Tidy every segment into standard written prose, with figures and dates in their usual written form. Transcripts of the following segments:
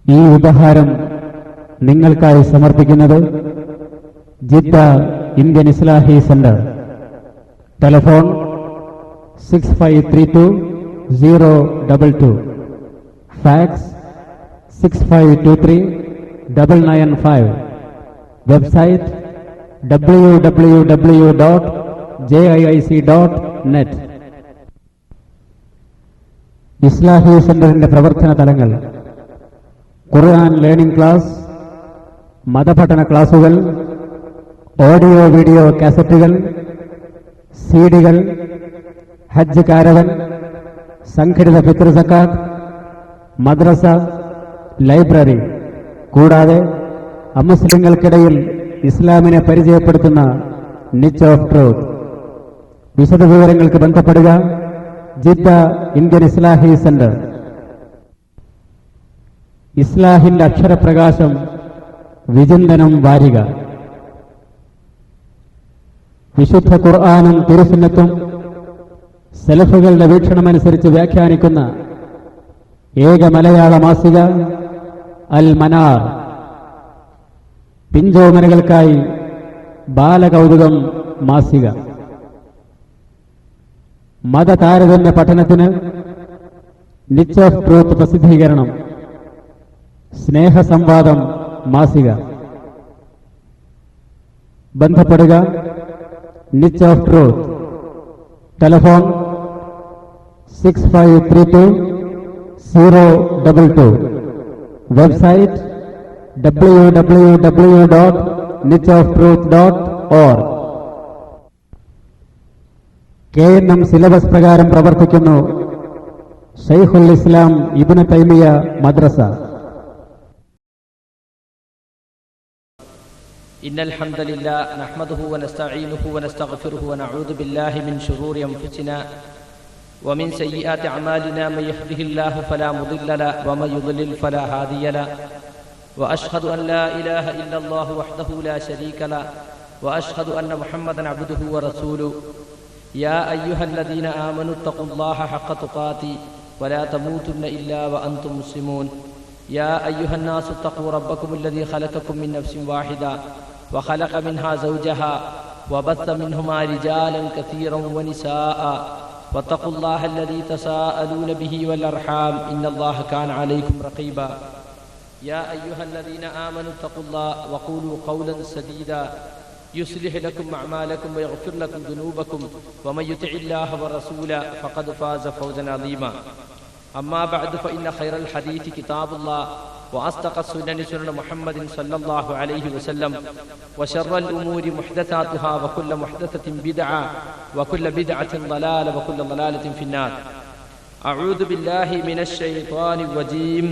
ഈ ഉപഹാരം നിങ്ങൾക്കായി സമർപ്പിക്കുന്നത് Jeddah Indian Islahi centre. Telephone 6532-022, fax 6523-995, website www.jiic.net. Islahi സെന്ററിന്റെ പ്രവർത്തന തലങ്ങൾ: ഖുർആൻ ലേണിംഗ് ക്ലാസ്, മതപഠന ക്ലാസുകൾ, ഓഡിയോ വീഡിയോ കാസറ്റുകൾ, സിഡികൾ, ഹജ്ജ് കാരവൻ, സംഘടിത ഫിത്ർ സക്കാത്ത്, മദ്രസ, ലൈബ്രറി, കൂടാതെ അമുസ്ലിങ്ങൾക്കിടയിൽ ഇസ്ലാമിനെ പരിചയപ്പെടുത്തുന്ന നിച്ച് ഓഫ് ട്രൂത്ത്. വിശദവിവരങ്ങൾക്ക് ബന്ധപ്പെടുക ജിദ്ദ ഇന്ത്യൻ ഇസ്ലാഹി സെന്റർ. ഇസ്ലാഹിന്റെ അക്ഷരപ്രകാശം, വിചിന്തനം വാരിക. വിശുദ്ധ ഖുർആനും തിരുസുന്നത്തും സലഫുകളുടെ വീക്ഷണമനുസരിച്ച് വ്യാഖ്യാനിക്കുന്ന ഏക മലയാള മാസിക അൽ മനാർ. പിഞ്ചോമനകൾക്കായി ബാലകൗതുകം മാസിക. മതതാരതമ്യ പഠനത്തിന് നിച്ച് ഓഫ് ട്രൂത്ത് പ്രസിദ്ധീകരണം. സ്നേഹസംവാദം മാസിക. ബന്ധപ്പെടുക Niche of truth. Telephone 6532-022, website www.nichoftruth.org. KNM syllabus പ്രകാരം പ്രവർത്തിക്കുന്നു ശൈഖുൽ ഇസ്ലാം ഇബ്നു തൈമിയ മദ്രസ. إن الحمد لله نحمده ونستعينه ونستغفره ونعوذ بالله من شرور أنفسنا ومن سيئات أعمالنا. من يهده الله فلا مضل له ومن يضلل فلا هادي له. وأشهد أن لا إله إلا الله وحده لا شريك له وأشهد أن محمدا عبده ورسوله. يا أيها الذين آمنوا اتقوا الله حق تقاته ولا تموتن إلا وأنتم مسلمون. يا أيها الناس اتقوا ربكم الذي خلقكم من نفس واحدة وخلق منها زوجها وبث منهما رجالا كثيرا ونساء واتقوا الله الذي تساءلون به والأرحام إن الله كان عليكم رقيبا. يا أيها الذين آمنوا اتقوا الله وقولوا قولا سديدا يصلح لكم أعمالكم ويغفر لكم ذنوبكم ومن يطع الله ورسوله فقد فاز فوزا عظيما. أما بعد فإن خير الحديث كتاب الله وأصدق السنن سنن محمد صلى الله عليه وسلم وشر الأمور محدثاتها وكل محدثة بدعة وكل بدعة ضلالة وكل ضلالة في النار. أعوذ بالله من الشيطان الرجيم.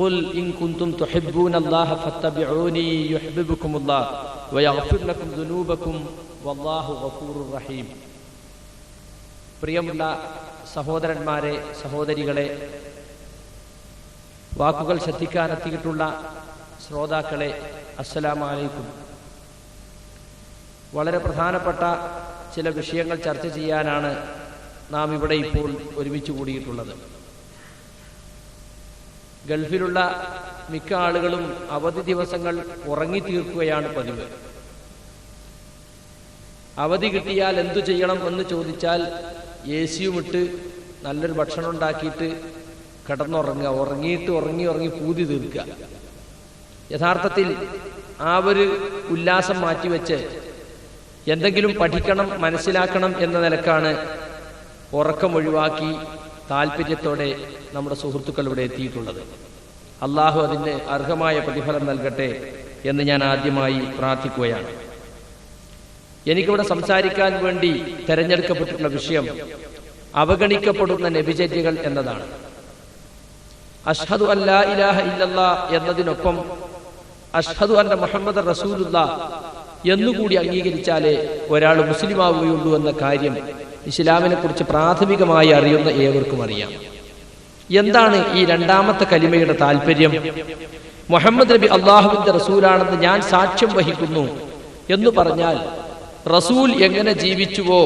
قل إن كنتم تحبون الله فاتبعوني يحببكم الله ويغفر لكم ذنوبكم والله غفور رحيم. പ്രിയമുള്ള സഹോദരന്മാരെ, സഹോദരികളെ, വാക്കുകൾ ശ്രദ്ധിക്കാനെത്തിയിട്ടുള്ള ശ്രോതാക്കളെ, അസ്സലാമു അലൈക്കും. വളരെ പ്രധാനപ്പെട്ട ചില വിഷയങ്ങൾ ചർച്ച ചെയ്യാനാണ് നാം ഇവിടെ ഇപ്പോൾ ഒരുമിച്ച് കൂടിയിട്ടുള്ളത്. ഗൾഫിലുള്ള മിക്ക ആളുകളും അവധി ദിവസങ്ങൾ ഉറങ്ങിത്തീർക്കുകയാണ് പതിവ്. അവധി കിട്ടിയാൽ എന്തു ചെയ്യണം എന്ന് ചോദിച്ചാൽ AC-യുമിട്ട് നല്ലൊരു ഭക്ഷണം ഉണ്ടാക്കിയിട്ട് കിടന്നുറങ്ങുക, ഉറങ്ങി പൂതി തീർക്കുക. യഥാർത്ഥത്തിൽ ആ ഒരു ഉല്ലാസം മാറ്റിവെച്ച് എന്തെങ്കിലും പഠിക്കണം, മനസ്സിലാക്കണം എന്ന നിലക്കാണ് ഉറക്കം ഒഴിവാക്കി താല്പര്യത്തോടെ നമ്മുടെ സുഹൃത്തുക്കൾ ഇവിടെ എത്തിയിട്ടുള്ളത്. അള്ളാഹു അതിന് അർഹമായ പ്രതിഫലം നൽകട്ടെ എന്ന് ഞാൻ ആദ്യമായി പ്രാർത്ഥിക്കുകയാണ്. എനിക്കിവിടെ സംസാരിക്കാൻ വേണ്ടി തെരഞ്ഞെടുക്കപ്പെട്ടിട്ടുള്ള വിഷയം അവഗണിക്കപ്പെടുന്ന നബിചര്യകൾ എന്നതാണ്. അഷ്ഹദു അല്ലാ ഇലാഹ ഇല്ലല്ലാഹ് എന്നതിനൊപ്പം അഷ്ഹദു അന്ന മുഹമ്മദ് റസൂലുള്ളാഹ് എന്നുകൂടി അംഗീകരിച്ചാലേ ഒരാൾ മുസ്ലിമാവുകയുള്ളൂ എന്ന കാര്യം ഇസ്ലാമിനെ കുറിച്ച് പ്രാഥമികമായി അറിയുന്ന ഏവർക്കും അറിയാം. എന്താണ് ഈ രണ്ടാമത്തെ കലിമയുടെ താല്പര്യം? മുഹമ്മദ് നബി അള്ളാഹുവിന്റെ റസൂലാണെന്ന് ഞാൻ സാക്ഷ്യം വഹിക്കുന്നു എന്ന് പറഞ്ഞാൽ റസൂൽ എങ്ങനെ ജീവിച്ചുവോ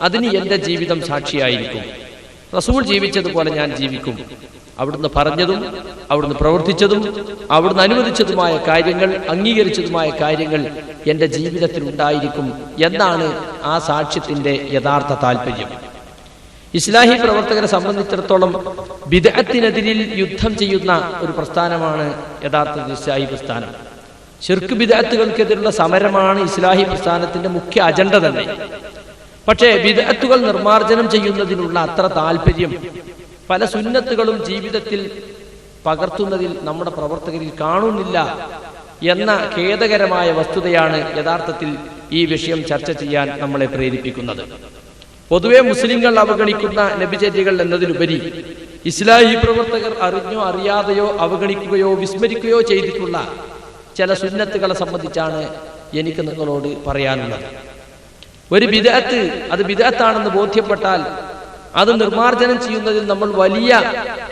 അതിന് എൻ്റെ ജീവിതം സാക്ഷിയായിരിക്കും. റസൂൽ ജീവിച്ചതുപോലെ ഞാൻ ജീവിക്കും. അവിടുന്ന് പറഞ്ഞതും അവിടുന്ന് പ്രവർത്തിച്ചതും അവിടുന്ന് അനുവദിച്ചതുമായ കാര്യങ്ങൾ, അംഗീകരിച്ചതുമായ കാര്യങ്ങൾ എൻ്റെ ജീവിതത്തിൽ ഉണ്ടായിരിക്കും എന്നാണ് ആ സാക്ഷ്യത്തിൻ്റെ യഥാർത്ഥ താല്പര്യം. ഇസ്ലാഹി പ്രവർത്തകരെ സംബന്ധിച്ചിടത്തോളം ബിദ്അത്തിനെതിരിൽ യുദ്ധം ചെയ്യുന്ന ഒരു പ്രസ്ഥാനമാണ് യഥാർത്ഥത്തിൽ ഇസ്ലാഹി പ്രസ്ഥാനം. ശിർക്ക് ബിദ്അത്തുകൾക്കെതിരുള്ള സമരമാണ് ഇസ്ലാഹി പ്രസ്ഥാനത്തിന്റെ മുഖ്യ അജണ്ട തന്നെ. പക്ഷേ ബിദ്അത്തുകൾ നിർമ്മാർജ്ജനം ചെയ്യുന്നതിനുള്ള അത്ര താല്പര്യം പല സുന്നത്തുകളും ജീവിതത്തിൽ പകർത്തുന്നതിൽ നമ്മുടെ പ്രവർത്തകരിൽ കാണുന്നില്ല എന്ന ഖേദകരമായ വസ്തുതയാണ് യഥാർത്ഥത്തിൽ ഈ വിഷയം ചർച്ച ചെയ്യാൻ നമ്മളെ പ്രേരിപ്പിക്കുന്നത്. പൊതുവെ മുസ്ലിങ്ങൾ അവഗണിക്കുന്ന നബിചര്യകൾ എന്നതിലുപരി ഇസ്ലാഹി പ്രവർത്തകർ അറിഞ്ഞോ അറിയാതെയോ അവഗണിക്കുകയോ വിസ്മരിക്കുകയോ ചെയ്തിട്ടുള്ള ചില സുന്നത്തുകളെ സംബന്ധിച്ചാണ് എനിക്ക് നിങ്ങളോട് പറയാനുള്ളത്. ഒരു ബിദ്അത്ത് അത് ബിദ്അത്താണെന്ന് ബോധ്യപ്പെട്ടാൽ അത് നിർമ്മാർജ്ജനം ചെയ്യുന്നതിൽ നമ്മൾ വലിയ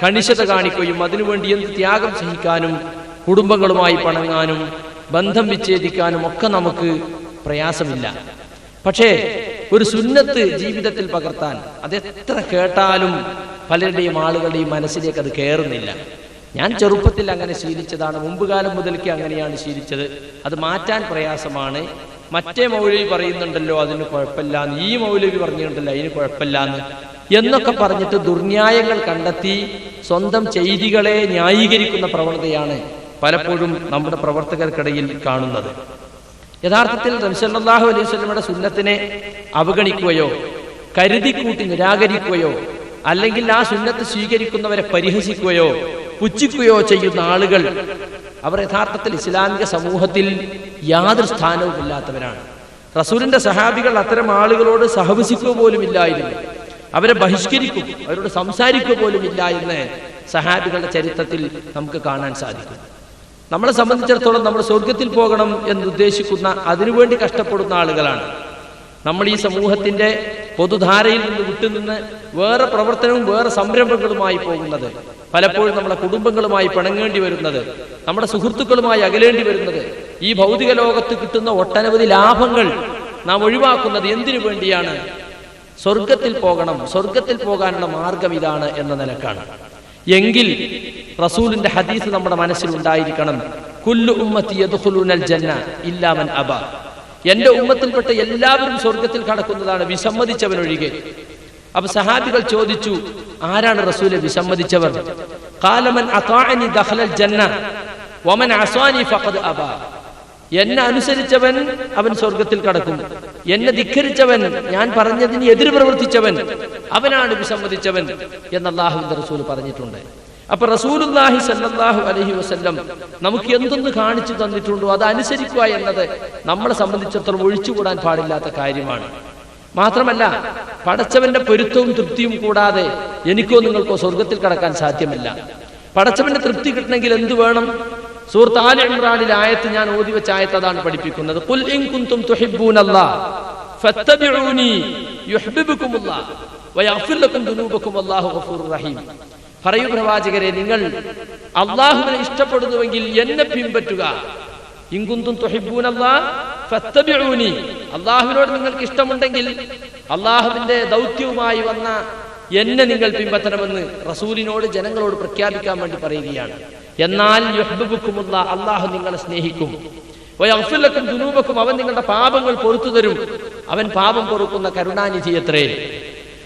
കണിശത കാണിക്കുകയും അതിനുവേണ്ടി എന്ത് ത്യാഗം സഹിക്കാനും കുടുംബങ്ങളുമായി പണങ്ങാനും ബന്ധം വിച്ഛേദിക്കാനും ഒക്കെ നമുക്ക് പ്രയാസമില്ല. പക്ഷേ ഒരു സുന്നത്ത് ജീവിതത്തിൽ പകർത്താൻ അതെത്ര കേട്ടാലും പലരുടെയും ആളുകളുടെയും മനസ്സിലേക്ക് അത് കയറുന്നില്ല. ഞാൻ ചെറുപ്പത്തിൽ അങ്ങനെ ശീലിച്ചതാണ്, മുമ്പ് കാലം മുതൽക്ക് അങ്ങനെയാണ് ശീലിച്ചത്. അത് മാറ്റാൻ പ്രയാസമാണ്. മറ്റേ മൗലവി പറയുന്നുണ്ടല്ലോ അതിന് കുഴപ്പമില്ലാന്ന്, ഈ മൗലവി പറഞ്ഞിട്ടുണ്ടല്ലോ അതിന് കുഴപ്പമില്ലാന്ന് എന്നൊക്കെ പറഞ്ഞിട്ട് ദുർന്യായങ്ങൾ കണ്ടെത്തി സ്വന്തം ചെയ്തികളെ ന്യായീകരിക്കുന്ന പ്രവണതയാണ് പലപ്പോഴും നമ്മുടെ പ്രവർത്തകർക്കിടയിൽ കാണുന്നത്. യഥാർത്ഥത്തിൽ നബി സല്ലല്ലാഹു അലൈഹി വസല്ലമയുടെ സുന്നത്തിനെ അവഗണിക്കുകയോ കരുതിക്കൂട്ടി നിരാകരിക്കുകയോ അല്ലെങ്കിൽ ആ സുന്നത്ത് സ്വീകരിക്കുന്നവരെ പരിഹസിക്കുകയോ പുച്ഛിക്കുകയോ ചെയ്യുന്ന ആളുകൾ അവർ യഥാർത്ഥത്തിൽ ഇസ്ലാമിക സമൂഹത്തിൽ യാതൊരു സ്ഥാനവുമില്ലാത്തവരാണ്. റസൂലിന്റെ സഹാബികൾ അത്തരം ആളുകളോട് സഹവസിക്കുക പോലും ഇല്ലായിരുന്നു, അവരെ ബഹിഷ്കരിക്കും, അവരോട് സംസാരിക്കുക പോലും ഇല്ല എന്ന് സഹാബികളുടെ ചരിത്രത്തിൽ നമുക്ക് കാണാൻ സാധിക്കും. നമ്മളെ സംബന്ധിച്ചിടത്തോളം നമ്മൾ സ്വർഗത്തിൽ പോകണം എന്നുദ്ദേശിക്കുന്ന അതിനുവേണ്ടി കഷ്ടപ്പെടുന്ന ആളുകളാണ് നമ്മൾ. ഈ സമൂഹത്തിന്റെ പൊതുധാരയിൽ നിന്ന് വിട്ടുനിന്ന് വേറെ പ്രവർത്തനവും വേറെ സംരംഭങ്ങളുമായി പോകുന്നത്, പലപ്പോഴും നമ്മളെ കുടുംബങ്ങളുമായി പിണങ്ങേണ്ടി വരുന്നത്, നമ്മുടെ സുഹൃത്തുക്കളുമായി അകലേണ്ടി വരുന്നത്, ഈ ഭൗതിക ലോകത്ത് കിട്ടുന്ന ഒട്ടനവധി ലാഭങ്ങൾ നാം ഒഴിവാക്കുന്നത് എന്തിനു വേണ്ടിയാണ്? സ്വർഗത്തിൽ പോകണം, സ്വർഗത്തിൽ പോകാനുള്ള മാർഗം ഇതാണ് എന്ന നിലക്കാണ്. എങ്കിൽ റസൂലിന്റെ ഹദീസ് നമ്മുടെ മനസ്സിൽ ഉണ്ടായിരിക്കണം. കുല്ലു ഉമ്മത്തി യദ്ഖുലൂനൽ ജന്ന ഇല്ലാ മൻ അബ. എന്റെ ഉമ്മത്തിൽപ്പെട്ട എല്ലാവരും സ്വർഗത്തിൽ കടക്കുന്നതാണ്, വിസമ്മതിച്ചവനൊഴികെ. അപ്പൊ സഹാബികൾ ചോദിച്ചു, ആരാണ് റസൂലെ വിസമ്മതിച്ചവർ? ഖാല മൻ അതാഅനി ദഖലൽ ജന്ന വമൻ അസാനി ഫഖദ് അബ. എന്നെ അനുസരിച്ചവൻ അവൻ സ്വർഗത്തിൽ കടക്കും, എന്നെ ധിക്കരിച്ചവൻ, ഞാൻ പറഞ്ഞതിന് എതിര് പ്രവർത്തിച്ചവൻ, അവനാണ് വിസമ്മതിച്ചവൻ എന്ന് അല്ലാഹുവിന്റെ റസൂൽ പറഞ്ഞിട്ടുണ്ട്. അപ്പൊ റസൂലുള്ളാഹി സ്വല്ലല്ലാഹു അലൈഹി വസല്ലം നമുക്ക് എന്തൊന്ന് കാണിച്ചു തന്നിട്ടുണ്ടോ അത് അനുസരിക്കുക എന്നത് നമ്മളെ സംബന്ധിച്ചിടത്തോളം ഒഴിച്ചുകൂടാൻ പാടില്ലാത്ത കാര്യമാണ്. മാത്രമല്ല, പടച്ചവന്റെ പൊരുത്തവും തൃപ്തിയും കൂടാതെ എനിക്കോ നിങ്ങൾക്കോ സ്വർഗത്തിൽ കടക്കാൻ സാധ്യമല്ല. പടച്ചവന്റെ തൃപ്തി കിട്ടണമെങ്കിൽ എന്ത് വേണം? സൂറത്ത് ആല ഇംറാനിലെ ആയത്ത് ഞാൻ ഓതി വെച്ച ആയത്ത് അതാണ് പഠിപ്പിക്കുന്നത്. ഖുൽ ഇൻ കുൻതും തുഹിബ്ബൂനല്ലാഹ് ഫത്തബിഊനി യുഹ്ബിബുകുമുല്ലാഹ് വയഗ്ഫിർ ലക്കും ദുനൂബക്കും വല്ലാഹു ഗഫൂറുർ റഹീം. പറയൂ പ്രവാചകരെ, നിങ്ങൾ അല്ലാഹുവിനെ ഇഷ്ടപ്പെടുന്നുവെങ്കിൽ എന്നെ പിൻപറ്റുക. ഇൻ കുൻതും തുഹിബ്ബൂനല്ലാഹ് ഫത്തബിഊനി. അല്ലാഹുവിനോട് നിങ്ങൾക്ക് ഇഷ്ടമുണ്ടെങ്കിൽ അല്ലാഹുവിന്റെ ദൗത്യവുമായി വന്ന എന്നെ നിങ്ങൾ പിൻപറ്റണമെന്ന് റസൂലിനോട് ജനങ്ങളോട് പ്രഖ്യാപിക്കാൻ വേണ്ടി പറയുകയാണ്. എന്നാൽ യുഹ്ബിബുകുമുല്ലാഹ്, അല്ലാഹു നിങ്ങളെ സ്നേഹിക്കും. വയഗ്ഫിർ ലക്കും ദുനൂബക്കും, അവൻ നിങ്ങളുടെ പാപങ്ങൾ പൊറുത്തു തരും. അവൻ പാപം പൊറുക്കുന്ന കരുണാനിധി അത്രേ.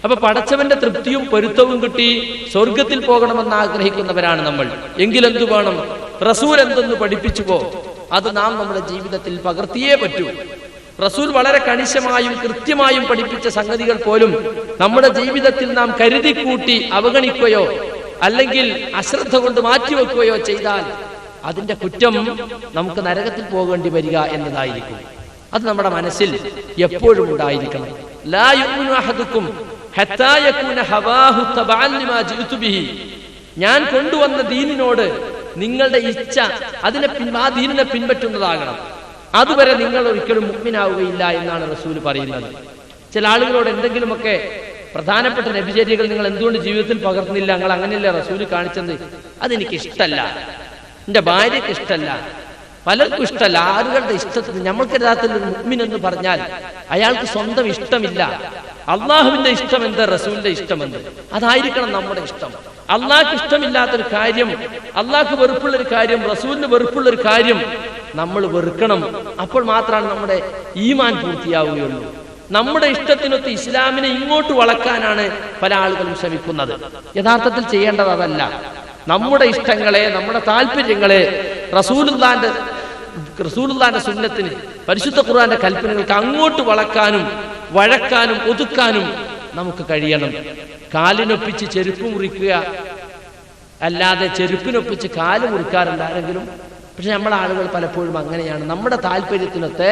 അപ്പൊ പടച്ചവന്റെ തൃപ്തിയും പൊരുത്തവും കിട്ടി സ്വർഗത്തിൽ പോകണമെന്ന് ആഗ്രഹിക്കുന്നവരാണ് നമ്മൾ. എങ്കിലെന്തു വേണം? റസൂൽ എന്തെന്ന് പഠിപ്പിച്ചുവോ അത് നാം നമ്മുടെ ജീവിതത്തിൽ പകർത്തിയേ പറ്റൂ. റസൂൽ വളരെ കണിശമായും കൃത്യമായും പഠിപ്പിച്ച സംഗതികൾ പോലും നമ്മുടെ ജീവിതത്തിൽ നാം കരുതിക്കൂട്ടി അവഗണിക്കുകയോ അല്ലെങ്കിൽ അശ്രദ്ധ കൊണ്ട് മാറ്റിവെക്കുകയോ ചെയ്താൽ അതിന്റെ കുറ്റം നമുക്ക് നരകത്തിൽ പോകേണ്ടി വരിക എന്നതായിരിക്കും. അത് നമ്മുടെ മനസ്സിൽ എപ്പോഴും ഉണ്ടായിരിക്കണം. ലാ യുഅ്മിനു അഹദുക്കും ഹത്താ യകൂന ഹവാഹു തബഅൻ ലിമാ ജിഅ്തു ബിഹി. ഞാൻ കൊണ്ടുവന്ന ദീനിനോട് നിങ്ങളുടെ ഇച്ഛ ആ ദീനിനെ പിൻപറ്റുന്നതാകണം. അതുവരെ നിങ്ങൾ ഒരിക്കലും മുഅ്മിനാവുകയില്ല എന്നാണ് റസൂൽ പറയുന്നത്. ചില ആളുകളോട് എന്തെങ്കിലുമൊക്കെ പ്രധാനപ്പെട്ട നബിചര്യകൾ നിങ്ങൾ എന്തുകൊണ്ട് ജീവിതത്തിൽ പകർത്തുന്നില്ല, നിങ്ങൾ അങ്ങനെയല്ലേ റസൂൽ കാണിച്ചത്, അതെനിക്ക് ഇഷ്ടമല്ല, എന്റെ ഭാര്യയ്ക്ക് ഇഷ്ടമല്ല, പലർക്കും ഇഷ്ടമല്ല. ആളുകളുടെ ഇഷ്ടത്തിന് നമ്മൾക്ക് യഥാർത്ഥത്തിൽ ഒരു മുഅ്മിൻ എന്ന് പറഞ്ഞാൽ അയാൾക്ക് സ്വന്തം ഇഷ്ടമില്ല. അള്ളാഹുവിന്റെ ഇഷ്ടം എന്ത്, റസൂലിന്റെ ഇഷ്ടമെന്ത്, അതായിരിക്കണം നമ്മുടെ ഇഷ്ടം. അള്ളാഹ്ക്ക് ഇഷ്ടമില്ലാത്തൊരു കാര്യം, അള്ളാഹ്ക്ക് വെറുപ്പുള്ളൊരു കാര്യം, റസൂലിന് വെറുപ്പുള്ളൊരു കാര്യം നമ്മൾ വെറുക്കണം. അപ്പോൾ മാത്രമാണ് നമ്മുടെ ഈമാൻ പൂർത്തിയാവുകയുള്ളൂ. നമ്മുടെ ഇഷ്ടത്തിനൊത്ത് ഇസ്ലാമിനെ ഇങ്ങോട്ട് വളക്കാനാണ് പല ആളുകളും ശ്രമിക്കുന്നത്. യഥാർത്ഥത്തിൽ ചെയ്യേണ്ടത് അതല്ല. നമ്മുടെ ഇഷ്ടങ്ങളെ, നമ്മുടെ താല്പര്യങ്ങളെ റസൂലുള്ളാന്റെ സുന്നത്തിന്, പരിശുദ്ധ ഖുർആന്റെ കൽപ്പനകൾക്ക് അങ്ങോട്ട് വളക്കാനും വഴക്കാനും ഒതുക്കാനും നമുക്ക് കഴിയണം. കാലിനൊപ്പിച്ച് ചെരുപ്പ് മുറിക്കുക അല്ലാതെ ചെരുപ്പിനൊപ്പിച്ച് കാല് മുറിക്കാറുണ്ട് ആരെങ്കിലും? പക്ഷെ നമ്മുടെ ആളുകൾ പലപ്പോഴും അങ്ങനെയാണ്. നമ്മുടെ താല്പര്യത്തിനൊത്ത്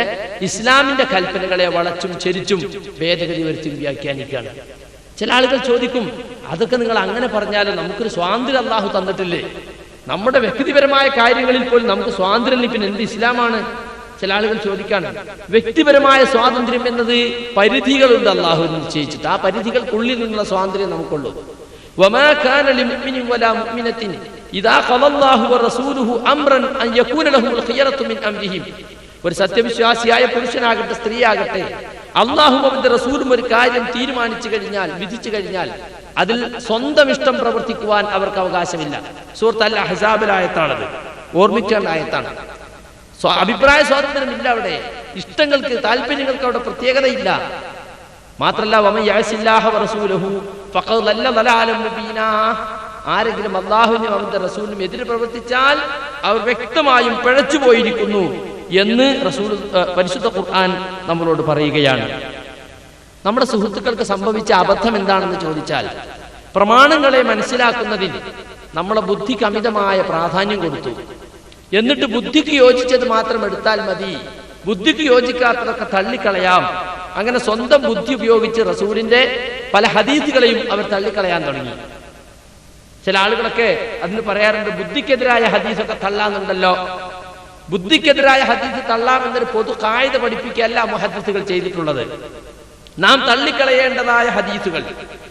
ഇസ്ലാമിന്റെ കൽപ്പനകളെ വളച്ചും ചെരിച്ചും ഭേദഗതി വരുത്തി വ്യാഖ്യാനിക്കുകയാണ്. ചില ആളുകൾ ചോദിക്കും, അതൊക്കെ നിങ്ങൾ അങ്ങനെ പറഞ്ഞാലും നമുക്കൊരു സ്വാതന്ത്ര്യം അല്ലാഹു തന്നിട്ടില്ലേ? നമ്മുടെ വ്യക്തിപരമായ കാര്യങ്ങളിൽ പോലും നമുക്ക് സ്വാതന്ത്ര്യം, പിന്നെ എന്ത് ഇസ്ലാമാണ്? ചില ആളുകൾ ചോദിക്കാണ്. വ്യക്തിപരമായ സ്വാതന്ത്ര്യം എന്നത് പരിധികളുണ്ട് അല്ലാഹു നിശ്ചയിച്ചിട്ട്. ആ പരിധികൾക്കുള്ളിൽ നിന്നുള്ള സ്വാതന്ത്ര്യം നമുക്കുള്ളൂ. വമാ കാന ലിമുഅ്മിനിൻ വലാ മുഅ്മിനത്തിൻ ഇദാ ഖളല്ലാഹു വറസൂലുഹു അംറൻ അൻ യകൂന ലഹുൽ ഖിയറത്തു മിൻ അംരിഹിം. ഒരു സത്യവിശ്വാസിയായ പുരുഷനാകട്ടെ സ്ത്രീയാകട്ടെ, അല്ലാഹുവും അവന്റെ റസൂലും ഒരു കാര്യം തീരുമാനിച്ചു കഴിഞ്ഞാൽ, വിധിച്ചു കഴിഞ്ഞാൽ അതിൽ സ്വന്തം ഇഷ്ടം പ്രവർത്തിക്കുവാൻ അവർക്ക് അവകാശമില്ല. സൂറത്ത് അൽ അഹ്സാബിലെ ആയത്താണത്, ഓർമ്മിക്കേണ്ട ആയത്താണ്. അഭിപ്രായ സ്വാതന്ത്ര്യമില്ല അവിടെ, ഇഷ്ടങ്ങൾക്ക് താല്പര്യങ്ങൾക്ക് അവിടെ പ്രത്യേകതയില്ല. മാത്രല്ല വമൻ യഅസില്ലാഹ വറസൂലഹു ഫഖദ് ലല്ല ദലാലൻ മുബീനാ. ആരെങ്കിലും അല്ലാഹുവിനും അവന്റെ റസൂലിനും എതിരെ പ്രവർത്തിച്ചാൽ അവർ വ്യക്തമായും പിഴച്ചു പോയിരിക്കുന്നു എന്ന് പരിശുദ്ധ ഖുർആൻ നമ്മളോട് പറയുകയാണ്. നമ്മുടെ സുഹൃത്തുക്കൾക്ക് സംഭവിച്ച അബദ്ധം എന്താണെന്ന് ചോദിച്ചാൽ, പ്രമാണങ്ങളെ മനസ്സിലാക്കുന്നതിൽ നമ്മളെ ബുദ്ധിക്ക് അമിതമായ പ്രാധാന്യം കൊടുത്തു. എന്നിട്ട് ബുദ്ധിക്ക് യോജിച്ചത് മാത്രം എടുത്താൽ മതി, ബുദ്ധിക്ക് യോജിക്കാത്തതൊക്കെ തള്ളിക്കളയാം. അങ്ങനെ സ്വന്തം ബുദ്ധി ഉപയോഗിച്ച് റസൂലിന്റെ പല ഹദീസുകളെയും അവർ തള്ളിക്കളയാൻ തുടങ്ങി. ചില ആളുകളൊക്കെ അതിന് പറയാറുണ്ട്, ബുദ്ധിക്കെതിരായ ഹദീസൊക്കെ തള്ളാന്നുണ്ടല്ലോ. ബുദ്ധിക്കെതിരായ ഹദീസ് തള്ളാമെന്നൊരു പൊതു കായിക പഠിപ്പിക്കുകയല്ല മുഹദ്ദിസുകൾ ചെയ്തിട്ടുള്ളത്. നാം തള്ളിക്കളയേണ്ടതായ ഹദീസുകൾ,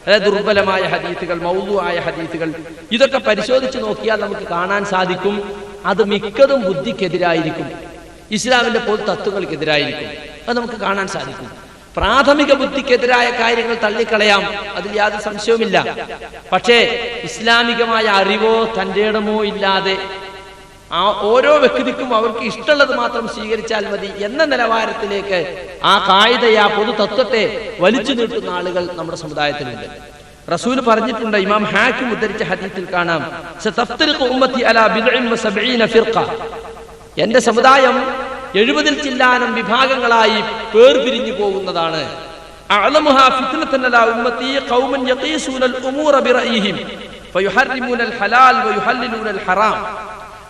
അതായത് ദുർബലമായ ഹദീസുകൾ, മൗദൂആയ ഹദീസുകൾ, ഇതൊക്കെ പരിശോധിച്ച് നോക്കിയാൽ നമുക്ക് കാണാൻ സാധിക്കും അത് മിക്കതും ബുദ്ധിക്കെതിരായിരിക്കും, ഇസ്ലാമിന്റെ പൊതു തത്വങ്ങൾക്കെതിരായിരിക്കും. അത് നമുക്ക് കാണാൻ സാധിക്കും. പ്രാഥമിക ബുദ്ധിക്കെതിരായ കാര്യങ്ങൾ തള്ളിക്കളയാം, അതിൽ യാതൊരു സംശയവുമില്ല. പക്ഷേ ഇസ്ലാമികമായ അറിവോ തന്റെ ഇടമോ ഇല്ലാതെ ആ ഓരോ വ്യക്തിക്കും അവർക്ക് ഇഷ്ടമുള്ളത് മാത്രം സ്വീകരിച്ചാൽ മതി എന്ന നിലവാരത്തിലേക്ക് ആ കായികയെ, ആ പൊതു തത്വത്തെ വലിച്ചു നീട്ടുന്ന ആളുകൾ നമ്മുടെ സമുദായത്തിലുണ്ട്. റസൂൽ പറഞ്ഞിട്ടുണ്ട്, ഇമാം ഹാക്കിം ഉദ്ധരിച്ച ഹദീസിൽ കാണാം, സതഫ്തരിഖു ഉമ്മത്തി അലാ ബിദ്ഇൻ വസബഈന ഫിർഖ. എന്റെ സമുദായം 70 ചില്ലാനം വിഭാഗങ്ങളായി വേർപിരിഞ്ഞു പോകുന്നതാണ്. അഅലമുഹാ ഫിത്നതൻ അലാ ഉമ്മത്തി ഖൗമൻ യഖീസൂനൽ ഉമൂറ ബിറഅയിഹിം ഫയുഹർരിമൂനൽ ഹലാൽ വയുഹല്ലിലൂനൽ ഹറാം.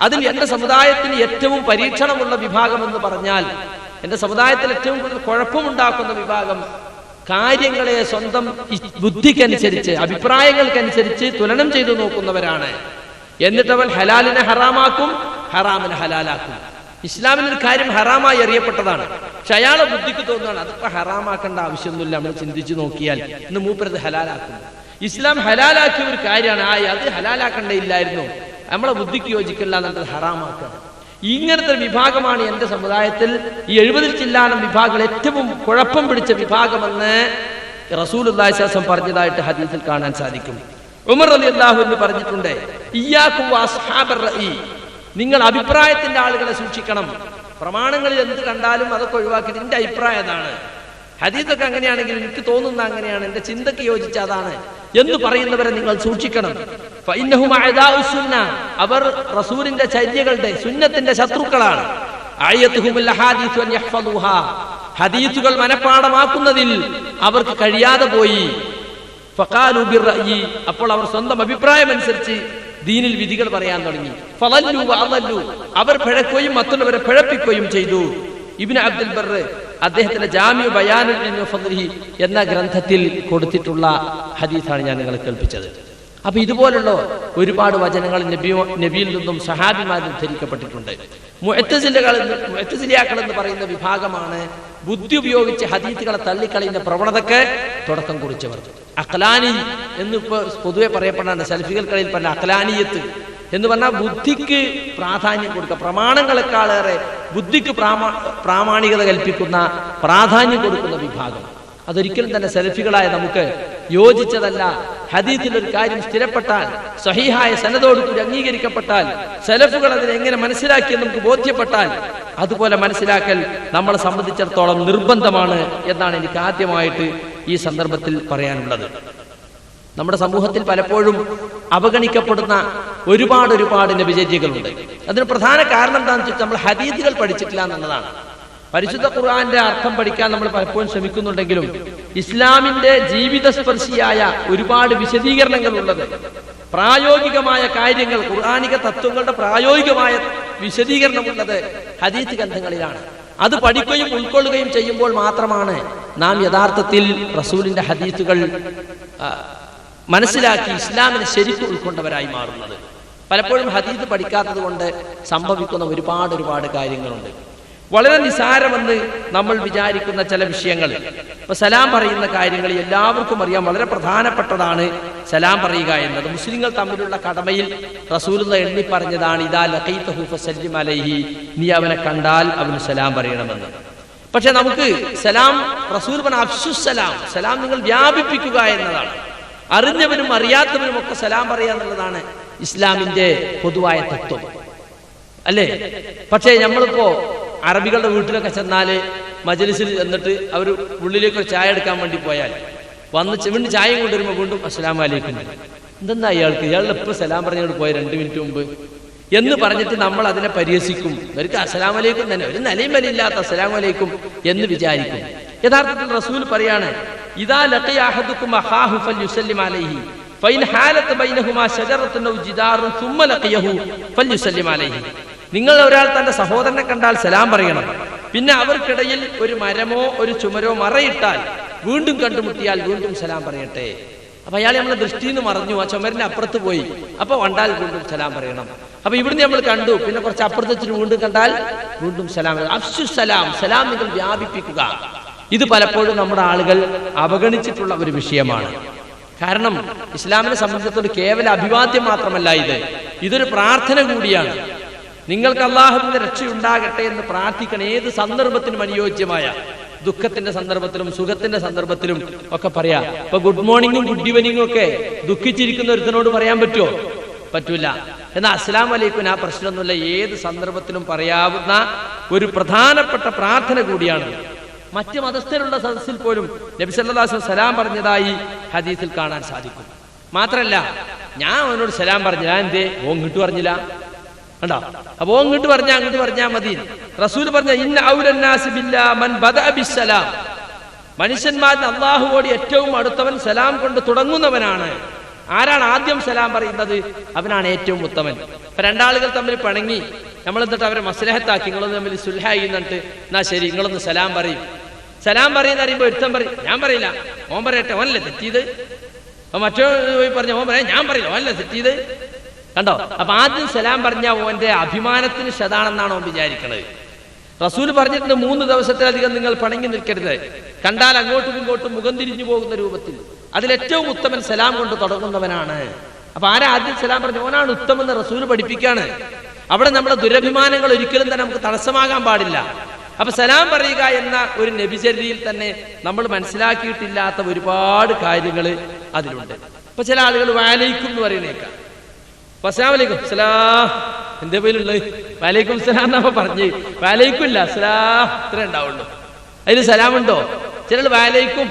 അതിൽ എന്റെ സമുദായത്തിന് ഏറ്റവും പരീക്ഷണമുള്ള വിഭാഗം എന്ന് പറഞ്ഞാൽ, എന്റെ സമുദായത്തിൽ ഏറ്റവും കൂടുതൽ കുഴപ്പമുണ്ടാക്കുന്ന വിഭാഗം കാര്യങ്ങളെ സ്വന്തം ബുദ്ധിക്കനുസരിച്ച്, അഭിപ്രായങ്ങൾക്കനുസരിച്ച് തുലനം ചെയ്തു നോക്കുന്നവരാണ്. എന്നിട്ട് അവൻ ഹലാലിനെ ഹറാമാക്കും, ഹറാമിനെ ഹലാലാക്കും. ഇസ്ലാമിലൊരു കാര്യം ഹറാമായി അറിയപ്പെട്ടതാണ്, പക്ഷെ അയാളെ ബുദ്ധിക്ക് തോന്നുകയാണ് അതിപ്പോ ഹറാമാക്കേണ്ട ആവശ്യമൊന്നുമില്ല, നമ്മൾ ചിന്തിച്ചു നോക്കിയാൽ ഇന്ന് മൂപ്പരത് ഹലാലാക്കും. ഇസ്ലാം ഹലാലാക്കിയ ഒരു കാര്യമാണ്, അത് ഹലാലാക്കണ്ടയില്ലായിരുന്നു, നമ്മളെ ബുദ്ധിക്ക് യോജിക്കില്ല എന്നുള്ളത് ഹറാമാക്കുക. ഇങ്ങനത്തെ വിഭാഗമാണ് എന്റെ സമുദായത്തിൽ ഈ 70 ചില്ലാനം വിഭാഗങ്ങൾ ഏറ്റവും കുഴപ്പം പിടിച്ച വിഭാഗമെന്ന് റസൂലുള്ളാഹി സ്വല്ലല്ലാഹു അലൈഹി വസല്ലം പറഞ്ഞതായിട്ട് ഹദീസിൽ കാണാൻ സാധിക്കും. ഉമർ റളിയല്ലാഹു അൻഹു പറഞ്ഞിട്ടുണ്ട്, ഇയ്യാകും വഅസ്ഹാബർ റഈ, നിങ്ങൾ അഭിപ്രായത്തിന്റെ ആളുകളെ സൂക്ഷിക്കണം. പ്രമാണങ്ങളിൽ എന്ത് കണ്ടാലും അതൊക്കെ ഒഴിവാക്കി എന്റെ അഭിപ്രായം അതാണ്, ഹദീസൊക്കെ അങ്ങനെയാണെങ്കിൽ എനിക്ക് തോന്നുന്ന അങ്ങനെയാണ്, എന്റെ ചിന്തക്ക് യോജിച്ച അതാണ് എന്ന് പറയുന്നവരെ നിങ്ങൾ സൂക്ഷിക്കണം. ഫഇന്നഹും അഅദാഉസ് സുന്ന, അവർ റസൂലിന്റെ ചര്യകളുടെ സുന്നത്തിന്റെ ശത്രുക്കളാണ്. അയതുഹുൽ അഹാദീസ് അൻ യഹ്ഫദുഹാ, ഹദീസുകൾ മനഃപ്പാഠമാക്കുന്നതിൽ അവർക്ക് കഴിയാതെ പോയി. ഫഖാലു ബിർറഅയി, അപ്പോൾ അവർ സ്വന്തം അഭിപ്രായം അനുസരിച്ച് ദീനിൽ വിധികൾ പറയാൻ തുടങ്ങി. ഫളല്ലു വഅളല്ലു, അവർ പിഴക്കുകയും മറ്റുള്ളവരെ പിഴപ്പിക്കുകയും ചെയ്തു. ഇബ്നു അബ്ദുൽ ബർ അദ്ദേഹത്തിന്റെ ജാമിഉ ബയാനുൽ ഇൽമി വഫദ്ലിഹി എന്ന ഗ്രന്ഥത്തിൽ കൊടുത്തിട്ടുള്ള ഹദീസാണ് ഞാൻ നിങ്ങളെ കേൾപ്പിച്ചത്. അപ്പൊ ഇതുപോലുള്ള ഒരുപാട് വചനങ്ങൾ നബിയിൽ നിന്നും സഹാബിമാരിൽ ഉദ്ധരിക്കപ്പെട്ടിട്ടുണ്ട്. മുഅ്തസിലിയാക്കൾ എന്ന് പറയുന്ന വിഭാഗമാണ് ബുദ്ധി ഉപയോഗിച്ച് ഹദീസുകളെ തള്ളിക്കളയുന്ന പ്രവണതയ്ക്ക് തുടക്കം കുറിച്ചവർ. അഖ്ലാനി എന്ന് പൊതുവെ പറയപ്പെടാണ്, സലഫികൾക്കിടയിൽ പറഞ്ഞ അഖ്ലാനിയത്ത് എന്ന് പറഞ്ഞാൽ ബുദ്ധിക്ക് പ്രാധാന്യം കൊടുക്കുക, പ്രമാണങ്ങളെക്കാളേറെ ബുദ്ധിക്ക് പ്രാമാണികത കൽപ്പിക്കുന്ന, പ്രാധാന്യം കൊടുക്കുന്ന വിഭാഗം. അതൊരിക്കലും തന്നെ സലഫികളായ നമുക്ക് യോജിച്ചതല്ല. ഹദീസിൽ ഒരു കാര്യം സ്ഥിരപ്പെട്ടാൽ, സ്വഹീഹായ സനദോടുകൂടി അംഗീകരിക്കപ്പെട്ടാൽ, സലഫുകൾ അതിനെ എങ്ങനെ മനസ്സിലാക്കിയെന്ന് നമുക്ക് ബോധ്യപ്പെട്ടാൽ, അതുപോലെ മനസ്സിലാക്കൽ നമ്മളെ സംബന്ധിച്ചിടത്തോളം നിർബന്ധമാണ് എന്നാണ് എനിക്ക് ആദ്യമായിട്ട് ഈ സന്ദർഭത്തിൽ പറയാനുള്ളത്. നമ്മുടെ സമൂഹത്തിൽ പലപ്പോഴും അവഗണിക്കപ്പെടുന്ന ഒരുപാട് നബിചര്യകളുണ്ട്. അതിന് പ്രധാന കാരണം എന്താണെന്ന് വെച്ചാൽ നമ്മൾ ഹദീസുകൾ പഠിച്ചിട്ടില്ല എന്നുള്ളതാണ്. പരിശുദ്ധ ഖുർആന്റെ അർത്ഥം പഠിക്കാൻ നമ്മൾ പലപ്പോഴും ശ്രമിക്കുന്നുണ്ടെങ്കിലും ഇസ്ലാമിന്റെ ജീവിതസ്പർശിയായ ഒരുപാട് വിശദീകരണങ്ങൾ ഉള്ളത്, പ്രായോഗികമായ കാര്യങ്ങൾ, ഖുർആനിക തത്വങ്ങളുടെ പ്രായോഗികമായ വിശദീകരണമുള്ളത് ഹദീസ് ഗ്രന്ഥങ്ങളിലാണ്. അത് പഠിക്കുകയും ഉൾക്കൊള്ളുകയും ചെയ്യുമ്പോൾ മാത്രമാണ് നാം യഥാർത്ഥത്തിൽ റസൂലിന്റെ ഹദീസുകൾ മനസ്സിലാക്കി ഇസ്ലാമിനെ ശരിക്കും ഉൾക്കൊണ്ടവരായി മാറുന്നത്. പലപ്പോഴും ഹദീസ് പഠിക്കാത്തത് കൊണ്ട് സംഭവിക്കുന്ന ഒരുപാട് കാര്യങ്ങളുണ്ട്. വളരെ നിസാരമെന്ന് നമ്മൾ വിചാരിക്കുന്ന ചില വിഷയങ്ങൾ, ഇപ്പൊ സലാം പറയുന്ന കാര്യങ്ങൾ എല്ലാവർക്കും അറിയാം, വളരെ പ്രധാനപ്പെട്ടതാണ് സലാം പറയുക എന്നത്. മുസ്ലിങ്ങൾ തമ്മിലുള്ള കടമയിൽ റസൂലുള്ള എണ്ണി പറഞ്ഞതാണ്, ഇദാ ലഖീതഹു ഫസല്ലിം അലൈഹി, നീ അവനെ കണ്ടാൽ അവന് സലാം പറയണമെന്ന്. പക്ഷെ നമുക്ക് സലാം റസൂൽ പറഞ്ഞ അഫ്സുസ്സലാം, സലാം നിങ്ങൾ വ്യാപിപ്പിക്കുക എന്നതാണ്. അറിഞ്ഞവനും അറിയാത്തവനും ഒക്കെ സലാം പറയുക എന്നുള്ളതാണ് ഇസ്ലാമിന്റെ പൊതുവായ തത്വം, അല്ലേ? പക്ഷേ നമ്മളിപ്പോ അറബികളുടെ വീട്ടിലൊക്കെ ചെന്നാല് മജ്ലിസിൽ എന്നിട്ട് അവർ ഉള്ളിലേക്ക് ഒരു ചായ എടുക്കാൻ വേണ്ടി പോയാൽ വീണ്ടും ചായയും കൊണ്ടുവരുമ്പോൾ വീണ്ടും അസ്സലാമു അലൈക്കും, എന്തെന്നാ ഇയാൾ എപ്പോൾ സലാം പറഞ്ഞോട് പോയ 2 മിനിറ്റ് മുമ്പ് എന്ന് പറഞ്ഞിട്ട് നമ്മൾ അതിനെ പരിഹസിക്കും. അവർക്ക് അസ്സലാമു അലൈക്കും തന്നെ, ഒരു നിലയും വിലയില്ലാത്ത അസ്സലാമു അലൈക്കും എന്ന് വിചാരിക്കും. യഥാർത്ഥത്തിൽ റസൂൽ പറയാണ്, ഇദാ ലഖിയ അഹദുകും അഖാഹു ഫൽയുസല്ലിം അലൈഹി ഫഇൻ ഹാലത ബൈനഹുമാ ശജറത്തുൻ ഔ ജിദാറുൻ സുമ്മ ലഖിയഹു ഫൽയുസല്ലിം അലൈഹി. നിങ്ങൾ ഒരാൾ തന്റെ സഹോദരനെ കണ്ടാൽ സലാം പറയണം. പിന്നെ അവർക്കിടയിൽ ഒരു മരമോ ഒരു ചുമരോ മറയിട്ടാൽ വീണ്ടും കണ്ടുമുട്ടിയാൽ വീണ്ടും സലാം പറയട്ടെ. അപ്പൊ അയാൾ നമ്മളെ ദൃഷ്ടിയിൽ നിന്ന് മറഞ്ഞു, ആ ചുമരിന്റെ അപ്പുറത്ത് പോയി, അപ്പൊ കണ്ടാൽ വീണ്ടും സലാം പറയണം. അപ്പൊ ഇവിടുന്ന് നമ്മൾ കണ്ടു, പിന്നെ കുറച്ച് അപ്പുറത്ത് വെച്ചിട്ട് വീണ്ടും കണ്ടാൽ വീണ്ടും സലാം. അഫ്സുസ്സലാം, സലാം നിങ്ങൾ വ്യാപിപ്പിക്കുക. ഇത് പലപ്പോഴും നമ്മുടെ ആളുകൾ അവഗണിച്ചിട്ടുള്ള ഒരു വിഷയമാണ്. കാരണം ഇസ്ലാമിനെ സംബന്ധിച്ചിടത്തോളം കേവല അഭിവാദ്യം മാത്രമല്ല, ഇതൊരു പ്രാർത്ഥന കൂടിയാണ്. നിങ്ങൾക്ക് അള്ളാഹുവിന്റെ രക്ഷയുണ്ടാകട്ടെ എന്ന് പ്രാർത്ഥിക്കണം. ഏത് സന്ദർഭത്തിനും അനുയോജ്യമായ, ദുഃഖത്തിന്റെ സന്ദർഭത്തിലും സുഖത്തിന്റെ സന്ദർഭത്തിലും ഒക്കെ പറയാം. ഇപ്പൊ ഗുഡ് മോർണിംഗും ഗുഡ് ഈവനിങ്ങും ഒക്കെ ദുഃഖിച്ചിരിക്കുന്ന ഒരുത്തനോട് പറയാൻ പറ്റുമോ? പറ്റൂല. എന്നാൽ അസ്സലാമു അലൈക്കും ആ പ്രശ്നമൊന്നുമില്ല, ഏത് സന്ദർഭത്തിലും പറയാവുന്ന ഒരു പ്രധാനപ്പെട്ട പ്രാർത്ഥന കൂടിയാണ്. മറ്റ് മതസ്ഥരുള്ള സദസ്സിൽ പോലും നബി സല്ലല്ലാഹു അലൈഹി വസല്ലം സലാം പറഞ്ഞതായി ഹദീസിൽ കാണാൻ സാധിക്കും. മാത്രല്ല, ഞാൻ അവനോട് സലാം പറഞ്ഞില്ല, എന്തേ ഓ ഇങ്ങോട്ട് പറഞ്ഞില്ല, കണ്ടോ? അപ്പൊ ഇങ്ങോട്ട് പറഞ്ഞാ മതി. റസൂൽ പറഞ്ഞ ഇന്ന ഔലന്നാസി ബില്ലാ മൻ ബദഅ ബിസ്സലാം, മനുഷ്യന്മാരിൽ അല്ലാഹുവോട് ഏറ്റവും അടുത്തവൻ സലാം കൊണ്ട് തുടങ്ങുന്നവനാണ്. ആരാണ് ആദ്യം സലാം പറയുന്നത്? അവനാണ് ഏറ്റവും ഉത്തമൻ. ഇപ്പൊ രണ്ടാളുകൾ തമ്മിൽ പിണങ്ങി, നമ്മൾ എന്നിട്ട് അവരെ മസ്ലഹത്താക്കി, നിങ്ങളൊന്ന് തമ്മിൽ സുൽഹായി എന്നിട്ട് എന്നാ ശരി നിങ്ങളൊന്ന് സലാം പറയും. സലാം പറയുന്ന അറിയുമ്പോൾ ഒരുത്തൻ പറയും ഞാൻ പറയില്ല, ഓൻ പറയട്ടെ, ഓനല്ലേ തെറ്റിയത്. അപ്പൊ മറ്റോ പറഞ്ഞ ഓൻ പറയാം ഞാൻ പറയില്ല, ഓനല്ലേ തെറ്റിയത്. കണ്ടോ? അപ്പൊ ആദ്യം സലാം പറഞ്ഞ ഓന്റെ അഭിമാനത്തിന് ശതാണെന്നാണ് ഓൻ വിചാരിക്കുന്നത്. റസൂൽ പറഞ്ഞിട്ടുണ്ട് 3 ദിവസത്തിലധികം നിങ്ങൾ പണങ്ങി നിൽക്കരുത്, കണ്ടാൽ അങ്ങോട്ടും ഇങ്ങോട്ടും മുഖം തിരിഞ്ഞു പോകുന്ന രൂപത്തിൽ. അതിലേറ്റവും ഉത്തമൻ സലാം കൊണ്ട് തുടങ്ങുന്നവനാണ്. അപ്പൊ ആരാ ആദ്യം സലാം പറഞ്ഞു? ഓനാണ് ഉത്തമെന്ന് റസൂൽ പഠിപ്പിക്കാണ്. അവിടെ നമ്മുടെ ദുരഭിമാനങ്ങൾ ഒരിക്കലും തന്നെ നമുക്ക് തടസ്സമാകാൻ പാടില്ല. അപ്പൊ സലാം പറയുക എന്ന ഒരു നബിചര്യയിൽ തന്നെ നമ്മൾ മനസ്സിലാക്കിയിട്ടില്ലാത്ത ഒരുപാട് കാര്യങ്ങൾ അതിലുണ്ട്. ഇപ്പൊ ചില ആളുകൾ വഅലൈക്കും എന്ന് പറയുന്നേക്കാം, അസ്സലാമു അലൈക്കും സലാം, എന്റെ പേരുള്ളത് വഅലൈക്കും സലാം എന്നപ്പോ പറഞ്ഞ് വഅലൈക്കും ഇല്ല സലാം ഇത്രേ ഉണ്ടാവുള്ളൂ. അതിന് സലാമുണ്ടോ? ചിലർ വഅലൈക്കും,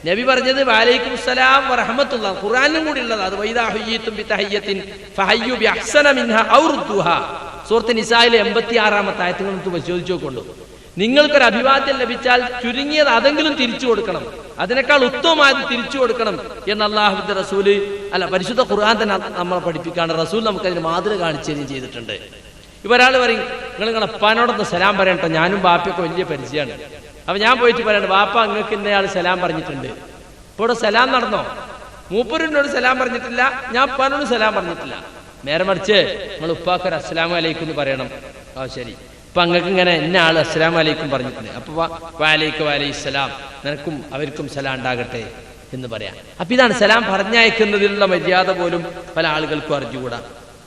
നബി പറഞ്ഞത് വഅലൈക്കും സലാം വറഹ്മത്തുള്ളാഹ്, ഖുർആനിലും കൂടി ഉള്ളത്. അത് വൈദാ ഹുയ്യിതും ബിതഹയ്യത്തിൻ ഫഹയ്യു ബിഅഹ്സന മിൻഹാ ഔ റുദ്ദുഹാ, സൂറത്ത് നിസായിലെ 86-ാമത്തെ ആയത്ത് നമുക്ക് പരിശോധിച്ചു നോക്കൊള്ളൂ. നിങ്ങൾക്കൊരു അഭിവാദ്യം ലഭിച്ചാൽ ചുരുങ്ങിയത് അതെങ്കിലും തിരിച്ചു കൊടുക്കണം, അതിനേക്കാൾ ഉത്തമമായത് തിരിച്ചു കൊടുക്കണം എന്ന് അല്ലാഹുവിന്റെ റസൂല് പരിശുദ്ധ ഖുർആൻ തന്നെ നമ്മളെ പഠിപ്പിക്കാണ്. റസൂൽ നമുക്കതിന് മാതൃക കാണിച്ചു തരികയും ചെയ്തിട്ടുണ്ട്. ഇവരാൾ പറയും നിങ്ങളെ അപ്പാനോടൊന്ന് സലാം പറയട്ടെ, ഞാനും ബാപ്പയൊക്കെ വലിയ പരിചയമാണ്. അപ്പൊ ഞാൻ പോയിട്ട് പറയണ്ട, ബാപ്പ അങ്ങക്ക് ഇന്നയാൾ സലാം പറഞ്ഞിട്ടുണ്ട്. ഇപ്പൊ ഇവിടെ സലാം നടന്നോ? മൂപ്പരിനോട് സലാം പറഞ്ഞിട്ടില്ല, ഞാൻ ഉപ്പാനോട് സലാം പറഞ്ഞിട്ടില്ല. നേരെ മറിച്ച് നിങ്ങൾ ഉപ്പാക്കൊരു അസ്സലാമു അലൈക്കും എന്ന് പറയണം. ആ ശരി, ഇപ്പൊ അങ്ങക്ക് ഇങ്ങനെ ഇന്ന ആൾ അസ്സലാമു അലൈക്കും പറഞ്ഞിട്ടുണ്ട്, അപ്പൊ വഅലൈക്കും വഅലൈഹിസ്സലാം, നിനക്കും അവർക്കും സലാം ഉണ്ടാകട്ടെ എന്ന് പറയാം. അപ്പൊ ഇതാണ് സലാം പറഞ്ഞയക്കുന്നതിലുള്ള മര്യാദ പോലും പല ആളുകൾക്കും അറിഞ്ഞുകൂടാ.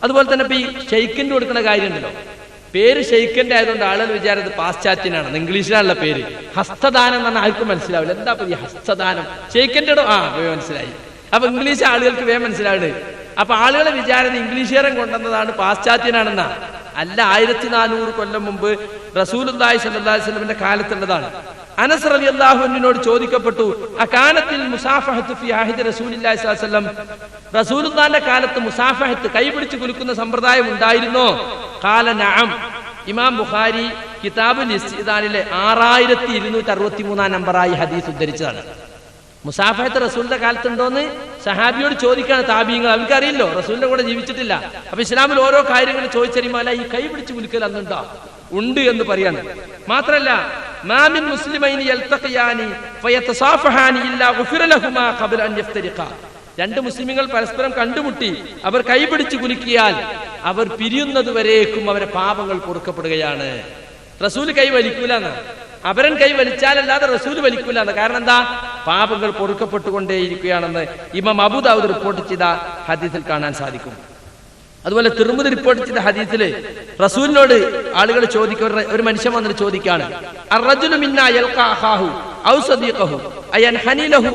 അതുപോലെ തന്നെ ഇപ്പൊ ഈ ഷെയ്ക്കിന്റെ കൊടുക്കുന്ന കാര്യമുണ്ടല്ലോ, പേര് ഷെയ്ക്കിന്റെ ആയതുകൊണ്ട് ആളുകൾ വിചാരത് പാശ്ചാത്യനാണ്, ഇംഗ്ലീഷിലാണുള്ള പേര്. ഹസ്തദാനം എന്ന് പറഞ്ഞാൽ ആർക്കും മനസ്സിലാവില്ല. എന്താ ഈ ഹസ്തദാനം? ഷെയ്ക്കിന്റെ മനസ്സിലായി. അപ്പൊ ഇംഗ്ലീഷ് ആളുകൾക്ക് വേഗം മനസ്സിലാവുന്നത്. അപ്പൊ ആളുകളെ വിചാരം ഇംഗ്ലീഷുകാരൻ കൊണ്ടുവന്നതാണ്, പാശ്ചാത്യനാണെന്നാ. അല്ല, 1400 കൊല്ലം മുമ്പ് റസൂലുള്ളാഹി സ്വല്ലല്ലാഹു അലൈഹി വസല്ലമയുടെ കാലത്തുള്ളതാണ്. അനസ് റളിയല്ലാഹു അൻഹുവിനോട് ചോദിക്കപ്പെട്ടു, അകാനത്തിൽ മുസാഫഹത്തു ഫി അഹദി റസൂലില്ലാഹി സ്വല്ലല്ലാഹു അലൈഹി വസല്ലം, റസൂലുള്ളാഹിന്റെ കാലത്ത് മുസാഫഹത്ത് കൈപിടിച്ച് കുലുക്കുന്ന സമ്പ്രദായം ഉണ്ടായിരുന്നോ? ഖാല നഅം. ഇമാം ബുഖാരി കിതാബുൽ ഇസ്തിദാനിലെ 6263 നമ്പറായി ഹദീസ് ഉദ്ധരിച്ചതാണ്. മുസാഫഹത്ത് റസൂലിന്റെ കാലത്തുണ്ടോന്ന് സഹാബിയോട് ചോദിക്കാണ് താബീങ്ങൾ. അവർക്കറിയില്ലോ, റസൂലിന്റെ കൂടെ ജീവിച്ചിട്ടില്ല. അപ്പൊ ഇസ്ലാമിൽ ഓരോ കാര്യങ്ങൾ ചോദിച്ചറിയുമ്പോൾ അല്ല, ഈ കൈ പിടിച്ച് കുലുക്കൽ അന്നുണ്ടോ? ഉണ്ട് എന്ന് പറയാണ്. മാത്രല്ല, മാമിൻ മുസ്ലിമൈനി യൽതഖിയാനി ഫയതസാഫഹാനി ഇല്ലാ ഗുഫിറ ലഹുമാ ഖബ്ല അൻ യഫ്തരിഖാ. രണ്ട് മുസ്ലിമുകൾ പരസ്പരം കണ്ടുമുട്ടി അവർ കൈപിടിച്ച് കുലുക്കിയാൽ അവർ പിരിയുന്നത് വരേക്കും അവരെ പാപങ്ങൾ പൊറുക്കപ്പെടുകയാണ്. റസൂല് കൈ വലിക്കൂലെന്ന്, അവരൻ കൈ വലിച്ചാലല്ലാതെ റസൂല് വലിക്കൂലെന്ന്. കാരണം എന്താ? പാപങ്ങൾ പൊറുക്കപ്പെട്ടുകൊണ്ടേയിരിക്കുകയാണെന്ന് ഇമാം അബൂ ദാവൂദ് റിപ്പോർട്ട് ചെയ്ത ഹദീസിൽ കാണാൻ സാധിക്കും. അതുപോലെ തിർമിദി റിപ്പോർട്ട് ചെയ്ത ഹദീസിൽ റസൂലിനോട് ആളുകൾ ഒരു മനുഷ്യൻ വന്നിട്ട് ചോദിക്കാണ്, അർറജുലു മിന്നാ യൽഖാ അഖാഹു ഔ സദീഖഹു അയൻഹനി ലഹു.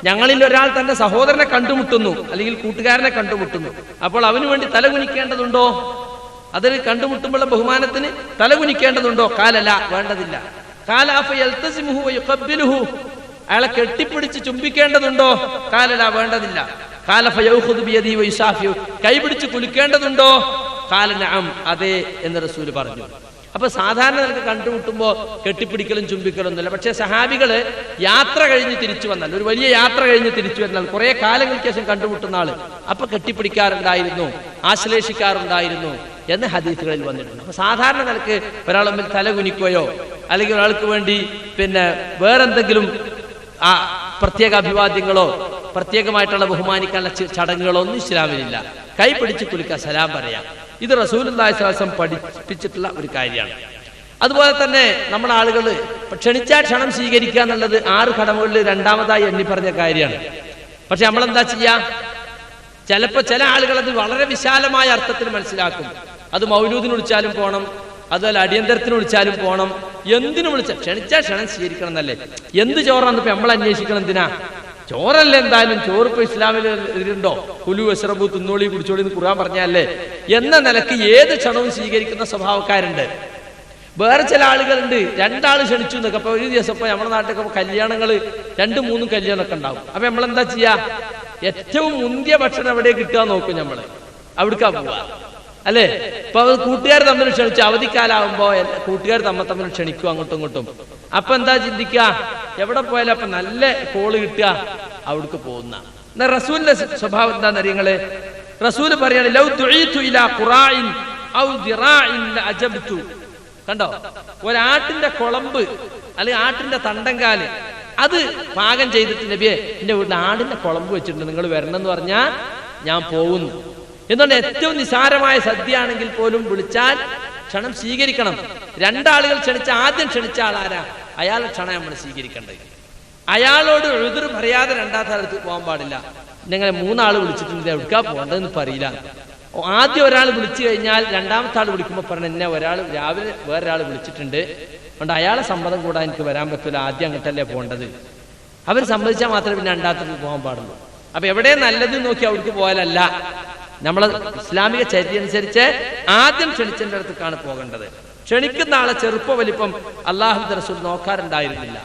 ഞങ്ങളിൽ ഒരാൾ തന്റെ സഹോദരനെ കണ്ടുമുട്ടുന്നു, അല്ലെങ്കിൽ കൂട്ടുകാരനെ കണ്ടുമുട്ടുന്നു. അപ്പോൾ അവന് വേണ്ടി തലകുനിക്കേണ്ടതുണ്ടോ? അതിൽ കണ്ടുമുട്ടുമ്പോൾ ബഹുമാനത്തിന് തലകുനിക്കേണ്ടതുണ്ടോ? കാലല, വേണ്ടതില്ല. കാല ഫയൽതസിമുഹു വയുഖബ്ബിലുഹു, അയാളെ കെട്ടിപ്പിടിച്ച് ചുംബിക്കേണ്ടതുണ്ടോ? കാലല, വേണ്ടതില്ല. കാല ഫയഖുദു ബിയദി വയുസാഫിയു, കൈപിടിച്ച് കുലുക്കേണ്ടതുണ്ടോ? കാല നഅം, അതെ എന്ന് റസൂല് പറഞ്ഞു. അപ്പൊ സാധാരണ നിനക്ക് കണ്ടുമുട്ടുമ്പോ കെട്ടിപ്പിടിക്കലും ചുംബിക്കലൊന്നുമില്ല. പക്ഷെ സഹാബികള് യാത്ര കഴിഞ്ഞ് തിരിച്ചു വന്നാൽ, ഒരു വലിയ യാത്ര കഴിഞ്ഞ് തിരിച്ചു വരുന്നാൽ, കുറെ കാലങ്ങൾക്ക് ശേഷം കണ്ടുമുട്ടുന്ന ആള് അപ്പൊ കെട്ടിപ്പിടിക്കാറുണ്ടായിരുന്നു, ആശ്ലേഷിക്കാറുണ്ടായിരുന്നു എന്ന് ഹദീസുകളിൽ വന്നിട്ടുണ്ട്. അപ്പൊ സാധാരണ നിലക്ക് ഒരാൾ തമ്മിൽ തല കുനിക്കുകയോ അല്ലെങ്കിൽ ഒരാൾക്ക് വേണ്ടി വേറെന്തെങ്കിലും പ്രത്യേക അഭിവാദ്യങ്ങളോ പ്രത്യേകമായിട്ടുള്ള ബഹുമാനിക്കാനുള്ള ചടങ്ങുകളോ ഒന്നും ഇസ്ലാമിലില്ല. കൈ പിടിച്ച് കുലുക്കുക, സലാം പറയാം. ഇത് റസൂലുള്ളാഹി സ്വല്ലല്ലാഹു അലൈഹി വസല്ലം പഠിപ്പിച്ചിട്ടുള്ള ഒരു കാര്യമാണ്. അതുപോലെ തന്നെ നമ്മുടെ ആളുകൾ ക്ഷണിച്ചാൽ ക്ഷണം സ്വീകരിക്കുക എന്നുള്ളത് 6 കടമകളിൽ രണ്ടാമതായി എണ്ണി പറഞ്ഞ കാര്യമാണ്. പക്ഷെ നമ്മളെന്താ ചെയ്യാ? ചിലപ്പോൾ ചില ആളുകൾ അത് വളരെ വിശാലമായ അർത്ഥത്തിൽ മനസ്സിലാക്കും. അത് മൗലൂദിന് വിളിച്ചാലും പോകണം, അതുപോലെ അടിയന്തരത്തിന് വിളിച്ചാലും പോകണം, എന്തിനു വിളിച്ചാൽ ക്ഷണിച്ചാൽ ക്ഷണം സ്വീകരിക്കണം എന്നല്ലേ. എന്ത് ചോറാന്ന് ഇപ്പൊ നമ്മൾ അന്വേഷിക്കണം? എന്തിനാ? ചോറല്ലേ എന്തായാലും. ചോറ് ഇപ്പൊ ഇസ്ലാമിൽ ഇതിലുണ്ടോ? കുലു വശ്റബു, തിന്നോളി കുടിച്ചോളി എന്ന് ഖുർആൻ പറഞ്ഞല്ലേ. എന്ന നിലക്ക് ഏത് ക്ഷണവും സ്വീകരിക്കുന്ന സ്വഭാവക്കാരുണ്ട്. വേറെ ചില ആളുകളുണ്ട്, 2 ആള് ക്ഷണിച്ചു എന്നൊക്കെ. അപ്പൊ ഒരു ദിവസം ഇപ്പൊ നമ്മുടെ നാട്ടിലൊക്കെ കല്യാണങ്ങൾ 2-3 കല്യാണമൊക്കെ ഉണ്ടാവും. അപ്പൊ നമ്മളെന്താ ചെയ്യാ? ഏറ്റവും മുന്തിയ ഭക്ഷണം എവിടെ കിട്ടുക നോക്കും നമ്മള്, അവിടേക്കാ പോവാ അല്ലേ. ഇപ്പൊ കൂട്ടുകാർ തമ്മിൽ ക്ഷണിച്ചു, അവധിക്കാലാവുമ്പോ കൂട്ടുകാർ തമ്മിൽ ക്ഷണിക്കും അങ്ങോട്ടും ഇങ്ങോട്ടും. അപ്പൊ എന്താ ചിന്തിക്കുക? എവിടെ പോയാലും അപ്പൊ നല്ല കോള് കിട്ടുക, അവിടേക്ക് പോകുന്ന. എന്നാ റസൂലിന്റെ സ്വഭാവം എന്താണെന്നറിയങ്ങള്? റസൂല് പറയാണ്, ലൗ ദുഈതു ഇലാ ഖുറാഇൻ ഔ ദിറാഇൻ ലഅജബ്തു. കണ്ടോ, ഒരാട്ടിന്റെ കുളമ്പ് അല്ലെങ്കിൽ ആട്ടിന്റെ തണ്ടങ്കാല് അത് പാകം ചെയ്തിട്ട് നബിയെ എന്റെ വീട്ടിൽ ആടിന്റെ കുളമ്പ് വെച്ചിട്ടുണ്ട്, നിങ്ങൾ വരണം എന്ന് പറഞ്ഞാൽ ഞാൻ പോകുന്നു. എന്തുകൊണ്ട്? ഏറ്റവും നിസാരമായ സദ്യ ആണെങ്കിൽ പോലും വിളിച്ചാൽ ക്ഷണം സ്വീകരിക്കണം. 2 ആളുകൾ ക്ഷണിച്ച ആദ്യം ക്ഷണിച്ച ആളാരാ? അയാളെ ക്ഷണം നമ്മൾ സ്വീകരിക്കേണ്ടത്. അയാളോട് എഴുതുർ പറയാതെ 2ാമത്തെ ആൾക്ക് പോകാൻ പാടില്ല. നിങ്ങൾ 3 ആള് വിളിച്ചിട്ടുണ്ട്, എവിടുക്കാ പോകേണ്ടതെന്ന് പറയില്ല. ആദ്യം ഒരാൾ വിളിച്ചു കഴിഞ്ഞാൽ 2ാമത്തെ ആൾ വിളിക്കുമ്പോൾ പറഞ്ഞ എന്നെ രാവിലെ വേറൊരാൾ വിളിച്ചിട്ടുണ്ട്, അതുകൊണ്ട് അയാളെ സമ്മതം കൂടാൻ എനിക്ക് വരാൻ പറ്റില്ല, ആദ്യം അങ്ങോട്ടല്ലേ പോകേണ്ടത്. അവർ സമ്മതിച്ചാൽ മാത്രമേ പിന്നെ 2ാമത്തെ പോകാൻ പാടുള്ളൂ. അപ്പൊ എവിടെ നല്ലത് നോക്കി അവർക്ക് പോയാലല്ല. നമ്മളെ ഇസ്ലാമിക ചര്യ അനുസരിച്ച് ആദ്യം ക്ഷണിച്ചതിൻ്റെ അടുത്തേക്കാണ് പോകേണ്ടത്. ക്ഷണിക്കുന്ന ആളെ ചെറുപ്പ വലിപ്പം അല്ലാഹുവിന്റെ റസൂൽ നോക്കാറുണ്ടായിരുന്നില്ല.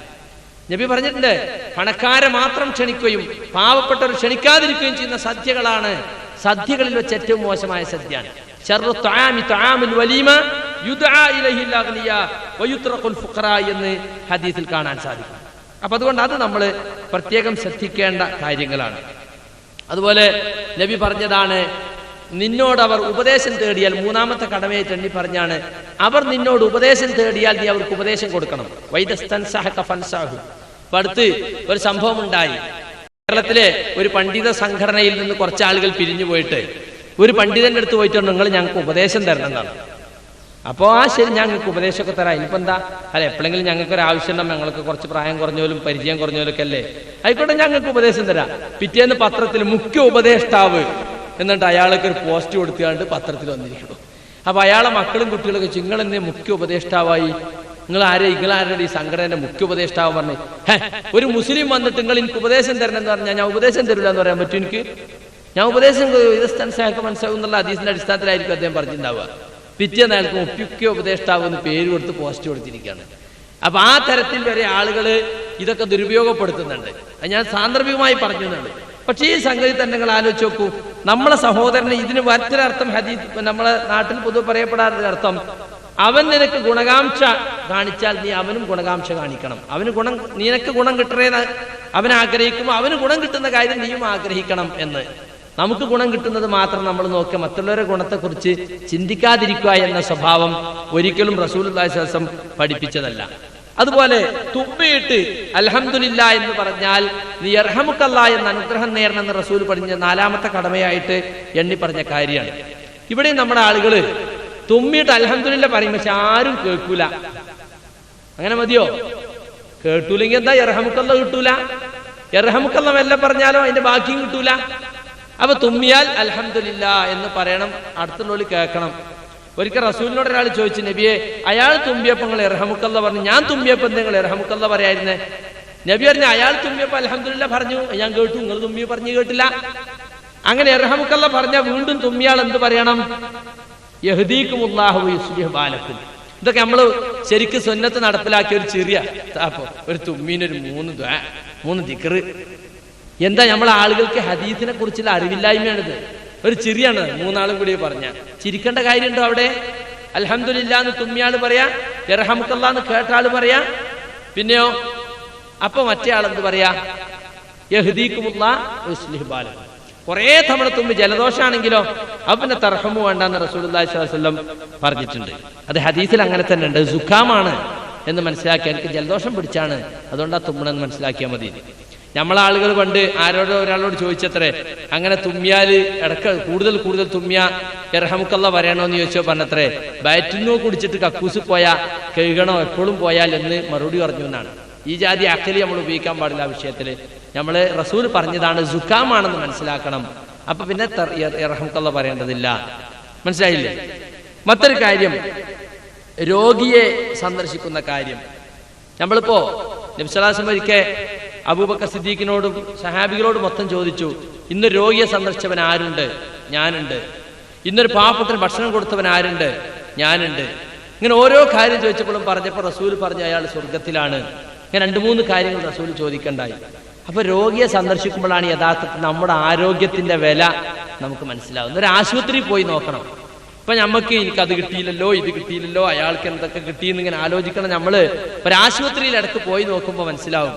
നബി പറഞ്ഞിട്ടുണ്ട്, പണക്കാരെ മാത്രം ക്ഷണിക്കുകയും പാവപ്പെട്ടവർ ക്ഷണിക്കാതിരിക്കുകയും ചെയ്യുന്ന സദ്യകളാണ് സദ്യകളിൽ വെച്ച് ഏറ്റവും മോശമായ സദ്യയാണ്. ശർറു തആമി തആമുൽ വലീമ യുദ്ആ ഇലൈഹിൽ അഗ്നിയാ വയുത്റഖുൽ ഫുഖറാ എന്ന് ഹദീസിൽ കാണാൻ സാധിക്കും. അപ്പൊ അതുകൊണ്ട് അത് നമ്മൾ പ്രത്യേകം ശ്രദ്ധിക്കേണ്ട കാര്യങ്ങളാണ്. അതുപോലെ നബി പറഞ്ഞതാണ്, നിന്നോട് അവർ ഉപദേശം തേടിയാൽ, 3ാമത്തെ കടമയായിട്ട് എണ്ണി പറഞ്ഞാണ്, അവർ നിന്നോട് ഉപദേശം തേടിയാൽ നീ അവർക്ക് ഉപദേശം കൊടുക്കണം. വൈദസ്തൻസഹക ഫൻസഹു. ഇപ്പൊ അടുത്ത് ഒരു സംഭവം ഉണ്ടായി. കേരളത്തിലെ ഒരു പണ്ഡിത സംഘടനയിൽ നിന്ന് കുറച്ച് ആളുകൾ പിരിഞ്ഞു പോയിട്ട് ഒരു പണ്ഡിതന്റെ അടുത്ത് പോയിട്ട് നിങ്ങൾ ഞങ്ങൾക്ക് ഉപദേശം തരണം എന്നാണ്. അപ്പോൾ ശരി, ഞങ്ങൾക്ക് ഉപദേശമൊക്കെ തരാം. ഇനിയിപ്പോൾ എന്താ, അല്ല എപ്പോഴെങ്കിലും ഞങ്ങൾക്ക് ഒരു ആവശ്യം ഉണ്ടെങ്കിൽ ഞങ്ങൾക്ക് കുറച്ച് പ്രായം കുറഞ്ഞോലും പരിചയം കുറഞ്ഞോലൊക്കെ അല്ലേ, ആയിക്കോട്ടെ ഞങ്ങൾക്ക് ഉപദേശം തരാം. പിറ്റേന്ന് പത്രത്തിൽ മുഖ്യ ഉപദേഷ്ടാവ് എന്നിട്ട് അയാൾക്ക് ഒരു പോസ്റ്റ് കൊടുത്തുകൊണ്ട് പത്രത്തിൽ വന്നിരിക്കുന്നു. അപ്പൊ അയാളെ മക്കളും കുട്ടികളൊക്കെ നിങ്ങൾ എന്നെ മുഖ്യ ഉപദേഷ്ടാവായി നിങ്ങളാരുടെ ഈ സംഘടനയുടെ മുഖ്യ ഉപദേഷ്ടാവ് പറഞ്ഞു, ഒരു മുസ്ലിം വന്നിട്ട് നിങ്ങൾ എനിക്ക് ഉപദേശം തരണം എന്ന് പറഞ്ഞാൽ ഞാൻ ഉപദേശം തരില്ല എന്ന് പറയാൻ പറ്റും? എനിക്ക് ഞാൻ ഉപദേശം മനസ്സിലാവും എന്നുള്ള ഹദീസിന്റെ അടിസ്ഥാനത്തിലായിരിക്കും അദ്ദേഹം പറഞ്ഞിട്ടുണ്ടാവുക. പിറ്റേന്ന് അയാൾക്ക് മുഖ്യ ഉപദേഷ്ടാവ് എന്ന് പേര് കൊടുത്ത് പോസ്റ്റ് കൊടുത്തിരിക്കുകയാണ്. അപ്പൊ ആ തരത്തിൽ വരെ ആളുകൾ ഇതൊക്കെ ദുരുപയോഗപ്പെടുത്തുന്നുണ്ട്. ഞാൻ സാന്ദർഭികമായി പറഞ്ഞുന്നുണ്ട്. പക്ഷേ ഈ സംഗതി തന്നെ നിങ്ങൾ ആലോചിച്ച് നോക്കൂ. നമ്മളെ സഹോദരന് ഇതിന് മറ്റൊരർത്ഥം ഹദീസ് നമ്മളെ നാട്ടിൽ പൊതുവെ പറയപ്പെടാറുള്ള അർത്ഥം, അവൻ നിനക്ക് ഗുണകാംക്ഷ കാണിച്ചാൽ നീ അവനും ഗുണകാംക്ഷ കാണിക്കണം. നിനക്ക് ഗുണം കിട്ടണേന്ന് അവൻ ആഗ്രഹിക്കുമ്പോൾ അവന് ഗുണം കിട്ടുന്ന കാര്യം നീയും ആഗ്രഹിക്കണം എന്ന്. നമുക്ക് ഗുണം കിട്ടുന്നത് മാത്രം നമ്മൾ നോക്കുക, മറ്റുള്ളവരുടെ ഗുണത്തെക്കുറിച്ച് ചിന്തിക്കാതിരിക്കുക എന്ന സ്വഭാവം ഒരിക്കലും റസൂലുള്ളാഹി സ്വല്ലല്ലാഹു അലൈഹി വസല്ലം പഠിപ്പിച്ചതല്ല. അതുപോലെ തുമ്മിയിട്ട് അൽഹംദുലില്ലാ എന്ന് പറഞ്ഞാൽ നീ യർഹമുക്കല്ലാ എന്ന അനുഗ്രഹം നേരണമെന്ന് റസൂൽ പറഞ്ഞ 4ാമത്തെ കടമയായിട്ട് എണ്ണി പറഞ്ഞ കാര്യമാണ്. ഇവിടെ നമ്മുടെ ആളുകൾ തുമ്മിയിട്ട് അൽഹംദുലില്ലാ പറയും, പക്ഷെ ആരും കേൾക്കൂല. അങ്ങനെ മതിയോ? കേട്ടൂലെങ്കിൽ എന്താ? യർഹമുക്കല്ല കിട്ടൂല. യർഹമുക്കല്ല മെല്ലെ പറഞ്ഞാലോ അതിന്റെ ബാക്കിയും കിട്ടൂല. അപ്പൊ തുമ്മിയാൽ അൽഹംദുലില്ലാ എന്ന് പറയണം, അടുത്തുള്ളവർ കേൾക്കണം. ഒരിക്കൽ റസൂലിനോട് ഒരാൾ ചോദിച്ചു, നബിയെ അയാൾ തുമ്പിയപ്പോ നിങ്ങൾ ഇർഹമുക്കല്ല പറഞ്ഞു, ഞാൻ തുമ്പിയപ്പോ നിങ്ങൾ ഇർഹമുക്കല്ല പറയായിരുന്നേ? നബി പറഞ്ഞു, അയാൾ തുമ്പിയപ്പോ അൽഹംദുലില്ലാ പറഞ്ഞു, ഞാൻ കേട്ടു, നിങ്ങൾ തുമ്മിയ പറഞ്ഞു കേട്ടില്ല. അങ്ങനെ ഇർഹമുക്കല്ല പറഞ്ഞാൽ വീണ്ടും തുമ്മിയാൾ എന്ത് പറയണം? യഹ്ദീകുമുല്ലാഹു വയുസ്ലിഹു ബാലക്കും. ഇതൊക്കെ നമ്മൾ ശരിക്കും സുന്നത്ത് നടപ്പിലാക്കിയ ഒരു ചെറിയ ഒരു തുമ്മീനൊരു 3 ദിക്ർ. എന്താ നമ്മളെ ആളുകൾക്ക് ഹദീസിനെ കുറിച്ചുള്ള അറിവില്ലായ്മയാണിത്. ഒരു ചിരിയാണ് 3 ആളും കൂടി പറഞ്ഞ. ചിരിക്കേണ്ട കാര്യമുണ്ടോ അവിടെ? അൽഹംദുലില്ലാ എന്ന് തുമ്മിയാള് പറയാ, യർഹമുക്കല്ലാ എന്ന് കേട്ടാള് പറയാ, പിന്നെയോ അപ്പൊ മറ്റേ ആളെന്ത് പറയാ? യഹ്ദീകുമുല്ലാഹു വയുസ്ലിഹു ബാലക്കും. കുറെ തവണ തുമ്പി ജലദോഷാണെങ്കിലോ അപ്പൊ പിന്നെ തർഹമു വേണ്ടെന്ന് റസൂലുള്ളാഹി സ്വല്ലല്ലാഹു അലൈഹി വസല്ലം പറഞ്ഞിട്ടുണ്ട്. അത് ഹദീസിൽ അങ്ങനെ തന്നെ ഉണ്ട്. സുഖാമാണ് എന്ന് മനസ്സിലാക്കി, എനിക്ക് ജലദോഷം പിടിച്ചാണ് അതുകൊണ്ടാ തുമ്മണെന്ന് മനസ്സിലാക്കിയാൽ മതി. നമ്മളെ ആളുകൾ പണ്ട് ഒരാളോട് ചോദിച്ചത്രേ, അങ്ങനെ തുമ്മിയാല് ഇടക്ക് കൂടുതൽ തുമ്മിയ ഇർഹമുക്കല്ലാ പറയണോന്ന് ചോദിച്ചോ പറഞ്ഞത്രേ, ബയറ്റിനോ കുടിച്ചിട്ട് കക്കൂസ് പോയാ കഴുകണോ എപ്പോഴും പോയാൽ എന്ന് മറുപടി പറഞ്ഞു എന്നാണ്. ഈ ജാതി അക്കലി നമ്മൾ ഉപയോഗിക്കാൻ പാടില്ല. ആ വിഷയത്തില് നമ്മള് റസൂൽ പറഞ്ഞതാണ്, സുഖാമാണെന്ന് മനസ്സിലാക്കണം. അപ്പൊ പിന്നെ ഇർഹമുക്കല്ലാ പറയേണ്ടതില്ല. മനസ്സിലായില്ലേ? മറ്റൊരു കാര്യം, രോഗിയെ സന്ദർശിക്കുന്ന കാര്യം. നമ്മളിപ്പോ നബി സല്ലല്ലാഹു അലൈഹി വസല്ലം ഒരിക്കൽ അബൂബക്കർ സിദ്ദീഖിനോടും സഹാബികളോടും മൊത്തം ചോദിച്ചു, ഇന്ന് രോഗിയെ സന്ദർശിച്ചവൻ ആരുണ്ട്? ഞാനുണ്ട്. ഇന്നൊരു പാവപ്പെട്ടവന് ഭക്ഷണം കൊടുത്തവൻ ആരുണ്ട്? ഞാനുണ്ട്. ഇങ്ങനെ ഓരോ കാര്യം ചോദിച്ചപ്പോഴും പറഞ്ഞപ്പോൾ റസൂൽ പറഞ്ഞു അയാൾ സ്വർഗത്തിലാണ്. ഇങ്ങനെ 2-3 കാര്യങ്ങൾ റസൂൽ ചോദിക്കണ്ടായി. അപ്പൊ രോഗിയെ സന്ദർശിക്കുമ്പോഴാണ് യഥാർത്ഥത്തിൽ നമ്മുടെ ആരോഗ്യത്തിന്റെ വില നമുക്ക് മനസ്സിലാവുന്നത്. ഒരു ആശുപത്രിയിൽ പോയി നോക്കണം. ഇപ്പൊ നമുക്ക് എനിക്കത് കിട്ടിയില്ലല്ലോ, ഇത് കിട്ടിയില്ലല്ലോ, അയാൾക്ക് എന്തൊക്കെ കിട്ടിയെന്ന് ഇങ്ങനെ ആലോചിക്കണം. നമ്മള് ഒരാശുപത്രിയിൽ ഇടയ്ക്ക് പോയി നോക്കുമ്പോൾ മനസ്സിലാവും,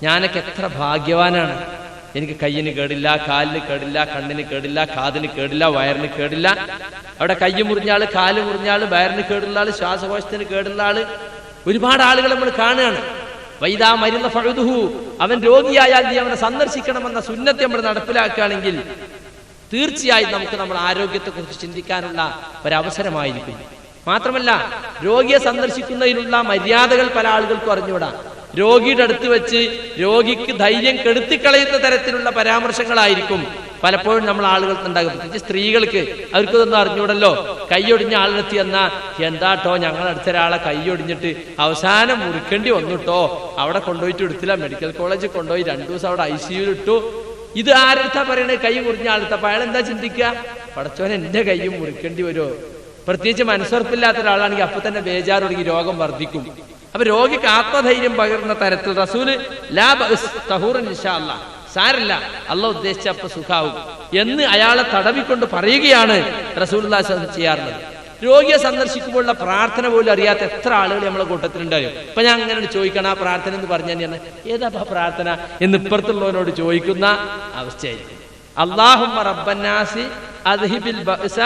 ഞാനൊക്കെ എത്ര ഭാഗ്യവാനാണ്. എനിക്ക് കയ്യിന് കേടില്ല, കാലിന് കേടില്ല, കണ്ണിന് കേടില്ല, കാതിന് കേടില്ല, വയറിന് കേടില്ല. അവിടെ കൈ മുറിഞ്ഞാള്, കാല് മുറിഞ്ഞാള്, വയറിന് കേടുള്ള ആള്, ശ്വാസകോശത്തിന് കേടുള്ള ആള്, ഒരുപാട് ആളുകൾ നമ്മൾ കാണുകയാണ്. വൈദാ മരുന്ന ഫഅദുഹു, അവൻ രോഗിയായാൽ നീ അവനെ സന്ദർശിക്കണമെന്ന സുന്നത്ത് നമ്മൾ നടപ്പിലാക്കുകയാണെങ്കിൽ തീർച്ചയായും നമുക്ക് നമ്മുടെ ആരോഗ്യത്തെക്കുറിച്ച് ചിന്തിക്കാനുള്ള ഒരവസരമായിരിക്കും. മാത്രമല്ല, രോഗിയെ സന്ദർശിക്കുന്നതിനുള്ള മര്യാദകൾ പല ആളുകൾക്കും അറിഞ്ഞുകൂടാ. രോഗിയുടെ അടുത്ത് വെച്ച് രോഗിക്ക് ധൈര്യം കെടുത്തിക്കളയുന്ന തരത്തിലുള്ള പരാമർശങ്ങളായിരിക്കും പലപ്പോഴും നമ്മൾ ആളുകൾക്ക് ഉണ്ടാകും. പ്രത്യേകിച്ച് സ്ത്രീകൾക്ക് അവർക്കിതൊന്നും അറിഞ്ഞൂടല്ലോ. കൈയൊടിഞ്ഞ ആളിനെത്തി എന്നാ എന്താട്ടോ ഞങ്ങൾ അടുത്തൊരാളെ കൈയൊടിഞ്ഞിട്ട് അവസാനം മുറിക്കേണ്ടി വന്നിട്ടോ, അവിടെ കൊണ്ടുപോയിട്ട് എടുത്തില്ല, മെഡിക്കൽ കോളേജിൽ കൊണ്ടുപോയി 2 ദിവസം അവിടെ ICU ഇട്ടു. ഇത് ആരെടുത്താ പറയണേ? കൈ മുറിഞ്ഞ ആളെടുത്ത. അപ്പൊ അയാൾ എന്താ ചിന്തിക്കുക? പടച്ചോൻ എന്റെ കൈയും മുറിക്കേണ്ടി വരുമോ? പ്രത്യേകിച്ച് മനസ്സുറപ്പില്ലാത്ത ഒരാളാണെങ്കിൽ അപ്പൊ തന്നെ ബേജാറൊടുങ്ങി രോഗം വർദ്ധിക്കും. അപ്പൊ രോഗിക്ക് ആത്മധൈര്യം പകരുന്ന തരത്തിൽ റസൂല് ലാ ബഅസ് തഹൂറൻ ഇൻഷാ അല്ലാഹ്, സാരല്ല, അള്ളാഹ് ഉദ്ദേശിച്ച അപ്പൊ സുഖാവും എന്ന് അയാളെ തടവിക്കൊണ്ട് പറയുകയാണ് റസൂലുള്ളാഹി സ്വല്ലല്ലാഹു അലൈഹി വസല്ലം ചെയ്യാറുള്ളത്. രോഗിയെ സന്ദർശിക്കുമ്പോഴുള്ള പ്രാർത്ഥന പോലും അറിയാത്ത എത്ര ആളുകൾ നമ്മളെ കൂട്ടത്തിലുണ്ടാവും. ഇപ്പൊ ഞാൻ അങ്ങനെ ചോദിക്കണം, ആ പ്രാർത്ഥന എന്ന് പറഞ്ഞു തന്നെ ഏതാ പ്രാർത്ഥന എന്ന് ഇപ്പുറത്തുള്ളവനോട് ചോദിക്കുന്ന അവസ്ഥയായിരിക്കും. അല്ലാഹുമ്മ റബ്ബന്നാസി അദ്ഹിബിൽ ബഅസ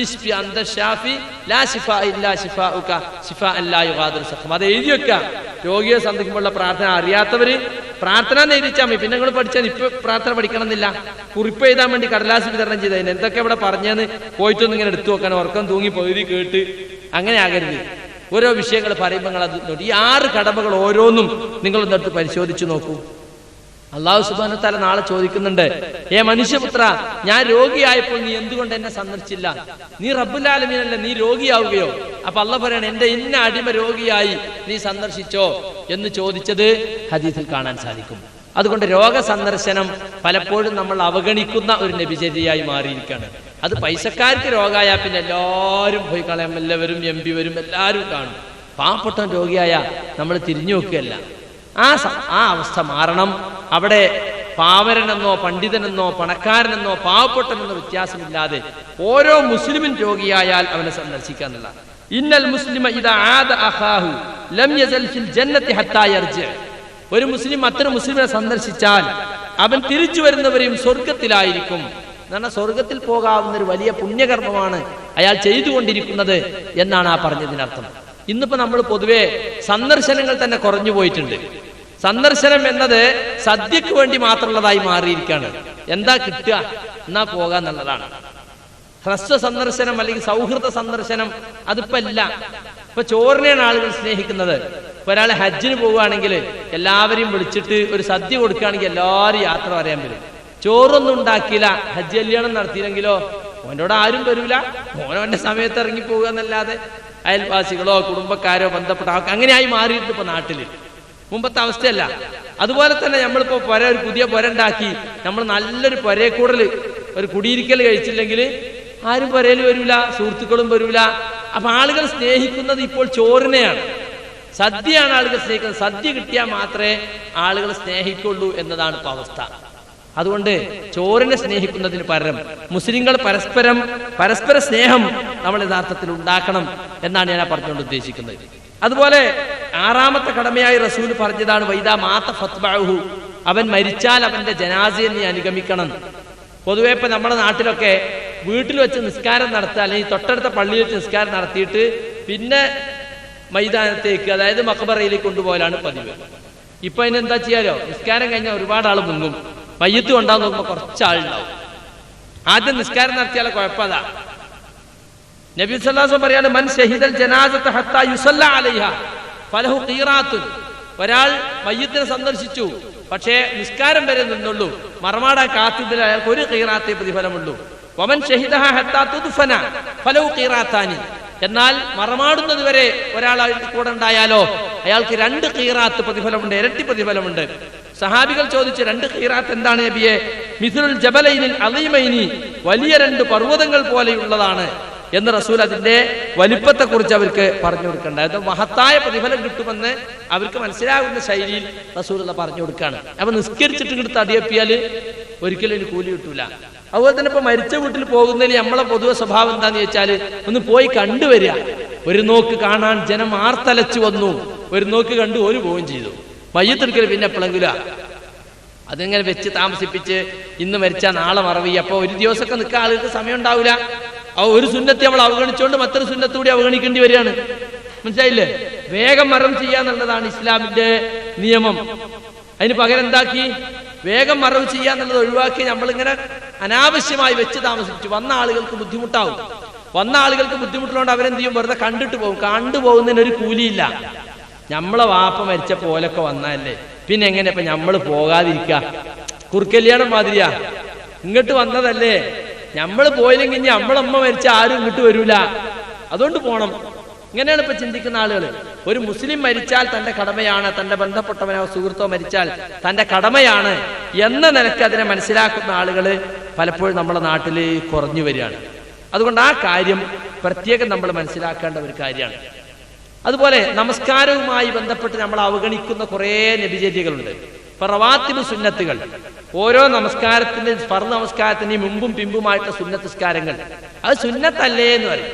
ഇശ്ഫി അന്ത ഷാഫി ലാ ശിഫാ ഇല്ലാ ശിഫാഉക ശിഫാഅൻ ലാ യുഗാദിറു സഖമ. അത് എഴുതി വെക്കാം. രോഗിയെ സന്ദർശിക്കുമ്പോഴുള്ള പ്രാർത്ഥന അറിയാത്തവര് പ്രാർത്ഥന എഴുതിച്ചാൽ മതി. പിന്നെ നിങ്ങൾ പഠിച്ചാൽ ഇപ്പൊ പ്രാർത്ഥന പഠിക്കണം എന്നില്ല. കുറിപ്പ് എഴുതാൻ വേണ്ടി കടലാസ് വിതരണം ചെയ്തതിന് എന്തൊക്കെ ഇവിടെ പറഞ്ഞെന്ന് പോയിട്ടൊന്നും ഇങ്ങനെ എടുത്തു വെക്കാൻ, ഉറക്കം തൂങ്ങി പകുതി കേട്ട് അങ്ങനെ ആകരുത്. ഓരോ വിഷയങ്ങൾ പറയുമ്പോൾ നിങ്ങൾ അത് നോക്കി. ഈ 6 കടമകൾ ഓരോന്നും നിങ്ങളൊന്നെടുത്ത് പരിശോധിച്ചു നോക്കൂ. അള്ളാഹു സുബ്ഹാനഹു വ തആല നാളെ ചോദിക്കുന്നുണ്ട്, മനുഷ്യപുത്ര, ഞാൻ രോഗിയായപ്പോൾ നീ എന്തുകൊണ്ട് എന്നെ സന്ദർശിച്ചില്ല? നീ റബ്ബുൽ ആലമീനല്ലേ, നീ രോഗിയാവുകയോ? അപ്പൊ അള്ളാഹ് പറയാണ്, എന്റെ ഇന്ന അടിമ രോഗിയായി, നീ സന്ദർശിച്ചോ എന്ന് ചോദിച്ചത് ഹദീസിൽ കാണാൻ സാധിക്കും. അതുകൊണ്ട് രോഗസന്ദർശനം പലപ്പോഴും നമ്മൾ അവഗണിക്കുന്ന ഒരു നബിചര്യയായി മാറിയിരിക്കുകയാണ്. അത് പൈസക്കാർക്ക് രോഗമായാൽ പിന്നെ എല്ലാവരും പോയി കളയാം, എല്ലാവരും MP വരും, എല്ലാവരും കാണും. പാവപ്പെട്ട രോഗിയായ നമ്മൾ തിരിഞ്ഞു നോക്കുകയല്ല. ആ അവസ്ഥ മാറണം. അവിടെ പാവരനെന്നോ പണ്ഡിതനെന്നോ പണക്കാരനെന്നോ പാവപ്പെട്ടനെന്നോ വ്യത്യാസമില്ലാതെ ഓരോ മുസ്ലിമും രോഗിയായാൽ അവനെ സന്ദർശിക്കുക എന്നുള്ള. ഇന്നൽ മുസ്ലിമ ഇദാ ആദ അഖാഹു ലം യസൽ ഫിൽ ജന്നത്തി ഹത്താ യർജി. ഒരു മുസ്ലിം മറ്റൊരു മുസ്ലിമിനെ സന്ദർശിച്ചാൽ അവൻ തിരിച്ചു വരുന്നവരെയും സ്വർഗത്തിലായിരിക്കും. എന്നാൽ സ്വർഗത്തിൽ പോകാവുന്ന ഒരു വലിയ പുണ്യകർമ്മമാണ് അയാൾ ചെയ്തുകൊണ്ടിരിക്കുന്നത് എന്നാണ് ആ പറഞ്ഞതിനർത്ഥം. ഇന്നിപ്പോ നമ്മൾ പൊതുവെ സന്ദർശനങ്ങൾ തന്നെ കുറഞ്ഞു പോയിട്ടുണ്ട്. സന്ദർശനം എന്നത് സദ്യക്ക് വേണ്ടി മാത്രമുള്ളതായി മാറിയിരിക്കുകയാണ്. എന്താ കിട്ടുക എന്നാ പോകാന്നുള്ളതാണ്. ഹ്രസ്വ സന്ദർശനം അല്ലെങ്കിൽ സൗഹൃദ സന്ദർശനം അതിപ്പോ ഇല്ല. ഇപ്പൊ ചോറിനെയാണ് ആളുകൾ സ്നേഹിക്കുന്നത്. ഇപ്പൊ ഒരാൾ ഹജ്ജിന് പോവുകയാണെങ്കിൽ എല്ലാവരെയും വിളിച്ചിട്ട് ഒരു സദ്യ കൊടുക്കുകയാണെങ്കിൽ എല്ലാവരും യാത്ര പറയാൻ വരും. ചോറൊന്നും ഉണ്ടാക്കിയില്ല, ഹജ്ജ് കല്യാണം നടത്തിയില്ലെങ്കിലോ ഓനോട് ആരും വരൂല, ഓനോന്റെ സമയത്ത് ഇറങ്ങി പോകുക എന്നല്ലാതെ അയൽവാസികളോ കുടുംബക്കാരോ ബന്ധപ്പെട്ട അങ്ങനെയായി മാറിയിട്ട് ഇപ്പൊ നാട്ടില്. മുമ്പത്തെ അവസ്ഥയല്ല. അതുപോലെ തന്നെ നമ്മളിപ്പോ ഒരു പുതിയ പുര ഉണ്ടാക്കി, നമ്മൾ നല്ലൊരു പുരക്കൂടല് ഒരു കുടിയിരിക്കൽ കഴിച്ചില്ലെങ്കിൽ ആരും പുരയിൽ വരൂല, സുഹൃത്തുക്കളും വരൂല. അപ്പൊ ആളുകൾ സ്നേഹിക്കുന്നത് ഇപ്പോൾ ചോറിനെയാണ്, സദ്യയാണ് ആളുകൾ സ്നേഹിക്കുന്നത്. സദ്യ കിട്ടിയാൽ മാത്രമേ ആളുകൾ സ്നേഹിക്കുള്ളൂ എന്നതാണ് ഇപ്പൊ അവസ്ഥ. അതുകൊണ്ട് ചോറിനെ സ്നേഹിക്കുന്നതിന് പകരം മുസ്ലിങ്ങൾ പരസ്പര സ്നേഹം നമ്മൾ യഥാർത്ഥത്തിൽ ഉണ്ടാക്കണം എന്നാണ് ഞാൻ പറഞ്ഞുകൊണ്ട് ഉദ്ദേശിക്കുന്നത്. അതുപോലെ 6ാമത്തെ കടമയായി റസൂൽ പറഞ്ഞതാണ് വൈദാ മാത ഫത്ബഉഹു. അവൻ മരിച്ചാൽ അവന്റെ ജനാസയെ നീ അനുഗമിക്കണം. പൊതുവെ ഇപ്പൊ നമ്മുടെ നാട്ടിലൊക്കെ വീട്ടിൽ വെച്ച് നിസ്കാരം നടത്തുക, അല്ലെങ്കിൽ തൊട്ടടുത്ത പള്ളിയിൽ വെച്ച് നിസ്കാരം നടത്തിയിട്ട് പിന്നെ മൈതാനത്തേക്ക്, അതായത് മഖബറയിലേക്ക് കൊണ്ടുപോകലാണ് പതിവ്. ഇപ്പൊ അതിനെന്താ ചെയ്യാലോ, നിസ്കാരം കഴിഞ്ഞാൽ ഒരുപാട് ആൾ മുങ്ങും. മയ്യത്ത് കൊണ്ടാന്ന് നോക്കുമ്പോ കുറച്ചാളുണ്ടാവും. ആദ്യം നിസ്കാരം നടത്തിയാൽ കുഴപ്പമില്ല. നബി സല്ലല്ലാഹു അലൈഹി വസല്ലം പറയാണ്, മൻ ശഹിദൽ ജനാസത ഹത്താ യുസല്ല അലൈഹ ഫലഹു ഖീറാത്തുൻ. ഒരാൾ മയ്യത്തിനെ സന്ദർശിച്ചു, പക്ഷേ നിസ്കാരം വരെ നിന്നുള്ളൂ, മറമാടാൻ കാത്തിയതിൽ അയാൾക്ക് ഒരു ഖീറാത്തേ പ്രതിഫലമുള്ളൂ. വമൻ ശഹിദഹ ഹത്താ തുദ്ഫന ഫലഹു ഖീറാത്താനി. എന്നാൽ മറമാടുന്നത് വരെ ഒരാൾ കൂടെ ഉണ്ടായാലോ അയാൾക്ക് 2 ഖീറാത്ത് പ്രതിഫലമുണ്ട്, ഇരട്ടി പ്രതിഫലമുണ്ട്. സഹാബികൾ ചോദിച്ചു, 2 ഖീറാത്ത് എന്താണ് നബിയെ? മിസ്ലുൽ ജബലൈനിൽ അളീമൈനി, വലിയ 2 പർവ്വതങ്ങൾ പോലെയുള്ളതാണ് എന്ന് റസൂൽ അതിന്റെ വലിപ്പത്തെ കുറിച്ച് അവർക്ക് പറഞ്ഞു കൊടുക്കണ്ടായത്. മഹത്തായ പ്രതിഫലം കിട്ടുമെന്ന് അവർക്ക് മനസ്സിലാകുന്ന ശൈലിയിൽ റസൂൽ പറഞ്ഞു കൊടുക്കുകയാണ്. അപ്പൊ നിസ്കരിച്ചിട്ട് ഇങ്ങോട്ട് തടിയപ്പിയാല് ഒരിക്കലും ഒരു കൂലി കിട്ടൂല. അതുപോലെ തന്നെ ഇപ്പൊ മരിച്ച വീട്ടിൽ പോകുന്നതിന് നമ്മളെ പൊതുവെ സ്വഭാവം എന്താന്ന് ചോദിച്ചാല് ഒന്ന് പോയി കണ്ടുവരിക. ഒരു നോക്ക് കാണാൻ ജനം ആർത്തലച്ചു വന്നു, ഒരു നോക്ക് കണ്ടു ഒരു പോവുകയും ചെയ്തു. മയ്യത്തെടുക്കൽ പിന്നെ എപ്പോഴെങ്കിലും അതിങ്ങനെ വെച്ച് താമസിപ്പിച്ച് ഇന്ന് മരിച്ചാൽ നാളെ മറവി. അപ്പൊ ഒരു ദിവസമൊക്കെ നിൽക്കാൻ ആളുകൾക്ക് സമയം ഉണ്ടാവില്ല. ഒരു സുന്നത്ത് നമ്മൾ അവഗണിച്ചുകൊണ്ട് മറ്റൊരു സുന്നത്ത് കൂടി അവഗണിക്കേണ്ടി വരികയാണ്. മനസ്സിലായില്ലേ? വേഗം മറവ് ചെയ്യാന്നുള്ളതാണ് ഇസ്ലാമിന്റെ നിയമം. അതിന് പകരം എന്താക്കി? വേഗം മറവ് ചെയ്യാന്നുള്ളത് ഒഴിവാക്കി നമ്മളിങ്ങനെ അനാവശ്യമായി വെച്ച് താമസിപ്പിച്ചു. വന്ന ആളുകൾക്ക് ബുദ്ധിമുട്ടാവും. വന്ന ആളുകൾക്ക് ബുദ്ധിമുട്ടുള്ളതുകൊണ്ട് അവരെന്ത് ചെയ്യും? വെറുതെ കണ്ടിട്ട് പോകും. കണ്ടുപോകുന്നതിന് ഒരു കൂലിയില്ല. നമ്മളെ വാപ്പ മരിച്ച പോലൊക്കെ വന്നതല്ലേ, പിന്നെ എങ്ങനെ ഇപ്പൊ നമ്മൾ പോകാതിരിക്കുക? കുറുക്കല്യാണം മാതിരിയാ, ഇങ്ങോട്ട് വന്നതല്ലേ, നമ്മൾ പോയില്ലെങ്കിൽ ഇനി നമ്മളമ്മ മരിച്ച ആരും ഇങ്ങോട്ട് വരൂല, അതുകൊണ്ട് പോണം. ഇങ്ങനെയാണ് ഇപ്പൊ ചിന്തിക്കുന്ന ആളുകൾ. ഒരു മുസ്ലിം മരിച്ചാൽ തന്റെ കടമയാണ്, തന്റെ ബന്ധപ്പെട്ടവനോ സുഹൃത്തോ മരിച്ചാൽ തന്റെ കടമയാണ് എന്ന നിലക്ക് അതിനെ മനസ്സിലാക്കുന്ന ആളുകൾ പലപ്പോഴും നമ്മുടെ നാട്ടിൽ കുറഞ്ഞു വരികയാണ്. അതുകൊണ്ട് ആ കാര്യം പ്രത്യേകം നമ്മൾ മനസ്സിലാക്കേണ്ട ഒരു കാര്യമാണ്. അതുപോലെ നമസ്കാരവുമായി ബന്ധപ്പെട്ട് നമ്മൾ അവഗണിക്കുന്ന കുറേ നബിചര്യകളുണ്ട്. ഇപ്പൊ റവാത്തിബ് സുന്നത്തുകൾ, ഓരോ നമസ്കാരത്തിന്റെ ഫർദ് നമസ്കാരത്തിന് മുമ്പും പിമ്പുമായിട്ട് സുന്നത്ത് നിസ്കാരങ്ങൾ, അത് സുന്നത്തല്ലേ എന്ന് പറയും.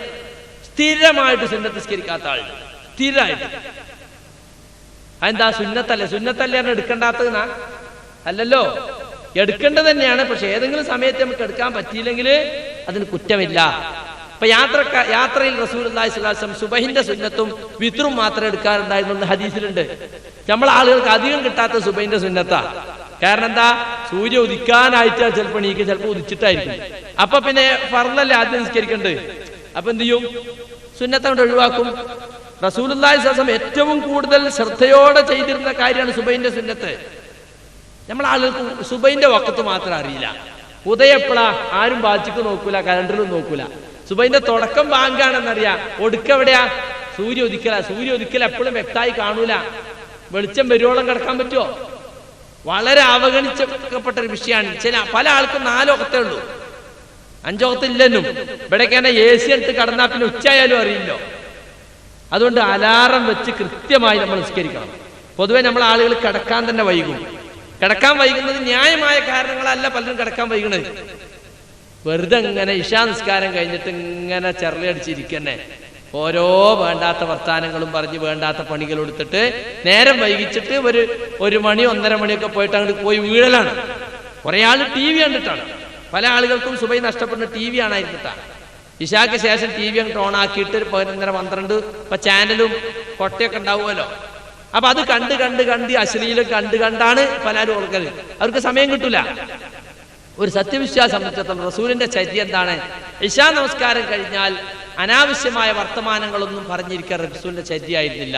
സ്ഥിരമായിട്ട് സുന്നത്ത് നിസ്കരിക്കാത്ത ആൾ സ്ഥിരമായിട്ട്, അതെന്താ? സുന്നത്തല്ലേ. സുന്നത്തല്ലേ എടുക്കേണ്ടാത്തതെന്നാ? അല്ലല്ലോ, എടുക്കേണ്ടത് തന്നെയാണ്. പക്ഷെ ഏതെങ്കിലും സമയത്ത് നമുക്ക് എടുക്കാൻ പറ്റിയില്ലെങ്കിൽ അതിന് കുറ്റമില്ല. ഇപ്പൊ യാത്രയിൽ റസൂലുള്ളാഹി സ്വല്ലല്ലാഹു അലൈഹി വസല്ലം സുബഹിന്റെ സുന്നത്തും വിത്റും മാത്രമേ എടുക്കാറുണ്ടായിരുന്നു ഹദീസിലുണ്ട്. നമ്മളെ ആളുകൾക്ക് അധികം കിട്ടാത്ത സുബഹിന്റെ സുന്നത്താ. കാരണം എന്താ? സൂര്യ ഉദിക്കാനായിട്ട് ചിലപ്പോൾ നീക്ക്, ചിലപ്പോൾ ഉദിച്ചിട്ടായിരിക്കും. അപ്പൊ പിന്നെ ഫർളല്ലേ ആദ്യം നിസ്കരിക്കണ്ട്. അപ്പൊ എന്ത് ചെയ്യും? സുന്നത്ത് കൊണ്ട് ഒഴിവാക്കും. റസൂലുള്ളാഹി സ്വല്ലല്ലാഹു അലൈഹി വസല്ലം ഏറ്റവും കൂടുതൽ ശ്രദ്ധയോടെ ചെയ്തിരുന്ന കാര്യമാണ് സുബഹിന്റെ സുന്നത്ത്. നമ്മളെ ആളുകൾക്ക് സുബൈന്റെ വക്കത്ത് മാത്രം അറിയില്ല. ഉദയം എപ്പോഴാ ആരും ബാധിക്ക് നോക്കൂല, കലണ്ടറിലും നോക്കൂല. സുബൈന്റെ തുടക്കം ബാങ്കാണെന്നറിയാം, ഒടുക്കെവിടെയാ സൂര്യ ഉദിക്കല എപ്പോഴും വ്യക്തമായി കാണൂല. വെളിച്ചം വരുവോളം കിടക്കാൻ പറ്റുമോ? വളരെ അവഗണിച്ചപ്പെട്ട ഒരു വിഷയമാണ്. പല ആൾക്കും 4 വക്കത്തേ ഉള്ളൂ, 5 വക്കത്തില്ലെന്നും. ഇവിടേക്ക് തന്നെ AC എടുത്ത് കടന്നാൽ പിന്നെ ഉച്ചയായാലും അറിയില്ലോ. അതുകൊണ്ട് അലാറം വെച്ച് കൃത്യമായി നമ്മൾ നിസ്കരിക്കണം. പൊതുവെ നമ്മളെ ആളുകൾ കിടക്കാൻ തന്നെ വൈകും. കിടക്കാൻ വൈകുന്നത് ന്യായമായ കാരണങ്ങളല്ല പലരും കിടക്കാൻ വൈകുന്നത്. വെറുതെ ഇങ്ങനെ ഇശാ നിസ്കാരം കഴിഞ്ഞിട്ട് ഇങ്ങനെ ചെറലി അടിച്ചിരിക്കന്നെ, ഓരോ വേണ്ടാത്ത വർത്താനങ്ങളും പറഞ്ഞ് വേണ്ടാത്ത പണികൾ എടുത്തിട്ട് നേരം വൈകിച്ചിട്ട് 1 മണി 1:30 മണിയൊക്കെ പോയിട്ട് അങ്ങോട്ട് പോയി വീഴലാണ്. കുറെ ആൾ TV കണ്ടിട്ടാണ്. പല ആളുകൾക്കും സുബൈ നഷ്ടപ്പെടുന്ന TV ആണായിരുന്നിട്ടാണ്. ഇശാക്ക് ശേഷം TV അങ്ങോട്ട് ഓണാക്കിയിട്ട് 11:30 12 ഇപ്പൊ ചാനലും കൊട്ടയൊക്കെ ഉണ്ടാവുമല്ലോ. അപ്പൊ അത് കണ്ട് അശ്ലീലം കണ്ടാണ് പലരും ഓർക്കല്. അവർക്ക് സമയം കിട്ടൂല. ഒരു സത്യവിശ്വാസം സംബന്ധിച്ചിടത്തോളം റസൂലിന്റെ ചര്യ എന്താണ്? ഇശാ നമസ്കാരം കഴിഞ്ഞാൽ അനാവശ്യമായ വർത്തമാനങ്ങളൊന്നും പറഞ്ഞിരിക്കാൻ റസൂലിന്റെ ചര്യ ആയിരുന്നില്ല.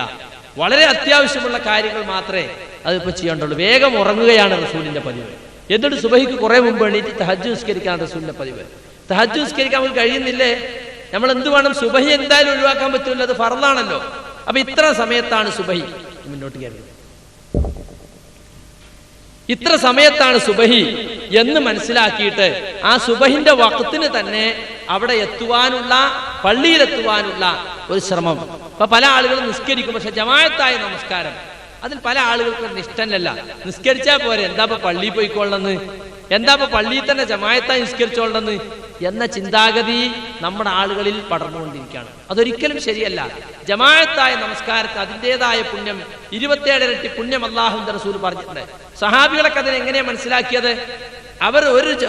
വളരെ അത്യാവശ്യമുള്ള കാര്യങ്ങൾ മാത്രമേ അതിപ്പോ ചെയ്യേണ്ടുള്ളൂ. വേഗം ഉറങ്ങുകയാണ് റസൂലിന്റെ പതിവ്. എന്നിട്ട് സുബഹിക്ക് കുറെ മുമ്പ് എണീറ്റ് തഹജ്ജുദ് നിസ്കരിക്കാൻ റസൂലിന്റെ പതിവ്. തഹജ്ജുദ് നിസ്കരിക്കാൻ നമുക്ക് കഴിയുന്നില്ലേ? നമ്മൾ എന്ത് വേണം? സുബഹി എന്തായാലും ഒഴിവാക്കാൻ പറ്റില്ല, അത് ഫർളാണല്ലോ. അപ്പൊ ഇത്ര സമയത്താണ് സുബഹി, മുന്നോട്ട് കയറുന്നത്, ഇത്ര സമയത്താണ് സുബഹി എന്ന് മനസ്സിലാക്കിയിട്ട് ആ സുബഹിന്റെ വഖത്തിന് തന്നെ അവിടെ എത്തുവാനുള്ള, പള്ളിയിലെത്തുവാനുള്ള ഒരു ശ്രമം. അപ്പൊ പല ആളുകളും നിസ്കരിക്കും, പക്ഷെ ജമാഅത്തായ നമസ്കാരം അതിൽ പല ആളുകൾക്കും ഇഷ്ടമല്ല. നിസ്കരിച്ചാൽ പോരെ, എന്താ പള്ളിയിൽ പോയിക്കൊള്ളണമെന്ന്, എന്താ പള്ളിയിൽ തന്നെ ജമാഅത്തായി നിസ്കരിച്ചോളണമെന്ന് എന്ന ചിന്താഗതി നമ്മുടെ ആളുകളിൽ പടർന്നുകൊണ്ടിരിക്കുകയാണ്. അതൊരിക്കലും ശരിയല്ല. ജമാഅത്തായ നമസ്കാരത്തിന് അതിൻ്റെതായ പുണ്യം 27 ഇരട്ടി പുണ്യം അല്ലാഹുവിന്റെ റസൂൽ പറഞ്ഞിട്ടുണ്ട്. സഹാബികളൊക്കെ അതിനെ എങ്ങനെയാ മനസ്സിലാക്കിയത്? അവർ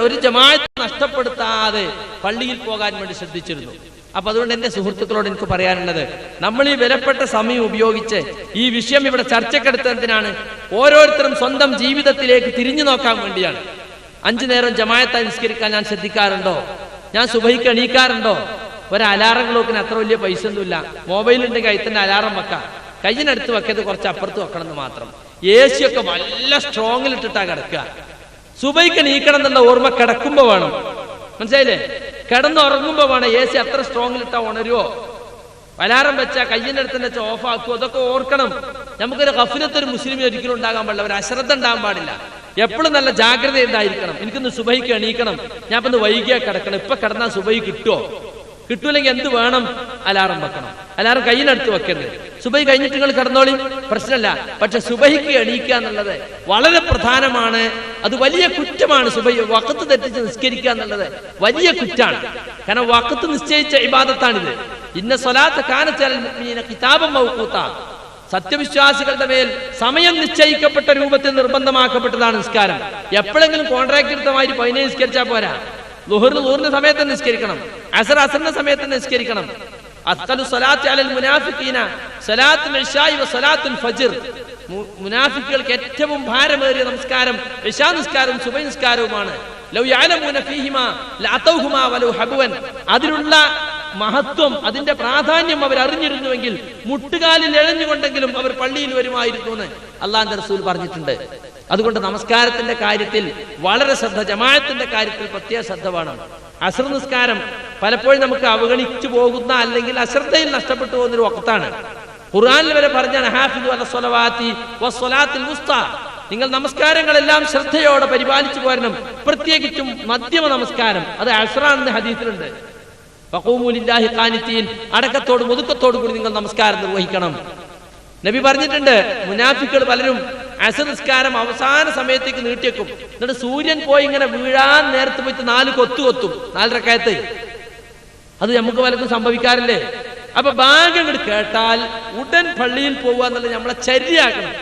ഒരു ജമാഅത്ത് നഷ്ടപ്പെടുത്താതെ പള്ളിയിൽ പോകാൻ വേണ്ടി ശ്രദ്ധിച്ചിരുന്നു. അപ്പൊ അതുകൊണ്ട് എന്റെ സുഹൃത്തുക്കളോട് എനിക്ക് പറയാനുള്ളത്, നമ്മൾ ഈ വിലപ്പെട്ട സമയം ഉപയോഗിച്ച് ഈ വിഷയം ഇവിടെ ചർച്ചക്കെടുത്തതിനാണ്. ഓരോരുത്തരും സ്വന്തം ജീവിതത്തിലേക്ക് തിരിഞ്ഞു നോക്കാൻ വേണ്ടിയാണ്. 5 നേരം ജമാഅത്തായി നിസ്കരിക്കാൻ ഞാൻ ശ്രദ്ധിക്കാറുണ്ടോ? ഞാൻ സുബഹിക്ക് എണീക്കാറുണ്ടോ? ഒരു അലാറം ക്ലോക്കിന് അത്ര വലിയ പൈസ ഒന്നുമില്ല. മൊബൈൽ ഉണ്ടെങ്കിൽ അതിൽ തന്നെ അലാറം വെക്കാം. കയ്യിനടുത്ത് വെക്കരുത്, കുറച്ച് അപ്പുറത്ത് വെക്കണം എന്ന് മാത്രം. AC ഒക്കെ നല്ല സ്ട്രോങ്ങിൽ ഇട്ടിട്ടാ കിടക്കുക. സുബഹിക്ക് എണീക്കണം എന്നുള്ള ഓർമ്മ കിടക്കുമ്പോ വേണം, മനസ്സിലായില്ലേ? കിടന്നുറങ്ങുമ്പോ വേണം. AC അത്ര സ്ട്രോങ്ങിൽ ഇട്ടാ ഉണരുവോ? അലാറം വെച്ചാൽ കയ്യിൻ്റെ അടുത്ത് തന്നെ വെച്ചാൽ ഓഫ് ആക്കുമോ? അതൊക്കെ ഓർക്കണം. നമുക്കൊരു ഗഫ്ലത്തൊരു മുസ്ലിമിന് ഒരിക്കലും ഉണ്ടാകാൻ പാടില്ല, ഒരു അശ്രദ്ധ ഉണ്ടാകാൻ പാടില്ല. എപ്പോഴും നല്ല ജാഗ്രത ഉണ്ടായിരിക്കണം. എനിക്കൊന്ന് സുബഹിക്ക് എണീക്കണം, ഞാൻ ഇപ്പൊ വൈകിയാ കിടക്കണം, ഇപ്പൊ കിടന്നാൽ സുബഹി കിട്ടുമോ? കിട്ടൂല്ലെങ്കിൽ എന്ത് വേണം? അലാറം വെക്കണം. അലാറം കയ്യിനടുത്ത് വെക്കരുത്. സുബഹി കഴിഞ്ഞിട്ട് നിങ്ങൾ കിടന്നോളി, പ്രശ്നമല്ല. പക്ഷെ സുബഹിക്ക് എണീക്കുക എന്നുള്ളത് വളരെ പ്രധാനമാണ്. അത് വലിയ കുറ്റമാണ്. സുബഹി വഖത്ത് തെറ്റിച്ച് നിസ്കരിക്കുക എന്നുള്ളത് വലിയ കുറ്റാണ്. കാരണം വഖത്ത് നിശ്ചയിച്ച ഇബാദത്താണിത്. ഇന്ന സ്വലാത്ത് കാനത്ത് അലൽ മുഅ്മിനീന കിതാബൻ മൗഖൂതാ. സത്യവിശ്വാസികളുടെ മേൽ സമയം നിശ്ചയിക്കപ്പെട്ട രൂപത്തിൽ നിർബന്ധമാക്കപ്പെട്ടതാണ് നിസ്കാരം. എപ്പോഴെങ്കിലും കോൺട്രാക്ട് എടുത്ത മാതിരി 15 നിസ്കരിച്ചാൽ പോരാ. ളുഹറിന്റെ സമയത്ത് നിസ്കരിക്കണം, അസറിന്റെ സമയത്ത് നിസ്കരിക്കണം. അസ്ഖലു സ്വലാത്തി അലൽ മുനാഫിഖീന സ്വലാത്തുൽ ഇശാഇ വ സ്വലാത്തുൽ ഫജ്ർ. മുനാഫിക്കുകൾക്ക് ഏറ്റവും ഭാരമേറിയ നമസ്കാരം ഇശാ നിസ്കാരവും സുബഹി നിസ്കാരവുമാണ്. ലൗ യഅലമൂന ഫീഹിമാ ലഅതൗഹുമാ വലൗ ഹബവൻ. അതിലുള്ള മഹത്വം, അതിന്റെ പ്രാധാന്യം അവർ അറിഞ്ഞിരുന്നുവെങ്കിൽ മുട്ടുകാലിൽ എഴഞ്ഞുകൊണ്ടെങ്കിലും അവർ പള്ളിയിൽ വരുമായിരുന്നു എന്ന് അള്ളാഹുവിന്റെ റസൂൽ പറഞ്ഞിട്ടുണ്ട്. അതുകൊണ്ട് നമസ്കാരത്തിന്റെ കാര്യത്തിൽ വളരെ ശ്രദ്ധ, ജമാഅത്തിന്റെ കാര്യത്തിൽ പ്രത്യേക ശ്രദ്ധ വേണം. അസ്ർ നിസ്കാരം പലപ്പോഴും നമുക്ക് അവഗണിച്ചു പോകുന്ന, അല്ലെങ്കിൽ അശ്രദ്ധയിൽ നഷ്ടപ്പെട്ടു പോകുന്നൊരു വഖത്താണ്. ഖുർആനിൽ വരെ പറഞ്ഞാണ് ഹാഫിദു അല സ്വലവാത്തി വസ്സലാത്തിൽ വുസ്താ. നിങ്ങൾ നമസ്കാരങ്ങളെല്ലാം ശ്രദ്ധയോടെ പരിപാലിച്ചു പോരണം, പ്രത്യേകിച്ചും മധ്യമ നമസ്കാരം. അത് അസ്റാണെന്ന് ഹദീസിലുണ്ട്. വഖൂമു ലില്ലാഹി ഖാനിതീൻ. അടക്കത്തോടും ഒതുക്കത്തോടും കൂടി നിങ്ങൾ നമസ്കാരം നിർവഹിക്കണം. നബി പറഞ്ഞിട്ടുണ്ട്, മുനാഫിക്കുകൾ പലരും അസ്ർ നിസ്കാരം അവസാന സമയത്തേക്ക് നീട്ടിയേക്കും. എന്നിട്ട് സൂര്യൻ പോയി ഇങ്ങനെ വീഴാൻ നേരത്ത് പോയിട്ട് 4 കൊത്തും 4 റക്അത്ത്. അത് നമുക്ക് പലർക്കും സംഭവിക്കാറില്ലേ? അപ്പൊ ഭാഗ്യം അങ്ങോട്ട് കേട്ടാൽ ഉടൻ പള്ളിയിൽ പോവുക എന്നുള്ളത് നമ്മളെ ചര്യയാക്കണം.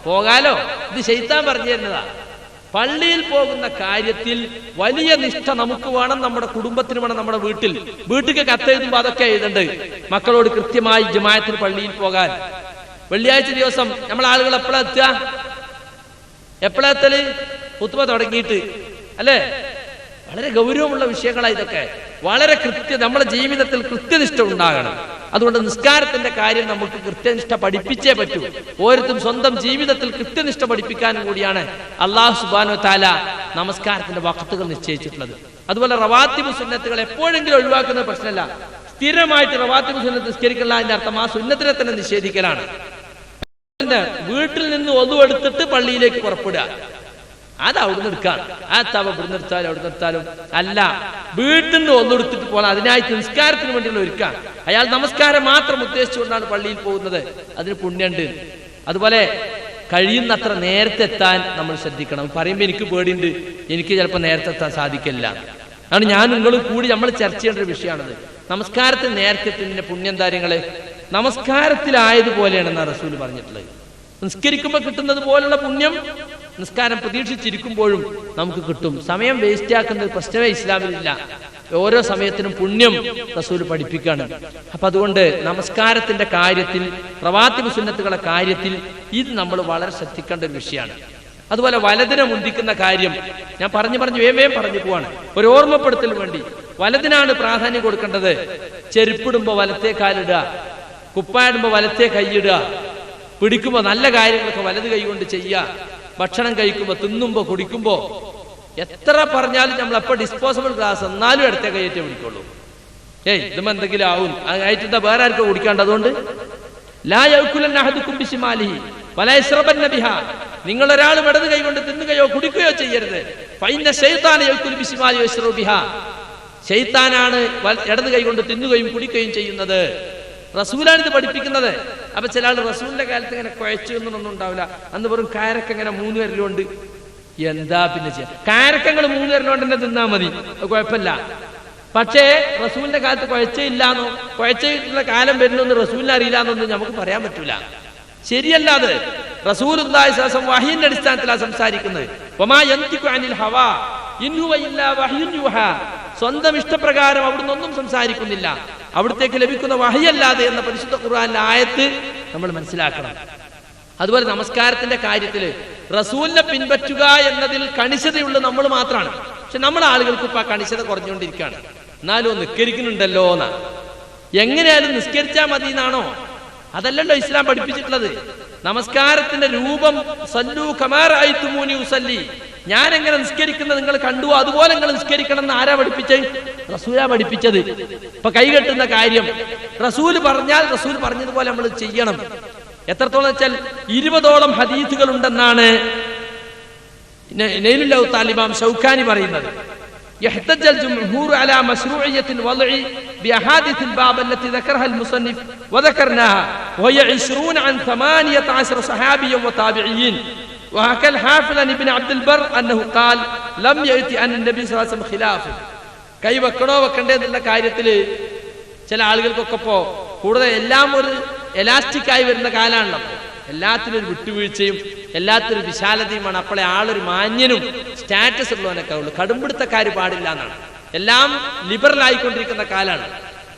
പോകാലോ ഇത് ശൈത്താൻ പറഞ്ഞു തരുന്നതാ. പള്ളിയിൽ പോകുന്ന കാര്യത്തിൽ വലിയ നിഷ്ഠ നമുക്ക് വേണം, നമ്മുടെ കുടുംബത്തിന് വേണം, നമ്മുടെ വീട്ടിലേക്ക് കത്തെഴുതുമ്പോൾ അതൊക്കെ എഴുതണ്ട്. മക്കളോട് കൃത്യമായി ജമാഅത്തിന് പള്ളിയിൽ പോകാൻ. വെള്ളിയാഴ്ച ദിവസം നമ്മളെ ആളുകൾ എപ്പോഴാ എത്തല്? ഖുത്ബ തുടങ്ങിയിട്ട് അല്ലേ? വളരെ ഗൗരവമുള്ള വിഷയങ്ങളാണ് ഇതൊക്കെ. വളരെ നമ്മുടെ ജീവിതത്തിൽ കൃത്യനിഷ്ഠ ഉണ്ടാകണം. അതുകൊണ്ട് നിസ്കാരത്തിന്റെ കാര്യം നമുക്ക് കൃത്യനിഷ്ഠ പഠിപ്പിച്ചേ പറ്റൂ. ഓരോരുത്തരും സ്വന്തം ജീവിതത്തിൽ കൃത്യനിഷ്ഠ പഠിപ്പിക്കാനും കൂടിയാണ് അല്ലാഹു സുബ്ഹാനഹു വ തആല നമസ്കാരത്തിന്റെ വഖ്തുകൾ നിശ്ചയിച്ചിട്ടുള്ളത്. അതുപോലെ റവാത്തിബ് സുന്നത്തുകൾ എപ്പോഴെങ്കിലും ഒഴിവാക്കുന്ന പ്രശ്നമല്ല. സ്ഥിരമായിട്ട് റവാത്തിബ് സുന്നത്ത് നിസ്കരിക്കല അതിന്റെ അർത്ഥം ആ സുന്നത്തിനെ തന്നെ നിഷേധിക്കലാണ്. വീട്ടിൽ നിന്ന് ഒതു എടുത്തിട്ട് പള്ളിയിലേക്ക് പുറപ്പെടുക, അത് അവിടുന്ന് എടുക്കാണ്. ആ തവ ഇവിടുന്ന് എടുത്താലും അവിടുന്ന് എടുത്താലും അല്ല, വീട്ടിൽ നിന്ന് ഒന്നെടുത്തിട്ട് പോകണം. അതിനായിട്ട് നിസ്കാരത്തിന് വേണ്ടിയുള്ള ഒരുക്കാൻ. അയാൾ നമസ്കാരം മാത്രം ഉദ്ദേശിച്ചുകൊണ്ടാണ് പള്ളിയിൽ പോകുന്നത്, അതിന് പുണ്യമുണ്ട്. അതുപോലെ കഴിയുന്നത്ര നേരത്തെ എത്താൻ നമ്മൾ ശ്രദ്ധിക്കണം. പറയുമ്പോൾ എനിക്ക് പേടിയുണ്ട്, എനിക്ക് ചിലപ്പോൾ നേരത്തെ എത്താൻ സാധിക്കില്ല. ആണ് ഞാൻ നിങ്ങളും കൂടി നമ്മൾ ചർച്ച ചെയ്യേണ്ട ഒരു വിഷയമാണത്. നമസ്കാരത്തിൽ നേരത്തെ എത്തുന്നതിന്റെ പുണ്യം കാര്യങ്ങള് നമസ്കാരത്തിലായതുപോലെയാണെന്നാണ് റസൂൽ പറഞ്ഞിട്ടുള്ളത്. നിസ്കരിക്കുമ്പോൾ കിട്ടുന്നത് പോലുള്ള പുണ്യം നിസ്കാരം പ്രതീക്ഷിച്ചിരിക്കുമ്പോഴും നമുക്ക് കിട്ടും. സമയം വേസ്റ്റ് ആക്കുന്ന പ്രശ്നമേ ഇസ്ലാമിലില്ല. ഓരോ സമയത്തിനും പുണ്യം റസൂൽ പഠിപ്പിക്കുകയാണ്. അപ്പൊ അതുകൊണ്ട് നമസ്കാരത്തിന്റെ കാര്യത്തിൽ, റവാത്തിബ് സുന്നത്തുകളുടെ കാര്യത്തിൽ ഇത് നമ്മൾ വളരെ ശ്രദ്ധിക്കേണ്ട ഒരു വിഷയമാണ്. അതുപോലെ വലതിനെ മുന്തിക്കുന്ന കാര്യം ഞാൻ പറഞ്ഞു വേഗം പറഞ്ഞു പോവാണ്. ഒരു ഓർമ്മപ്പെടുത്തൽ വേണ്ടി വലതിനാണ് പ്രാധാന്യം കൊടുക്കേണ്ടത്. ചെരുപ്പിടുമ്പോ വലത്തേ കാലിടുക, കുപ്പായിടുമ്പോ വലത്തേ കൈയിടുക, പിടിക്കുമ്പോ നല്ല കാര്യങ്ങളൊക്കെ വലത് കൈ കൊണ്ട് ചെയ്യുക, ഭക്ഷണം കഴിക്കുമ്പോ, തിന്നുമ്പോ, കുടിക്കുമ്പോ എത്ര പറഞ്ഞാലും നമ്മൾ അപ്പൊ ഡിസ്പോസബിൾ ഗ്ലാസ് എന്നാലും ഇടത്തെ കൈയേറ്റേ പിടിക്കുള്ളൂ. ഇതുമ്പോ എന്തെങ്കിലും ആവും, ആയിട്ട് വേറെ ആർക്കും കുടിക്കാണ്ട്. അതുകൊണ്ട് നിങ്ങൾ ഒരാൾ ഇടത് കൈ കൊണ്ട് തിന്നുകയോ കുടിക്കുകയോ ചെയ്യരുത്. ശൈത്താനാണ് ഇടത് കൈ കൊണ്ട് തിന്നുകയും കുടിക്കുകയും ചെയ്യുന്നത്. റസൂലാണ് ഇത് പഠിപ്പിക്കുന്നത്. അപ്പൊ ചില ആൾ റസൂലിന്റെ കാലത്ത് ഇങ്ങനെ കുഴച്ചു എന്നൊന്നും ഉണ്ടാവില്ല. അന്ന് വെറും കാരക്ക ഇങ്ങനെ 3 വിരലുകൊണ്ട് എന്താ പിന്നെ ചെയ്യാം. കാരക്കങ്ങൾ 3 വിരലുകൊണ്ട് തന്നെ തിന്നാ മതി, കുഴപ്പമില്ല. പക്ഷേ റസൂലിന്റെ കാലത്ത് കുഴച്ചില്ലാന്നോ കുഴച്ചിട്ടുള്ള കാലം വരുന്നൊന്നും റസൂലിനെ അറിയില്ലാന്നൊന്നും നമുക്ക് പറയാൻ പറ്റൂല. ശരിയല്ലാതെ റസൂലുള്ളാഹി സ്വല്ലല്ലാഹു അലൈഹി വസല്ലം വഹയിന്റെ അടിസ്ഥാനത്തിലാണ് സംസാരിക്കുന്നത്. വമാ യന്തിഖു അനിൽ ഹവാ ഇൻ ഹുവ ഇല്ലാ വഹ്യുൻ യുഹാ. സ്വന്തം ഇഷ്ടപ്രകാരം അവിടുന്ന് ഒന്നും സംസാരിക്കുന്നില്ല, അവിടത്തേക്ക് ലഭിക്കുന്ന വഹയല്ലാതെ എന്ന പരിശുദ്ധ ഖുർആനിലെ ആയത്ത് നമ്മൾ മനസ്സിലാക്കണം. അതുപോലെ നമസ്കാരത്തിന്റെ കാര്യത്തിൽ റസൂലിനെ പിൻപറ്റുക എന്നതിൽ കണിശതയുള്ള നമ്മൾ മാത്രമാണ്. പക്ഷെ നമ്മുടെ ആളുകൾക്ക് ഇപ്പൊ ആ കണിശത കുറഞ്ഞുകൊണ്ടിരിക്കുകയാണ്. എന്നാലും നിസ്കരിക്കുന്നുണ്ടല്ലോ എന്നാ. എങ്ങനെയാലും നിസ്കരിച്ചാൽ മതി എന്നാണോ? അതല്ലല്ലോ ഇസ്ലാം പഠിപ്പിച്ചിട്ടുള്ളത്. നമസ്കാരത്തിന്റെ രൂപം സല്ലു കമാ റഅയ്തുമൂനി ഉസല്ലി, ഞാൻ എങ്ങനെ നിസ്കരിക്കുന്നത് നിങ്ങൾ കണ്ടു അതുപോലെ നിങ്ങൾ നിസ്കരിക്കണം എന്ന് ആരാ പഠിപ്പിച്ചത്? റസൂലാ പഠിപ്പിച്ചത്. ഇപ്പൊ കൈകെട്ടുന്ന കാര്യം റസൂൽ പറഞ്ഞാൽ റസൂൽ പറഞ്ഞതുപോലെ നമ്മൾ ചെയ്യണം. എത്രത്തോളം വെച്ചാൽ 20ഓളം ഹദീസുകൾ ഉണ്ടെന്നാണ് നൈലുൽ ഔതാൽ ഇമാം ശൗക്കാനി പറയുന്നത്. يحتج الجمهور على مشروعية الوضع بأحاديث الباب التي ذكرها المصنف وذكرناها وهي 20 عن 18 صحابيا وتابعين. وحكى الحافظ ابن عبد البر أنه قال لم يأتي عن النبي صلى الله عليه وسلم خلاف. കൈ വെക്കണോ വെക്കണ്ടേ എന്നുള്ള കാര്യത്തിൽ ചില ആളുകൾക്കൊക്കെ ഇപ്പോ കൂടുതൽ എല്ലാം ഒരു എലാസ്റ്റിക് ആയി വരുന്ന കാലമാണല്ലോ. എല്ലാത്തിനും ഒരു വിട്ടുവീഴ്ചയും എല്ലാത്തിനും ഒരു വിശാലതയുമാണ്. അപ്പോളെ ആളൊരു മാന്യനും സ്റ്റാറ്റസ് ഉള്ളവനൊക്കെ ഉള്ളു. കടുംപിടുത്തക്കാർ പാടില്ല എന്നാണ്. എല്ലാം ലിബറൽ ആയിക്കൊണ്ടിരിക്കുന്ന കാലാണ്.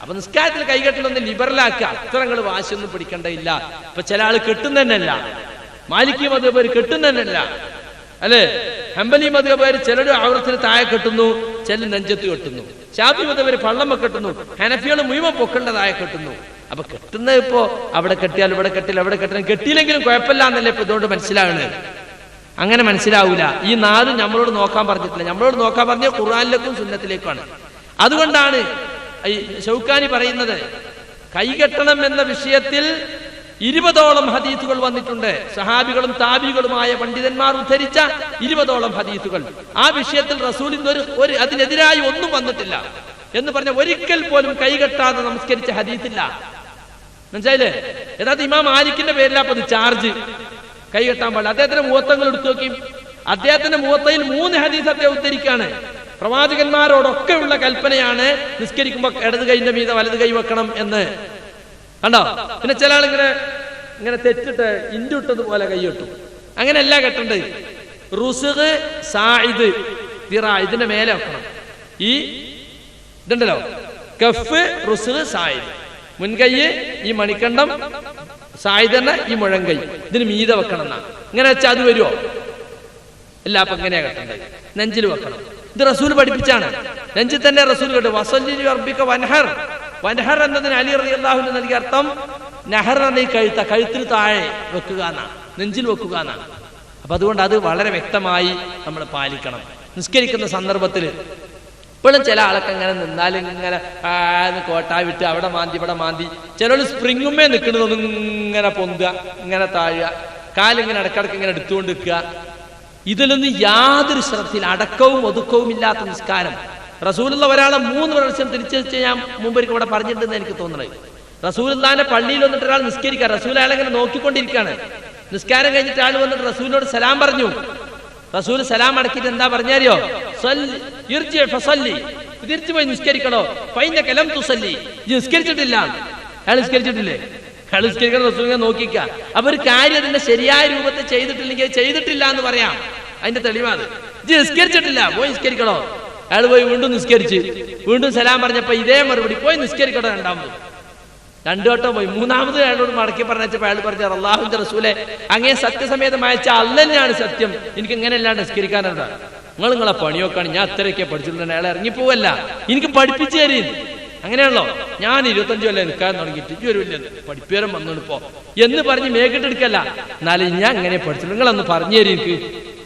അപ്പൊ നിസ്കാരത്തിൽ കൈകെട്ടലൊന്ന് ലിബറലാക്കുക, അത്രങ്ങൾ വാശിയൊന്നും പിടിക്കേണ്ടയില്ല. ഇപ്പൊ ചില ആള് കെട്ടുന്നതന്നെയല്ല, മാലിക്കി മദ്ഹബ് കെട്ടുന്നതന്നെയല്ല അല്ലെ. ഹംബലി മദ്ഹബ് ചിലർ ഔറത്തിന് താഴെ കെട്ടുന്നു, ചിലർ നെഞ്ചത്ത് കെട്ടുന്നു. ശാഫി മദ്ഹബ് പള്ളമ്മ കെട്ടുന്നു, ഹനഫികൾ മുഴുവൻ പൊക്കേണ്ട താഴെ കെട്ടുന്നു. അപ്പൊ കെട്ടുന്നത് ഇപ്പോ അവിടെ കെട്ടിയാൽ ഇവിടെ കെട്ടില്ല, അവിടെ കെട്ടണം, കെട്ടിയില്ലെങ്കിലും കുഴപ്പമില്ല എന്നല്ലേ ഇപ്പൊ ഇതുകൊണ്ട് മനസ്സിലാകണത്. അങ്ങനെ മനസ്സിലാവൂല. ഈ 4 നമ്മളോട് നോക്കാൻ പറഞ്ഞിട്ടില്ല. നമ്മളോട് നോക്കാൻ പറഞ്ഞ ഖുർആനിലേക്കും സുന്നത്തിലേക്കുമാണ്. അതുകൊണ്ടാണ് ഈ ശൗക്കാനി പറയുന്നത് കൈകെട്ടണം എന്ന വിഷയത്തിൽ 20ഓളം ഹദീസുകൾ വന്നിട്ടുണ്ട്. സഹാബികളും താബികളുമായ പണ്ഡിതന്മാർ ഉദ്ധരിച്ച 20ഓളം ഹദീസുകൾ. ആ വിഷയത്തിൽ റസൂലിന് ഒരു അതിനെതിരായി ഒന്നും വന്നിട്ടില്ല എന്ന് പറഞ്ഞ ഒരിക്കൽ പോലും കൈകെട്ടാതെ നമസ്കരിച്ച ഹദീസില്ല. മനസ്സിലായില്ലേ? യഥാർത്ഥ ഇമാം മാലിക്കിന്റെ പേരിലാപ്പത് ചാർജ് കൈകെട്ടാൻ പാടില്ല. അദ്ദേഹത്തിന്റെ മുഹത്തങ്ങൾ എടുത്തു നോക്കി. അദ്ദേഹത്തിന്റെ മുഹത്തയിൽ 3 ഹദീസ് അദ്ദേഹം ഉദ്ധരിക്കാണ്. പ്രവാചകന്മാരോടൊക്കെ ഉള്ള കൽപ്പനയാണ് നിസ്കരിക്കുമ്പോ ഇടത് കൈന്റെ മീതെ വലത് കൈ വെക്കണം എന്ന്. കണ്ടോ? പിന്നെ ചില ആളിങ്ങനെ ഇങ്ങനെ തെറ്റിട്ട് ഇൻഡുട്ടതുപോലെ കൈയിട്ടു. അങ്ങനെയല്ല കെട്ടേണ്ടത്. റുസ്ഖ്, സായിദ്, ദിറ ഇതിന്റെ മേലെ വെക്കണം. ഈ ഇതുണ്ടല്ലോ, കഫ്, റുസ്ഖ്, സായിദ്. മുൻകൈ ഈ മണിക്കണ്ടം, സായിദ് തന്നെ ഈ മുഴങ്കൈ, ഇതിന് മീതെ വെക്കണം എന്നാ. ഇങ്ങനെ വെച്ചാൽ അത് വരുമോ? ഇല്ല. അപ്പൊ എങ്ങനെയാ കെട്ടേണ്ടത്? നെഞ്ചിൽ വെക്കണം. ഇത് റസൂൽ പഠിപ്പിച്ചാണ്. നെഞ്ചിൽ തന്നെ റസൂൽ കേട്ടു. വസല്ലി റബ്ബിക വൻഹർ, വൻഹർ എന്നതിന് അലി റളിയല്ലാഹു അൻഹു നൽകിയ അർത്ഥം നഹർ എന്ന ഈ കഴുത്തിന് താഴെ വെക്കുക എന്നാണ്, നെഞ്ചിൽ വെക്കുക എന്നാണ്. അപ്പൊ അതുകൊണ്ട് അത് വളരെ വ്യക്തമായി നമ്മൾ പാലിക്കണം. നിസ്കരിക്കുന്ന സന്ദർഭത്തിൽ ഇപ്പോഴും ചില ആളൊക്കെ ഇങ്ങനെ നിന്നാൽ ഇങ്ങനെ കോട്ടായി വിട്ട് അവിടെ മാന്തി ഇവിടെ മാന്തി, ചിലർ സ്പ്രിങ്ങുമേ നിൽക്കുന്നതൊന്നും ഇങ്ങനെ പൊന്തുക, ഇങ്ങനെ താഴുക, കാലിങ്ങനെ ഇടക്കിടക്ക് ഇങ്ങനെ എടുത്തുകൊണ്ട് നിൽക്കുക. ഇതിലൊന്നും യാതൊരു ശ്രദ്ധയിൽ അടക്കവും ഒതുക്കവും ഇല്ലാത്ത നിസ്കാരം. റസൂലുള്ള ഒരാളെ 3 പ്രാവശ്യം തിരിച്ചു വെച്ച് ഞാൻ മുമ്പൊരിക്കൽ ഇവിടെ പറഞ്ഞിട്ടുണ്ടെന്ന് എനിക്ക് തോന്നുന്നത്. റസൂലുള്ളാന്റെ പള്ളിയിൽ വന്നിട്ട് ഒരാൾ നിസ്കരിക്കുക, റസൂൽ അയാളെ ഇങ്ങനെ നോക്കിക്കൊണ്ടിരിക്കുകയാണ്. നിസ്കാരം കഴിഞ്ഞിട്ട് ആൾ വന്നിട്ട് റസൂലിനോട് സലാം പറഞ്ഞു. റസൂൽ സലാം അടക്കിയിട്ട് എന്താ പറഞ്ഞാരിയോ? തിരിച്ചു പോയി നിസ്കരിക്കണോ? ഫൈനക ലം തുസല്ലി, നിസ്കരിച്ചിട്ടില്ല. അയാൾ നിസ്കരിച്ചിട്ടില്ലേ? അയാൾ നിസ്കരിക്കണം. റസൂൽ നോക്കിക്ക. അപ്പൊ ഒരു കാര്യം അതിന്റെ ശരിയായ രൂപത്തിൽ ചെയ്തിട്ടില്ലെങ്കിൽ ചെയ്തിട്ടില്ല എന്ന് പറയാം. അതിന്റെ തെളിവാണ്. നിസ്കരിച്ചിട്ടില്ല, പോയി നിസ്കരിക്കണോ? അയാൾ പോയി വീണ്ടും നിസ്കരിച്ച് വീണ്ടും സലാം പറഞ്ഞപ്പോ ഇതേ മറുപടി, പോയി നിസ്കരിക്കണോ. 2 വട്ടം പോയി. 3ാമത് അയാളോട് മടക്കി പറഞ്ഞപ്പോ അയാൾ പറഞ്ഞു, അല്ലാഹുവിന്റെ റസൂലെ, അങ്ങേ സത്യസമേതം അയച്ച അള്ളന്നെയാണ് സത്യം, എനിക്ക് ഇങ്ങനെ അല്ലാണ്ട് നിസ്കരിക്കാനുണ്ട്. നിങ്ങളെ പണിയൊക്കെയാണ്, ഞാൻ അത്രയൊക്കെ പഠിച്ചിട്ടുണ്ട്. അയാൾ ഇറങ്ങിപ്പോവല്ല, എനിക്ക് പഠിപ്പിച്ചു തരും. അങ്ങനെയാണല്ലോ, ഞാൻ 25 കൊല്ലം നിൽക്കാൻ തുടങ്ങിയിട്ട് ഒരു വലിയ പഠിപ്പേരം വന്നിപ്പോ എന്ന് പറഞ്ഞ് മേക്കിട്ടെടുക്കല്ല. എന്നാലും ഞാൻ ഇങ്ങനെ പഠിച്ചിട്ടുണ്ട്, നിങ്ങളൊന്ന് പറഞ്ഞു തരും എനിക്ക്.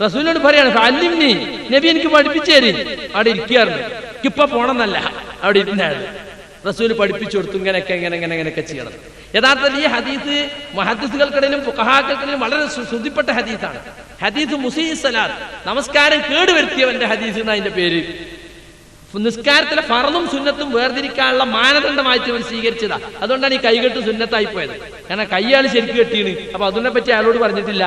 റസൂലിനോട് പറയാണ്, അല്ലിംനി നബി, എനിക്ക് പഠിപ്പിച്ചു തരും. അവിടെ ഇരിക്കാറുണ്ട്, ഇപ്പൊ പോണമെന്നല്ല, അവിടെ ഇരുന്നാണ്. റസൂൽ പഠിപ്പിച്ചു കൊടുത്തു, ഇങ്ങനെയൊക്കെ ചെയ്യണം. യഥാർത്ഥത്തിൽ ഈ ഹദീസ് മുഹദ്ദിസുകൾക്കിടയിലും ഫുഖഹാക്കൾക്കിടയിലും വളരെ ശ്രുതിപ്പെട്ട ഹദീസാണ്. ഹദീസ് മുസീഇ സലാത്ത്, നമസ്കാരം കേടുവരുത്തിയവന്റെ ഹദീസ് എന്ന അതിന്റെ പേര്. നിസ്കാരത്തിലെ ഫർളും സുന്നത്തും വേർതിരിക്കാനുള്ള മാനദണ്ഡമായിട്ട് അവർ സ്വീകരിച്ചതാ. അതുകൊണ്ടാണ് ഈ കൈകെട്ട് സുന്നത്തായി പോയത്. കാരണം കൈയാള് ശരിക്കും കെട്ടിയാണ്. അപ്പൊ അതിനെ പറ്റി അയാളോട് പറഞ്ഞിട്ടില്ല.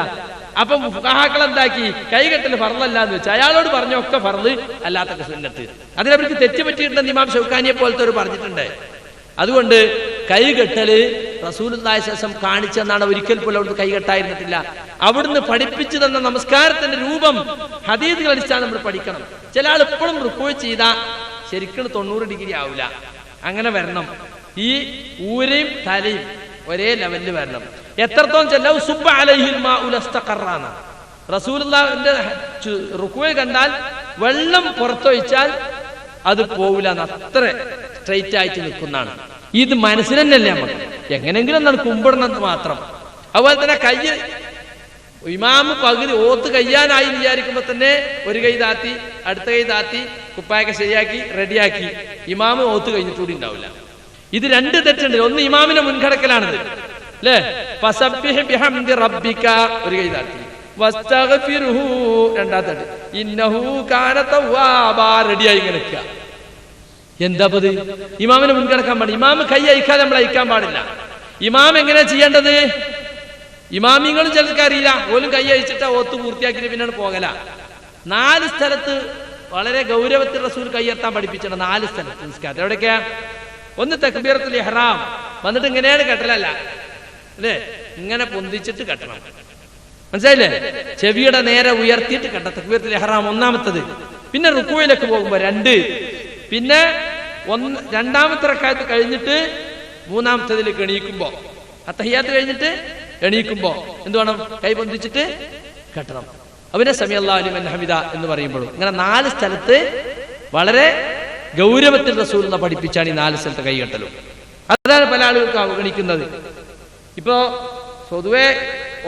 അപ്പൊ ഫുഖഹാക്കൾ എന്താക്കി? കൈകെട്ടൽ ഫർളല്ല എന്ന് വെച്ചാൽ അയാളോട് പറഞ്ഞൊക്കെ ഫർള്, അല്ലാത്തൊക്കെ സുന്നത്ത്. അതിനവർക്ക് തെറ്റുപറ്റിയിട്ടുണ്ടെന്ന് ഇമാം ഷൗക്കാനിയെ പോലത്തെ ഒരു പറഞ്ഞിട്ടുണ്ട്. അതുകൊണ്ട് കൈകെട്ടല് റസൂലുള്ളാഹി സ്വല്ലല്ലാഹു അലൈഹി വസല്ലം കാണിച്ചെന്നാണ്. ഒരിക്കൽ പോലും അവിടുന്ന് കൈകെട്ടായിരുന്നിട്ടില്ല. അവിടുന്ന് പഠിപ്പിച്ചു തന്ന നമസ്കാരത്തിന്റെ രൂപം ഹദീസുകൾ അടിച്ചാൽ നമ്മൾ പഠിക്കണം. ചില ആൾ എപ്പോഴും റുക്കൂ ചെയ്താൽ ശരിക്കും 90 ഡിഗ്രി ആവില്ല. അങ്ങനെ വരണം. ഈ ഊരയും തലയും ഒരേ ലെവലിൽ വരണം. എത്രത്തോളം ചെല്ലു സുബ്ബ അലൈഹിൽ മാഉ ലസ്തഖറന. റസൂലുള്ളാഹിന്റെ റുക്കൂ കണ്ടാൽ വെള്ളം പുറത്തൊഴിച്ചാൽ അത് പോവില്ല, അത്ര സ്ട്രെയിറ്റ് ആയിട്ട് നിൽക്കുന്നതാണ്. ഇത് മനസ്സിലല്ലേ നമുക്ക് എങ്ങനെങ്കിലും എന്താണ് കുമ്പിടണമെന്ന് മാത്രം. അതുപോലെ തന്നെ കൈ ഇമാമ് പകുതി ഓത്ത് കയ്യാനായി വിചാരിക്കുമ്പോ തന്നെ ഒരു കൈ താത്തി അടുത്ത കൈ താത്തി കുപ്പായൊക്കെ ശരിയാക്കി റെഡിയാക്കി ഇമാമ് ഓത്ത് കഴിഞ്ഞിട്ടുകൂടി ഉണ്ടാവില്ല. ഇത് 2 തെറ്റുണ്ട്. ഒന്ന് ഇമാമിന്റെ മുൻകടക്കലാണിത്, അല്ലേ? ഫസബ്ബിഹ് ബിഹംദി റബ്ബിക ഒരു കൈ താത്തി, വസ്തഗ്ഫിർഹു രണ്ടാമത്തെ, ഇന്നഹു കാന തവ്വാബാ റെഡിയായി ഇങ്ങനെ നിൽക്കുക. എന്താ പത്? ഇമാമിനെ മുൻകടക്കാൻ പാടില്ല. ഇമാമ് കൈ അയക്കാതെ നമ്മൾ അയക്കാൻ പാടില്ല. ഇമാം എങ്ങനെയാ ചെയ്യേണ്ടത്? ഇമാമിങ്ങളും ചിലർക്ക് അറിയില്ല, ഓലും കൈ അയച്ചിട്ടാ ഓത്ത് പൂർത്തിയാക്കിയിട്ട് പിന്നാണ് പോകല. 4 സ്ഥലത്ത് വളരെ ഗൗരവത്തിൽ റസൂൽ കൈയെത്താൻ പഠിപ്പിച്ചിട്ടുണ്ട്. 4 സ്ഥലത്ത് നിസ്കാരത്തിൽ. എവിടേക്കാ? ഒന്ന് തക്ബീറത്തുൽ ഇഹ്റാം വന്നിട്ട് ഇങ്ങനെയാണ് കെട്ടലല്ല, അല്ലേ? ഇങ്ങനെ പൊന്തിച്ചിട്ട് കെട്ടണം, മനസ്സിലായില്ലേ? ചെവിയുടെ നേരെ ഉയർത്തിയിട്ട് കെട്ട തക്ബീറത്തുൽ ഇഹ്റാം ഒന്നാമത്തത്. പിന്നെ റുക്കൂയിലേക്ക് പോകുമ്പോ 2, പിന്നെ 2ാമത്തെ റക്അത്ത് കഴിഞ്ഞിട്ട് 3ാമത്തതിലേക്ക് എണീക്കുമ്പോ, അത്തഹിയ്യാത്ത് കഴിഞ്ഞിട്ട് എണീക്കുമ്പോ എന്ത് വേണം? കൈ പൊന്തിച്ചിട്ട് കെട്ടണം. അവനെ സമിഅല്ലാഹു ലിമൻ ഹമിദ എന്ന് പറയുമ്പോഴും ഇങ്ങനെ 4 സ്ഥലത്ത് വളരെ ഗൗരവത്തിൽ റസൂൽ പഠിപ്പിച്ചാണ് ഈ 4 സ്ഥലത്ത് കൈകെട്ടലും. അതാണ് പല ആളുകൾക്ക് അവഗണിക്കുന്നത്. ഇപ്പോ പൊതുവെ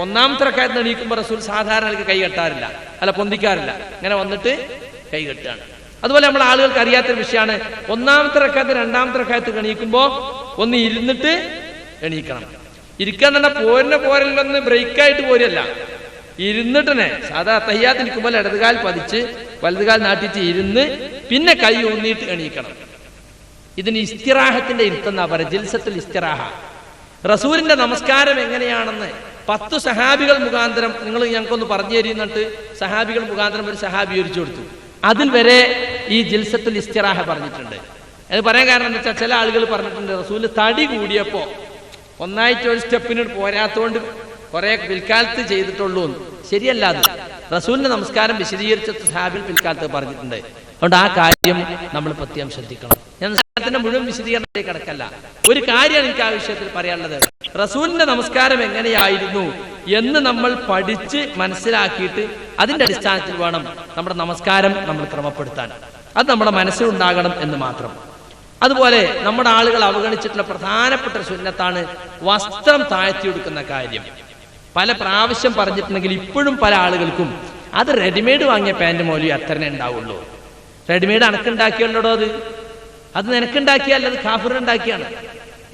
1ാമത്തെ റക്അത്ത് എണീക്കുമ്പോൾ റസൂൽ സാധാരണ കൈ കെട്ടാറില്ല, അല്ല പൊന്തിക്കാറില്ല, ഇങ്ങനെ വന്നിട്ട് കൈ കെട്ടാണ്. അതുപോലെ നമ്മൾ ആളുകൾക്ക് അറിയാത്തൊരു വിഷയമാണ് 1ാമത്തെ റക്അത്ത് 2ാമത്തെ റക്അത്ത് എണീക്കുമ്പോ ഒന്ന് ഇരുന്നിട്ട് എണീക്കണം. ഇരിക്കാൻ തന്നെ പോരലൊന്ന് ബ്രേക്കായിട്ട് പോരല്ല, ഇരുന്നിട്ടനെ സാധാ തഹ്യാത്ത് നിൽക്കുമ്പോൾ ഇടതുകാൽ പതിച്ച് വലതുകാൽ നാട്ടിച്ച് ഇരുന്ന് പിന്നെ കൈ ഊന്നിയിട്ട് എണീക്കണം. ഇതിന് ഇസ്തിറാഹത്തിന്റെ ഇരുത്തെന്നാ പറയുക, ജിൽസത്തുൽ ഇസ്തിറാഹ. റസൂലിന്റെ നമസ്കാരം എങ്ങനെയാണെന്ന് 10 സഹാബികൾ മുഖാന്തരം നിങ്ങൾ ഞങ്ങൾക്കൊന്ന് പറഞ്ഞു തരുന്നിട്ട് സഹാബികൾ മുഖാന്തരം ഒരു സഹാബി വിവരിച്ചു കൊടുത്തു. അതിൽ വരെ ഈ ജിൽസത്തുൽ ഇസ്തിറാഹ പറഞ്ഞിട്ടുണ്ട്. അത് പറയാൻ കാരണം എന്താ വെച്ചാൽ ചില ആളുകൾ പറഞ്ഞിട്ടുണ്ട് റസൂല് തടി കൂടിയപ്പോ ഒന്നായിട്ട് ഒരു സ്റ്റെപ്പിന് പോരാത്തോണ്ട് കുറെ പിൽക്കാലത്ത് ചെയ്തിട്ടുള്ളൂ. ശരിയല്ല. അത് റസൂലിന്റെ നമസ്കാരം വിശദീകരിച്ച സഹാബിൽ പിൽക്കാലത്ത് പറഞ്ഞിട്ടുണ്ട്. അതുകൊണ്ട് ആ കാര്യം നമ്മൾ പ്രത്യേകം ശ്രദ്ധിക്കണം. ഞാൻ നമസ്കാരത്തിന്റെ മുഴുവൻ വിശദീകരണത്തിലേക്ക് കടക്കല്ല. ഒരു കാര്യമാണ് എനിക്ക് ആ വിഷയത്തിൽ പറയാനുള്ളത്. റസൂലിന്റെ നമസ്കാരം എങ്ങനെയായിരുന്നു എന്ന് നമ്മൾ പഠിച്ച് മനസ്സിലാക്കിയിട്ട് അതിന്റെ അടിസ്ഥാനത്തിൽ വേണം നമ്മുടെ നമസ്കാരം നമ്മൾ ക്രമപ്പെടുത്താൻ. അത് നമ്മുടെ മനസ്സിലുണ്ടാകണം എന്ന് മാത്രം. അതുപോലെ നമ്മുടെ ആളുകൾ അവഗണിച്ചിട്ടുള്ള പ്രധാനപ്പെട്ട സുന്നത്താണ് വസ്ത്രം താഴ്ത്തിയെടുക്കുന്ന കാര്യം. പല പ്രാവശ്യം പറഞ്ഞിട്ടുണ്ടെങ്കിൽ ഇപ്പോഴും പല ആളുകൾക്കും അത് റെഡിമെയ്ഡ് വാങ്ങിയ പാൻറ് മോലി അത്രേ ഉണ്ടാവുള്ളൂ. റെഡിമെയ്ഡ് അനക്കുണ്ടാക്കിയല്ലോ, അത് നിനക്കുണ്ടാക്കിയല്ല, അത് കാഫിറുണ്ടാക്കിയാണ്.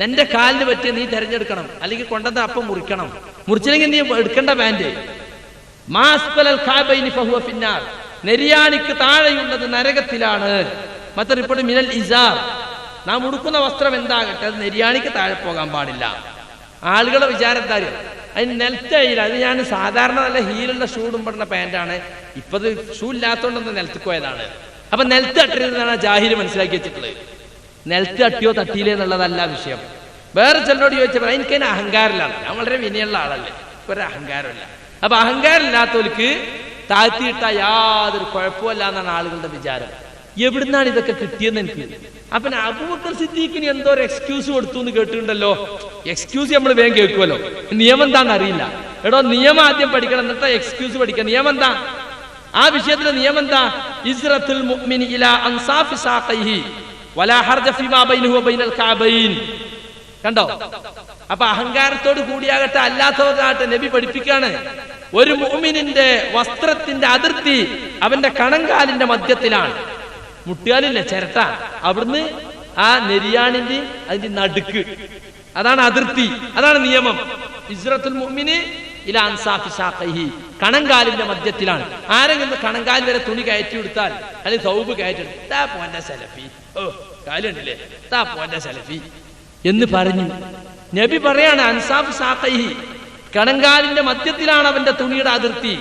നിന്റെ കാലിന് പറ്റിയ നീ തെരഞ്ഞെടുക്കണം, അല്ലെങ്കിൽ കൊണ്ടുവന്ന അപ്പം മുറിക്കണം. മുറിച്ചില്ലെങ്കിൽ നീ എടുക്കേണ്ട പാൻറ്. നെരിയാണിക്ക് താഴെയുള്ളത് നരകത്തിലാണ്. മറ്റേ റിപ്പോർട്ട് മിനൽ ഇസാർ, നാം ഉടുക്കുന്ന വസ്ത്രം എന്താകട്ടെ അത് നെരിയാണിക്ക് താഴെ പോകാൻ പാടില്ല. ആളുകളുടെ വിചാരത്താര് അതിന് നിലത്തയില്ല. അത് ഞാൻ സാധാരണ നല്ല ഹീലുള്ള ഷൂ ഇടുമ്പോഴുള്ള പാൻറ്റാണ്, ഇപ്പത് ഷൂ ഇല്ലാത്തതുകൊണ്ടൊന്ന് നിലത്ത് പോയതാണ്. അപ്പൊ നിലത്ത് തട്ടരുതെന്നാണ് ജാഹിര് മനസ്സിലാക്കി വെച്ചിട്ടുള്ളത്. നിലത്ത് തട്ടിയോ തട്ടിയില്ലേ എന്നുള്ളതല്ല വിഷയം. വേറെ ചിലരോട് ചോദിച്ചപ്പോൾ എനിക്കതിന് അഹങ്കാരമില്ല, ഞാൻ വളരെ വിനയുള്ള ആളല്ലേ, ഒരു അഹങ്കാരമില്ല. അപ്പൊ അഹങ്കാരമില്ലാത്തവർക്ക് താഴ്ത്തിയിട്ട യാതൊരു കുഴപ്പമില്ല എന്നാണ് ആളുകളുടെ വിചാരം. എവിടുന്നാണ് ഇതൊക്കെ കിട്ടിയെന്ന് എനിക്ക്. അപ്പൊ അബൂബക്കർ സിദ്ദീഖിന് എന്തോ ഒരു എക്സ്ക്യൂസ് കൊടുത്തു എന്ന് കേട്ടിട്ടുണ്ടല്ലോ. എക്സ്ക്യൂസ് നമ്മൾ വേഗം കേൾക്കുമല്ലോ. നിയമം എന്താണെന്ന് അറിയില്ല. എടോ, നിയമം ആദ്യം പഠിക്കണം, എന്നിട്ട് എക്സ്ക്യൂസ് പഠിക്കണം. നിയമം എന്താ? ആ വിഷയത്തിലെ നിയമം എന്താ? ഇസ്റത്തുൽ മുഅ്മിനി ഇലാ അൻസാഫി സാഖൈഹി വലാ ഹർജ ഫീമാ ബൈനഹു വബൈനൽ കഅബൈൻ. കണ്ടോ? അപ്പൊ അഹങ്കാരത്തോട് കൂടിയാകട്ടെ അല്ലാത്തവരാകട്ടെ നബി പഠിപ്പിക്കാണ്, ഒരു മുഅ്മിനിന്റെ വസ്ത്രത്തിന്റെ അതിർത്തി അവന്റെ കണങ്കാലിന്റെ മധ്യത്തിലാണ്. മുട്ടുകാലില്ല, ചിരട്ട, അവിടുന്ന് ആ നെരിയാണിന്റെ അതിന്റെ നടുക്ക്, അതാണ് അതിർത്തി, അതാണ് നിയമം. ഇസ്റത്തുൽ മുഅ്മിനി ഇലാ അൻസാഫി സാഖൈഹി, കണങ്കാലിന്റെ മധ്യത്തിലാണ്. ആരെങ്കിലും കണങ്കാൽ വരെ തുണി കയറ്റി കൊടുത്താൽ അല്ലെങ്കിൽ സൗബ് കയറ്റി താ പോന്റെ സെലഫി, ഓ കാലുണ്ടല്ലേ, താ പോന്റെ സെലഫി എന്ന് പറഞ്ഞു. നബി പറയാണ് അൻസാഫ് സാഖൈഹി, കണങ്കാലിന്റെ മധ്യത്തിലാണ് അവന്റെ തുണിയുടെ അതിർത്തി.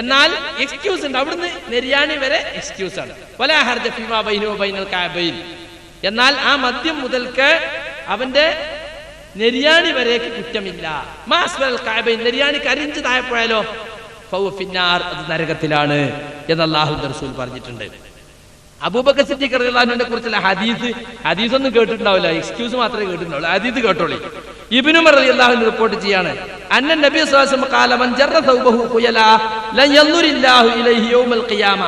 എന്നാൽ എക്സ്ക്യൂസ് ഉണ്ട്, അവിടുന്ന് നെരിയാണി വരെ എക്സ്ക്യൂസ് ആണ്. വലാ ഹർജ ഫീമാ ബൈനഹു വബൈനൽ കഅബൈൻ. എന്നാൽ ആ മദ്യം മുതൽക്ക് അവന്റെ നെരിയാണി വരേക്ക് കുറ്റമില്ല. മാസ്വൽ കഅബൈൻ, നെരിയാണി കരിഞ്ച് താഴെ പോയാലോ ഫഹുവ ഫിന്നാർ, അത് നരകത്തിലാണ് എന്ന് അല്ലാഹുവിന്റെ റസൂൽ പറഞ്ഞിട്ടുണ്ട്. അബൂബക്കർ സിദ്ദീഖ് റളിയല്ലാഹു അൻഹുവിനെ കുറിച്ചുള്ള ഹദീസ് ഒന്നും കേട്ടിട്ടുണ്ടാവില്ല, എക്സ്ക്യൂസ് മാത്രമേ കേട്ടിട്ടുണ്ടാവുള്ളൂ. ഹദീസ് കേട്ടോളി. ഇബ്നു ഉമർ റളിയല്ലാഹു അൻഹു റിപ്പോർട്ട് ചെയ്യാണ്, അന്ന നബി സ്വല്ലല്ലാഹു അലൈഹി വസല്ലം ഖാല മൻ ജറ സൗബഹു ഖുയലാ ലൻ യൻദുരില്ലാഹു ഇലൈഹി യൗമൽ ഖിയാമ.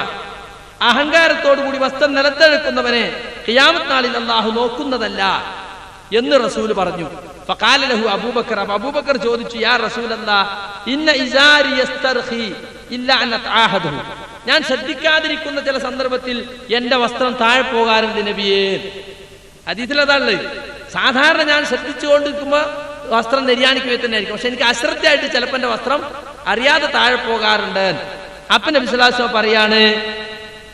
അഹങ്കാരത്തോടു കൂടി വസ്ത്രം നിലത്തെടുക്കുന്നവനെ ഖിയാമത്ത് നാളിൽ അല്ലാഹു നോക്കുന്നതല്ല എന്ന് റസൂൽ പറഞ്ഞു. ഫഖാല ലഹു അബൂബക്കർ, അബൂബക്കർ ചോദിച്ചു, യാ റസൂലല്ലാഹ് ഇന്ന ഇസാരി യസ്തർഖി ഇല്ലാ അൻ അതഅഹദഹു. ഞാൻ ശ്രദ്ധിക്കാതിരിക്കുന്ന ചില സന്ദർഭത്തിൽ എന്റെ വസ്ത്രം താഴെ പോകാറുണ്ട് നബിയേ. ഹദീസിൽ അതാണ്. സാധാരണ ഞാൻ ശ്രദ്ധിച്ചുകൊണ്ടിരിക്കുമ്പോ വസ്ത്രം നെരിയാണിക്ക് വേണ്ടി തന്നെ ആയിരിക്കും, പക്ഷെ എനിക്ക് അശ്രദ്ധയായിട്ട് ചിലപ്പോൾ എന്റെ വസ്ത്രം അറിയാതെ താഴെ പോകാറുണ്ട്. അപ്പൊ നബി സ്വല്ലല്ലാഹു അലൈഹി വസല്ലം പറയാണ്,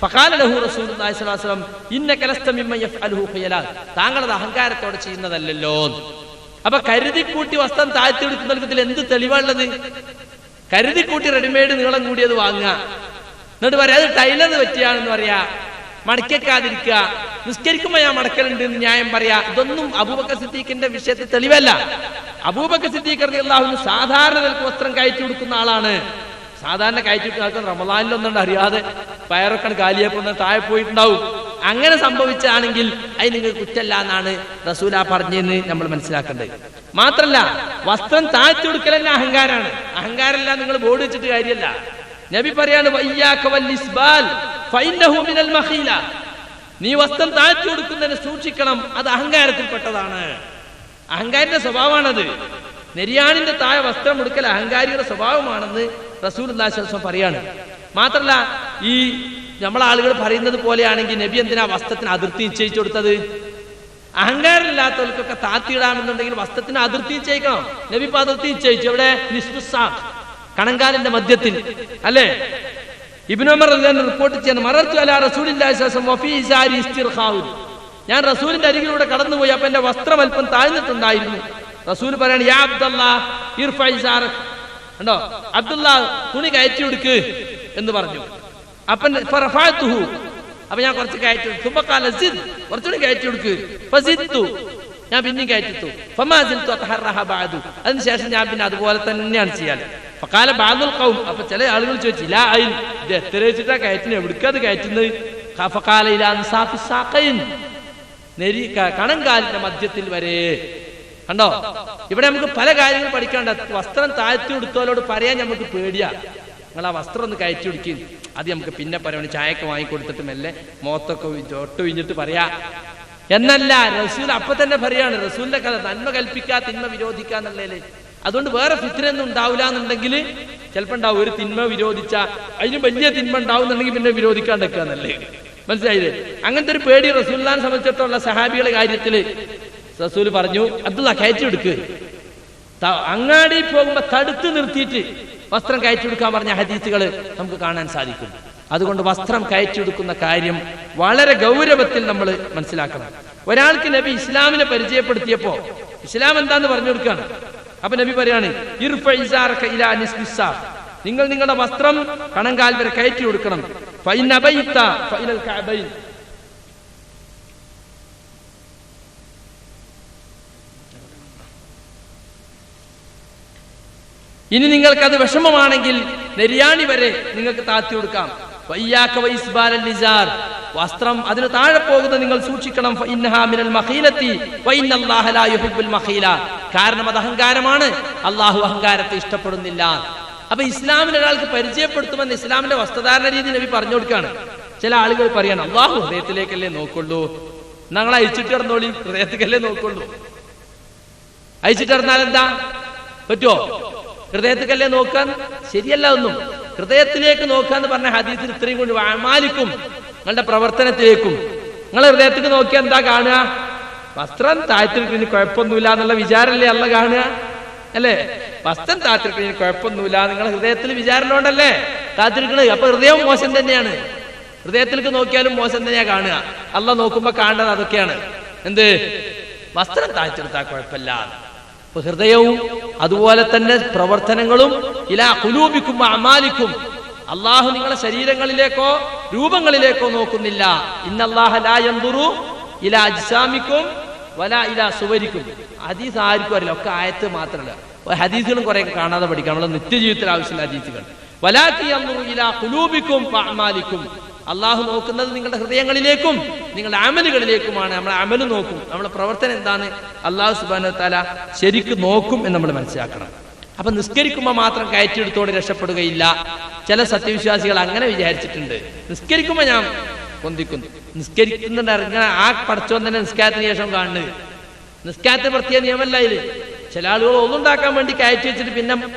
ഫഖാല ലഹു റസൂലുള്ളാഹി സ്വല്ലല്ലാഹു അലൈഹി വസല്ലം ഇന്നക ലസ്ത മിമ്മൻ യഫ്അലുഹു ഖിയലാ, താങ്കൾ അത് അഹങ്കാരത്തോടെ ചെയ്യുന്നതല്ലല്ലോ. അപ്പൊ കരുതിക്കൂട്ടി വസ്ത്രം താഴ്ത്തി എടുക്കുന്നതിൽ എന്ത് തെളിവാണുള്ളത്? കരുതിക്കൂട്ടി റെഡിമെയ്ഡ് നീളം കൂടിയത് വാങ്ങുക, എന്നിട്ട് പറയാം അത് ടൈലർ പറ്റിയാണെന്ന് പറയാ, മടക്കാതിരിക്കുക, നിസ്കരിക്കുമ്പോ ഞാൻ മടക്കലുണ്ട് എന്ന് ന്യായം പറയാ. ഇതൊന്നും അബൂബക്കർ സിദ്ദീഖിന്റെ വിഷയത്തിൽ തെളിവല്ല. അബൂബക്കർ സിദ്ദീഖ് റളിയല്ലാഹു അൻഹു സാധാരണ നിലക്ക് വസ്ത്രം കയറ്റി കൊടുക്കുന്ന ആളാണ്. സാധാരണ കയറ്റി കൊടുക്കുന്ന ആൾക്ക് റമളാനിലൊന്നും അറിയാതെ പയറൊക്കെ കാലിയപ്പോ താഴെ പോയിട്ടുണ്ടാവും. അങ്ങനെ സംഭവിച്ചാണെങ്കിൽ അത് നിങ്ങൾ കുറ്റല്ല എന്നാണ് റസൂല പറഞ്ഞെന്ന് നമ്മൾ മനസ്സിലാക്കേണ്ടത്. മാത്രല്ല വസ്ത്രം താഴ്ത്തി കൊടുക്കൽ തന്നെ അഹങ്കാരാണ്. അഹങ്കാരമല്ല, നിങ്ങൾ ബോർഡ് വെച്ചിട്ട് കാര്യമല്ല. നബി പറയാണ്, വയ്യാക വല്ലിസ്ബാൽ ഫഇന്നഹു മിനൽ മഖീല, നീ വസ്ത്രം താഴ്ത്തി കൊടുക്കുന്നതിനെ സൂക്ഷിക്കണം, അത് അഹങ്കാരത്തിൽപ്പെട്ടതാണ്. അഹങ്കാരിന്റെ സ്വഭാവമാണത്. നെരിയാണിന്റെ താഴെ വസ്ത്രം കൊടുക്കൽ അഹങ്കാരിയുടെ സ്വഭാവമാണെന്ന് റസൂലുള്ളാഹി സ്വല്ലല്ലാഹു അലൈഹി വസല്ലം പറയാണ്. മാത്രല്ല ഈ നമ്മളെ ആളുകൾ പറയുന്നത് പോലെയാണെങ്കിൽ നബി എന്തിനാ വസ്ത്രത്തിന് അതിർത്തി നിശ്ചയിച്ചു കൊടുത്തത്? അഹങ്കാരമില്ലാത്തവർക്കൊക്കെ താത്തിയിടാമെന്നുണ്ടെങ്കിൽ വസ്ത്രത്തിന് അതിർത്തി നിശ്ചയിക്കണം. നബി ഇപ്പൊ അതിർത്തി നിശ്ചയിച്ചു. എവിടെ? നിസ്ഫുസാഖ്, കണങ്കാലിന്റെ മധ്യത്തിൽ, അല്ലേ? ഇബ്നു ഉമർ റിപ്പോർട്ട് ചെയ്യുന്നു, മറർതു അലാ റസൂലില്ലാഹി സ്വല്ലല്ലാഹു അലൈഹി വസല്ലം വഫീ ഇസാരി ഇസ്തിർഖാഉ, ഞാൻ റസൂലിന്റെ അരികിലൂടെ കടന്നുപോയി, അപ്പൊ എന്റെ വസ്ത്രം അല്പം താഴ്ന്നിട്ടുണ്ടായിരുന്നു. റസൂൽ പറയാണ്, യാ അബ്ദുല്ലാഹ് ഇർഫഅ ഇസാറക്, കണ്ടോ, അബ്ദുല്ലാഹ് തുണി കയറ്റി കൊടുക്ക് എന്ന് പറഞ്ഞു. അപ്പൻ ഫറഫഅതുഹു, അപ്പൊ ഞാൻ കുറച്ച് കയറ്റി കൊടുത്തു. സുബ്ബഖാല സിദ്, കുറച്ചുകൂടി കയറ്റി കൊടുക്ക്. ഫസിദ്തു, ഞാൻ പിന്നെയും കയറ്റിത്തു. ഫമാ സിൽതു അതഹറഹ ബഅദു, അതിനുശേഷം ഞാൻ പിന്നെ അതുപോലെ തന്നെയാണ് ചെയ്യാൻ. ഫഖാല ബഅദുൽ ഖൗം, അപ്പൊ ചില ആളുകൾ ചോദിച്ചു, ലാ ഐൻ, ഇത് എത്ര വെച്ചിട്ടാ കയറ്റുന്നത്, എവിടേക്കത് കയറ്റുന്നത്? ഫഖാല ഇലാ അൻസാഫി സാഖൈൻ, നെരി കണങ്കാലിന്റെ മധ്യത്തിൽ വരെ. കണ്ടോ, ഇവിടെ നമുക്ക് പല കാര്യങ്ങൾ പഠിക്കാണ്ട്. വസ്ത്രം താഴ്ത്തി കൊടുത്തവരോട് പറയാൻ നമുക്ക് പേടിയാ, നിങ്ങൾ ആ വസ്ത്രം ഒന്ന് കയറ്റി കൊടുക്കും, അത് നമുക്ക് പിന്നെ പറയാം. ചായക്ക് വാങ്ങിക്കൊടുത്തിട്ട് മെല്ലെ മുഖത്തൊക്കെ ഒട്ട് വിഞ്ഞിട്ട് പറയാ, എന്നല്ല, റസൂൽ അപ്പൊ തന്നെ പറയാണ്, റസൂലിന്റെ കഥ നന്മ കൽപ്പിക്കുക തിന്മ വിരോധിക്കുക എന്നുള്ളതില്. അതുകൊണ്ട് വേറെ ഫിത്നയൊന്നും ഉണ്ടാവില്ല എന്നുണ്ടെങ്കിൽ ചിലപ്പോൾ ഉണ്ടാവും, ഒരു തിന്മ വിരോധിച്ച അതിന് വലിയ തിന്മ ഉണ്ടാവുന്നുണ്ടെങ്കിൽ പിന്നെ വിരോധിക്കാണ്ടിരിക്കുക എന്നല്ലേ. മനസ്സിലായില്ലേ? അങ്ങനത്തെ ഒരു പേടി റസൂലിനെ സംബന്ധിച്ചിടത്തോളം സഹാബികളുടെ കാര്യത്തില് റസൂൽ പറഞ്ഞു, അബ്ദുള്ള കയറ്റിയെടുക്ക്. അങ്ങാടി പോകുമ്പോ തടുത്ത് നിർത്തിയിട്ട് വസ്ത്രം കയറ്റിയെടുക്കാൻ പറഞ്ഞ ഹദീസുകൾ നമുക്ക് കാണാൻ സാധിക്കും. അതുകൊണ്ട് വസ്ത്രം കയറ്റിയെടുക്കുന്ന കാര്യം വളരെ ഗൗരവത്തിൽ നമ്മൾ മനസ്സിലാക്കണം. ഒരാൾക്ക് നബി ഇസ്ലാമിനെ പരിചയപ്പെടുത്തിയപ്പോ ഇസ്ലാം എന്താന്ന് പറഞ്ഞു കൊടുക്കുകയാണ്. അപ്പൊ നബി പറയാണ്, നിങ്ങൾ നിങ്ങളുടെ വസ്ത്രം കണങ്കാൽ വരെ കയറ്റി കൊടുക്കണം. ഇനി നിങ്ങൾക്കത് വിഷമമാണെങ്കിൽ നെരിയാണി വരെ നിങ്ങൾക്ക് താത്തി കൊടുക്കാം. വസ്ത്രം അതിന് താഴെ പോകുന്നത് നിങ്ങൾ സൂക്ഷിക്കണം. കാരണം അത് അഹങ്കാരമാണ്, അള്ളാഹു അഹങ്കാരത്തെ ഇഷ്ടപ്പെടുന്നില്ല. അപ്പൊ ഇസ്ലാമിന് ഒരാൾക്ക് പരിചയപ്പെടുത്തുമെന്ന് ഇസ്ലാമിന്റെ വസ്ത്രധാരണ രീതി നബി പറഞ്ഞു കൊടുക്കുകയാണ്. ചില ആളുകൾ പറയാണ്, അള്ളാഹു ഹൃദയത്തിലേക്കല്ലേ നോക്കുള്ളൂ, ഞങ്ങൾ അയച്ചിട്ട് ഇറന്നോളി, ഹൃദയത്തിലേക്കല്ലേ നോക്കുള്ളൂ. അയച്ചിട്ട് ഇറന്നാൽ എന്താ പറ്റുമോ? ഹൃദയത്തിലേക്കല്ലേ നോക്കാൻ? ശരിയല്ല. ഒന്നും ഹൃദയത്തിലേക്ക് നോക്കാന്ന് പറഞ്ഞ ഹദീസിൽ ഇത്രയും കൊണ്ട് അമാലിക്കും, നിങ്ങളുടെ പ്രവർത്തനത്തിലേക്കും. നിങ്ങൾ ഹൃദയത്തിലേക്ക് നോക്കിയാൽ എന്താ കാണുക? വസ്ത്രം താഴ്ത്തിരിക്കുന്നതിന് കുഴപ്പമൊന്നുമില്ല എന്നുള്ള വിചാരമല്ലേ അല്ല കാണുക, അല്ലേ? വസ്ത്രം താഴ്ത്തിരിക്കുന്നതിന് കുഴപ്പമൊന്നുമില്ല നിങ്ങൾ ഹൃദയത്തിൽ വിചാരമുണ്ടല്ലേ താഴ്ത്തിരിക്കുന്നത്. അപ്പൊ ഹൃദയവും മോശം തന്നെയാണ്. ഹൃദയത്തിലേക്ക് നോക്കിയാലും മോശം തന്നെയാ കാണുക. അല്ല നോക്കുമ്പോ കാണുന്നത് അതൊക്കെയാണ്. എന്ത്? വസ്ത്രം താഴ്ത്തിയെടുത്താൽ കുഴപ്പമില്ല. അപ്പൊ ഹൃദയവും അതുപോലെ തന്നെ പ്രവർത്തനങ്ങളും ഇലാ ഖുലൂബിക്കും അമാലിക്കും, അള്ളാഹു നിങ്ങളെ ശരീരങ്ങളിലേക്കോ രൂപങ്ങളിലേക്കോ നോക്കുന്നില്ല. ഇന്നല്ലാഹ ലാ യൻദുറു ഇലാ അജ്സാമിക്കും വലാ ഇലാ സുവരിക്കും. ഹദീസ് ആർക്കും അറിയില്ല, ഒക്കെ ആയത്ത് മാത്രമല്ല, ഹദീസുകളും കുറെ കാണാതെ പഠിക്കാം. നമ്മളെ നിത്യജീവിതത്തിൽ ആവശ്യമുള്ള ഹദീസുകൾ. വലാകി യൻദുറു ഇലാ ഖുലൂബിക്കും അമാലിക്കും, അള്ളാഹു നോക്കുന്നത് നിങ്ങളുടെ ഹൃദയങ്ങളിലേക്കും നിങ്ങളുടെ അമലുകളിലേക്കുമാണ്. നമ്മളെ അമല് നോക്കും, നമ്മളെ പ്രവർത്തനം എന്താണ് അള്ളാഹു സുബ്ഹാനഹു വ തആല ശരിക്കും നോക്കും എന്ന് നമ്മൾ മനസ്സിലാക്കണം. അപ്പൊ നിസ്കരിക്കുമ്പോൾ മാത്രം കയറ്റിയെടുത്തോടെ രക്ഷപ്പെടുകയില്ല. ചില സത്യവിശ്വാസികൾ അങ്ങനെ വിചാരിച്ചിട്ടുണ്ട്, നിസ്കരിക്കുമ്പോൾ ഞാൻ പൊന്തിക്കുന്നു, നിസ്കരിക്കുന്നുണ്ട് ഇറങ്ങാൻ ആ പടച്ചോൻ തന്നെ നിസ്കാരത്തിന് ശേഷം കാണുന്നത്. നിസ്കാരത്തിന് പ്രത്യേക നിയമമല്ല ഇത്. ചില ആളുകൾ ഒന്നുണ്ടാക്കാൻ വേണ്ടി കയറ്റി വെച്ചിട്ട്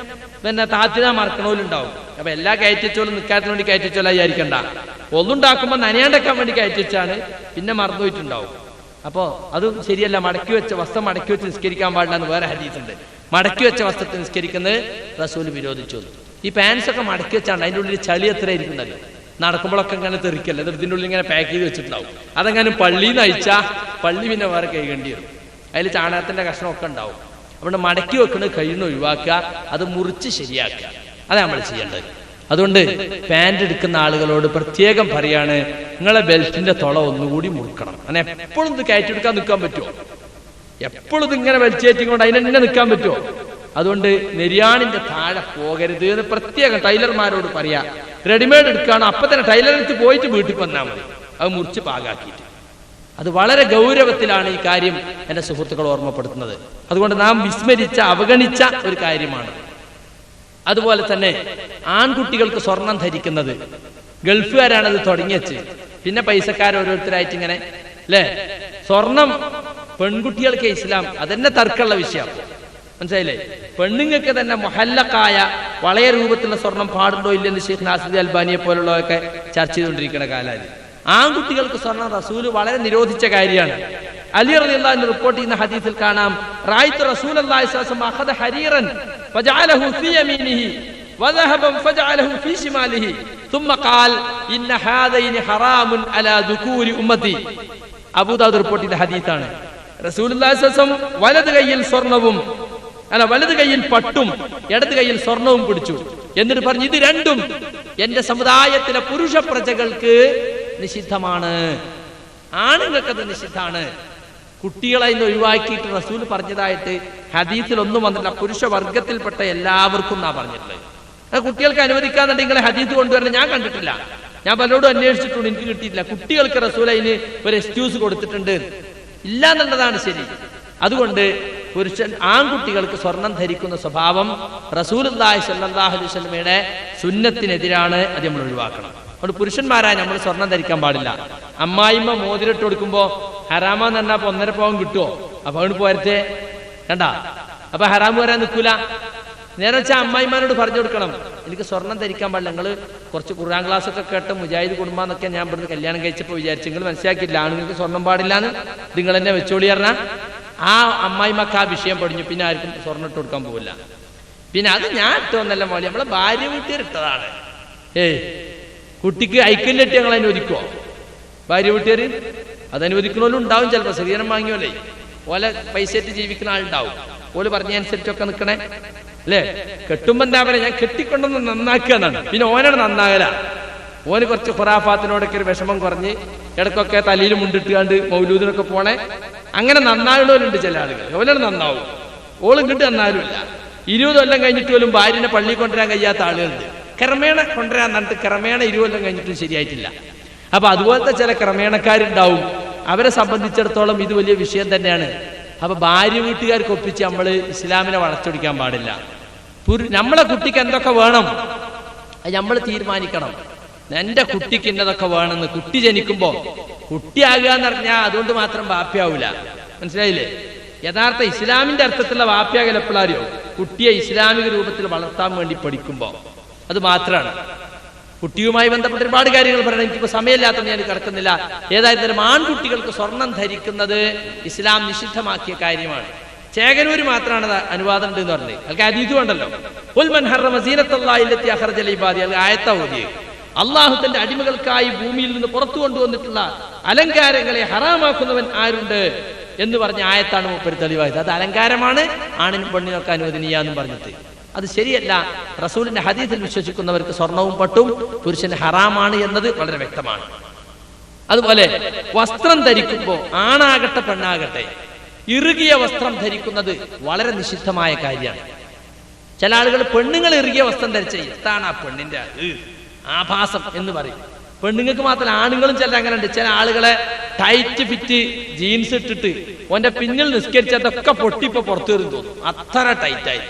പിന്നെ താത്തിനാ മറക്കണോലുണ്ടാവും. അപ്പൊ എല്ലാ കയറ്റി വെച്ചോളും നിസ്കാരത്തിന് വേണ്ടി കയറ്റി വെച്ചോലാ വിചാരിക്കണ്ട. ഒന്നുണ്ടാക്കുമ്പോൾ നനയാണ്ടാക്കാൻ വേണ്ടി കയറ്റി വെച്ചാണ്, പിന്നെ മറന്നുപോയിട്ടുണ്ടാവും. അപ്പോ അത് ശരിയല്ല. മടക്കി വെച്ച വസ്ത്രം മടക്കി വെച്ച് നിസ്കരിക്കാൻ പാടില്ല എന്ന് വേറെ ഹദീസുണ്ട്. മടക്കി വെച്ച വസ്ത്രത്തിൽ നിസ്കരിക്കുന്നത് റസൂൽ വിരോധിച്ചു. ഈ പാൻസ് ഒക്കെ മടക്കി വെച്ചാണ്, അതിൻ്റെ ഉള്ളിൽ ചളി എത്ര ഇരിക്കുന്നല്ലോ, നടക്കുമ്പോഴൊക്കെ ഇങ്ങനെ തെറിക്കല്ലേ, ഇതിൻ്റെ ഉള്ളിൽ ഇങ്ങനെ പാക്ക് ചെയ്ത് വെച്ചിട്ടുണ്ടാവും. അതെങ്ങനെ പള്ളിയിൽ നിന്ന് അയച്ചാൽ പള്ളി പിന്നെ വേറെ കഴുകേണ്ടി വരും. അതിൽ ചാണകത്തിന്റെ കഷ്ണമൊക്കെ ഉണ്ടാവും. അവിടെ മടക്കി വെക്കുന്നത് കഴിയുന്ന ഒഴിവാക്കുക, അത് മുറിച്ച് ശരിയാക്കുക. അതാണ് നമ്മൾ ചെയ്യേണ്ടത്. അതുകൊണ്ട് പാൻറ് എടുക്കുന്ന ആളുകളോട് പ്രത്യേകം പറയാണ്, നിങ്ങളെ ബെൽറ്റിന്റെ തുള ഒന്നുകൂടി മുറുക്കണം. അങ്ങനെ എപ്പോഴും ഇത് കയറ്റിയെടുക്കാൻ നിൽക്കാൻ പറ്റുമോ? എപ്പോഴും ഇതിങ്ങനെ വലിച്ചേറ്റിക്കൊണ്ട് അതിനെന്നെ നിൽക്കാൻ പറ്റുമോ? അതുകൊണ്ട് നെരിയാണിന്റെ താഴെ പോകരുത് എന്ന് പ്രത്യേകം ടൈലർമാരോട് പറയാ. റെഡിമെയ്ഡ് എടുക്കുകയാണോ അപ്പൊ തന്നെ ടൈലറെടുത്ത് പോയിട്ട് വീട്ടിൽ വന്നാൽ മതി, അത് മുറിച്ച് പാകാക്കിയിട്ട്. അത് വളരെ ഗൗരവത്തിലാണ് ഈ കാര്യം എന്റെ സുഹൃത്തുക്കൾ ഓർമ്മപ്പെടുത്തുന്നത്. അതുകൊണ്ട് നാം വിസ്മരിച്ച അവഗണിച്ച ഒരു കാര്യമാണ്. അതുപോലെ തന്നെ ആൺകുട്ടികൾക്ക് സ്വർണം ധരിക്കുന്നത് ഗൾഫുകാരാണത് തുടങ്ങിയച്ച്, പിന്നെ പൈസക്കാരോരോരുത്തരായിട്ട് ഇങ്ങനെ അല്ലേ. സ്വർണം പെൺകുട്ടികൾക്ക് ഇസ്ലാം അതെന്നെ തർക്കമുള്ള വിഷയം, മനസ്സിലായില്ലേ? പെണ്ണുങ്ങൾക്ക് തന്നെ മുഹല്ലക്കായ വളയ രൂപത്തിലുള്ള സ്വർണം പാടുണ്ടോ ഇല്ലെന്ന് ഷെയ്ഖ് നാസിർ അൽബാനിയെ പോലുള്ളവരൊക്കെ ചർച്ച ചെയ്തുകൊണ്ടിരിക്കുന്ന കാലത്ത് ആൺകുട്ടികൾക്ക് സ്വർണം റസൂല് വളരെ നിരോധിച്ച കാര്യമാണ്. അലി റളിയല്ലാഹു അൻഹു റിപ്പോർട്ട് ചെയ്യുന്ന ഹദീസിൽ കാണാം, റഅയ്തു റസൂലല്ലാഹി സ്വല്ലല്ലാഹു അലൈഹി വസല്ലം അഖദ ഹരീറൻ ഫജഅലഹു ഫീ യമീനിഹി വദഹബൻ ഫജഅലഹു ഫീ ശിമാലിഹി ثم قال ഇന്ന ഹാദൈനി ഹറാമുൻ അലാ ദുകൂരി ഉമ്മത്തി. അബൂദാവൂദ് റിപ്പോർട്ട് ചെയ്ത ഹദീസാണ്. റസൂലുള്ളാഹി സ്വല്ലല്ലാഹു അലൈഹി വസല്ലം വലത് കൈയിൽ സ്വർണവും വലത് കൈയിൽ പട്ടും ഇടത് കൈയിൽ സ്വർണവും പിടിച്ചു. എന്നിട്ട് പറഞ്ഞു, ഇത് രണ്ടും എന്റെ സമുദായത്തിലെ പുരുഷ പ്രജകൾക്ക് നിഷിദ്ധമാണ്, ആണുങ്ങൾക്കത് നിഷിദ്ധാണ്. കുട്ടികളെ ഇന്ന് ഒഴിവാക്കിയിട്ട് റസൂൽ പറഞ്ഞതായിട്ട് ഹദീസിൽ ഒന്നും വന്നില്ല. പുരുഷ വർഗത്തിൽപ്പെട്ട എല്ലാവർക്കും എന്നാ പറഞ്ഞിട്ടുള്ളത്. കുട്ടികൾക്ക് അനുവദിക്കാന്നുണ്ടെങ്കിൽ ഹദീസ് കൊണ്ടുവരണം ഞാൻ കണ്ടിട്ടില്ല. ഞാൻ പലരോടും അന്വേഷിച്ചിട്ടുണ്ട്, എനിക്ക് കിട്ടിയിട്ടില്ല. കുട്ടികൾക്ക് റസൂൽ അതിന് ഒരു എക്സ്ക്യൂസ് കൊടുത്തിട്ടുണ്ട്, ഇല്ല എന്നുള്ളതാണ് ശരി. അതുകൊണ്ട് പുരുഷൻ ആൺകുട്ടികൾക്ക് സ്വർണം ധരിക്കുന്ന സ്വഭാവം റസൂലുള്ളാഹി സ്വല്ലല്ലാഹു അലൈഹി വസല്ലമയുടെ സുന്നത്തിനെതിരാണ്. അത് നമ്മൾ ഒഴിവാക്കണം. അതുകൊണ്ട് പുരുഷന്മാരായ നമ്മൾ സ്വർണം ധരിക്കാൻ പാടില്ല. അമ്മായിമ്മ മോതിരിട്ട് കൊടുക്കുമ്പോ ഹറാമാന്ന് പറഞ്ഞാൽ 1.5 പവൻ കിട്ടുമോ? അപ്പൊ അവിടെ പോരട്ടെ, കണ്ട. അപ്പൊ ഹറാമ് വരാൻ നിൽക്കൂല. നേരെ വെച്ചാൽ അമ്മായിമാരോട് പറഞ്ഞു കൊടുക്കണം, എനിക്ക് സ്വർണം ധരിക്കാൻ പാടില്ല. നിങ്ങൾ കുറച്ച് ഖുർആൻ ക്ലാസ് ഒക്കെ കേട്ട് മുജാഹിദ് കുടുംബാന്നൊക്കെ ഞാൻ ഇവിടുന്ന് കല്യാണം കഴിച്ചപ്പോൾ വിചാരിച്ചു, നിങ്ങൾ മനസ്സിലാക്കിയില്ല ആണുങ്ങൾക്ക് സ്വർണം പാടില്ലാന്ന്, നിങ്ങൾ തന്നെ വെച്ചോളി പറഞ്ഞാൽ ആ അമ്മായിമാർക്ക് ആ വിഷയം പഠിഞ്ഞു. പിന്നെ ആർക്കും സ്വർണ്ണം ഇട്ട് കൊടുക്കാൻ പോകില്ല. പിന്നെ അത് ഞാൻ ഇട്ടോന്നല്ല മോളി, നമ്മളെ ഭാര്യ വീട്ടുകാർ ഇട്ടതാണ്. കുട്ടിക്ക് ഐക്യല്ലിട്ട് ഞങ്ങൾ അനുവദിക്കുമോ? ഭാര്യ വീട്ടുകാർ അതനുവദിക്കണോലും ഉണ്ടാവും. ചിലപ്പോൾ സ്ത്രീധനം വാങ്ങിയോലേ ഓലെ പൈസയിട്ട് ജീവിക്കുന്ന ആളുണ്ടാവും. ഓല് പറഞ്ഞനുസരിച്ചൊക്കെ നിൽക്കണേ അല്ലേ? കെട്ടുമ്പോ എന്താ പറയാ, ഞാൻ കെട്ടിക്കൊണ്ടൊന്ന് നന്നാക്കുക എന്നാണ്. പിന്നെ ഓനാണ് നന്നാകല. ഓന് കുറച്ച് ഖുറാഫാത്തിനോടൊക്കെ ഒരു വിഷമം കുറഞ്ഞ് ഇടയ്ക്കൊക്കെ തലയിൽ മുണ്ടിട്ടുകാണ്ട് മൗലൂദിനൊക്കെ പോണേ, അങ്ങനെ നന്നാകണോലുണ്ട് ചില ആളുകൾ. ഓലാണ് നന്നാവും, ഓളും കിട്ടി നന്നാലുമില്ല. 20 കൊല്ലം കഴിഞ്ഞിട്ട് പോലും ഭാര്യനെ പള്ളി കൊണ്ടുവരാൻ കഴിയാത്ത ആളുകളുണ്ട്. ക്രമേണ കൊണ്ടുവരാൻ എന്നിട്ട് ക്രമേണ 20 കൊല്ലം കഴിഞ്ഞിട്ടും ശരിയായിട്ടില്ല. അപ്പൊ അതുപോലത്തെ ചില ക്രമേണക്കാരുണ്ടാവും. അവരെ സംബന്ധിച്ചിടത്തോളം ഇത് വലിയ വിഷയം തന്നെയാണ്. അപ്പൊ ഭാര്യ വീട്ടുകാർക്ക് ഒപ്പിച്ച് നമ്മൾ ഇസ്ലാമിനെ വളച്ചൊടിക്കാൻ പാടില്ല. നമ്മളെ കുട്ടിക്ക് എന്തൊക്കെ വേണം നമ്മൾ തീരുമാനിക്കണം. എൻ്റെ കുട്ടിക്ക് ഇന്നതൊക്കെ വേണമെന്ന്. കുട്ടി ജനിക്കുമ്പോ കുട്ടിയാകുക എന്ന് പറഞ്ഞാൽ അതുകൊണ്ട് മാത്രം വാപ്യാവൂല. മനസ്സിലായില്ലേ? യഥാർത്ഥ ഇസ്ലാമിന്റെ അർത്ഥത്തിലുള്ള വാപ്യാകൽ എപ്പോഴാറിയോ? കുട്ടിയെ ഇസ്ലാമിക രൂപത്തിൽ വളർത്താൻ വേണ്ടി പഠിക്കുമ്പോ. അത് മാത്രമാണ്. കുട്ടിയുമായി ബന്ധപ്പെട്ട ഒരുപാട് കാര്യങ്ങൾ പറയണം, എനിക്കിപ്പോ സമയമില്ലാത്തത് ഞാൻ കിടക്കുന്നില്ല. ഏതായിരുന്നാലും ആൺകുട്ടികൾക്ക് സ്വർണം ധരിക്കുന്നത് ഇസ്ലാം നിഷിദ്ധമാക്കിയ കാര്യമാണ്. ചേകനൂര് മാത്രമാണ് അനുവാദം ഉണ്ട് എന്ന് പറഞ്ഞത്. അയാൾക്ക് അതീതും ഉണ്ടല്ലോ. ആയത്ത ഓതിയെ അള്ളാഹു തന്റെ അടിമകൾക്കായി ഭൂമിയിൽ നിന്ന് പുറത്തു കൊണ്ടുവന്നിട്ടുള്ള അലങ്കാരങ്ങളെ ഹറാമാക്കുന്നവൻ ആരുണ്ട് എന്ന് പറഞ്ഞ ആയത്താണ് മൂപ്പര് തെളിവായത്. അത് അലങ്കാരമാണ്, ആണിനും പെണ്ണിനൊക്കെ അനുവദനീയാന്നും പറഞ്ഞിട്ട്. അത് ശരിയല്ല. റസൂലിന്റെ ഹദീസിൽ വിശ്വസിക്കുന്നവർക്ക് സ്വർണവും പട്ടും പുരുഷന് ഹറാമാണ് എന്നത് വളരെ വ്യക്തമാണ്. അതുപോലെ വസ്ത്രം ധരിക്കുമ്പോൾ ആണാകട്ടെ പെണ്ണാകട്ടെ ഇറുകിയ വസ്ത്രം ധരിക്കുന്നത് വളരെ നിഷിദ്ധമായ കാര്യമാണ്. ചില ആളുകൾ പെണ്ണുങ്ങൾ ഇറുകിയ വസ്ത്രം ധരിച്ച ഇതാണ് ആ പെണ്ണിന്റെ ആഭാസം എന്ന് പറയും. പെണ്ണുങ്ങൾക്ക് മാത്രമല്ല, ആണുങ്ങളും ചില അങ്ങനെ ഉണ്ട്. ചില ആളുകളെ ടൈറ്റ് ഫിറ്റ് ജീൻസ് ഇട്ടിട്ട് ഓന്റെ പിന്നിൽ നിസ്കരിച്ചതൊക്കെ പൊട്ടിപ്പോ പുറത്തു വരും തോന്നും. അത്ര ടൈറ്റായി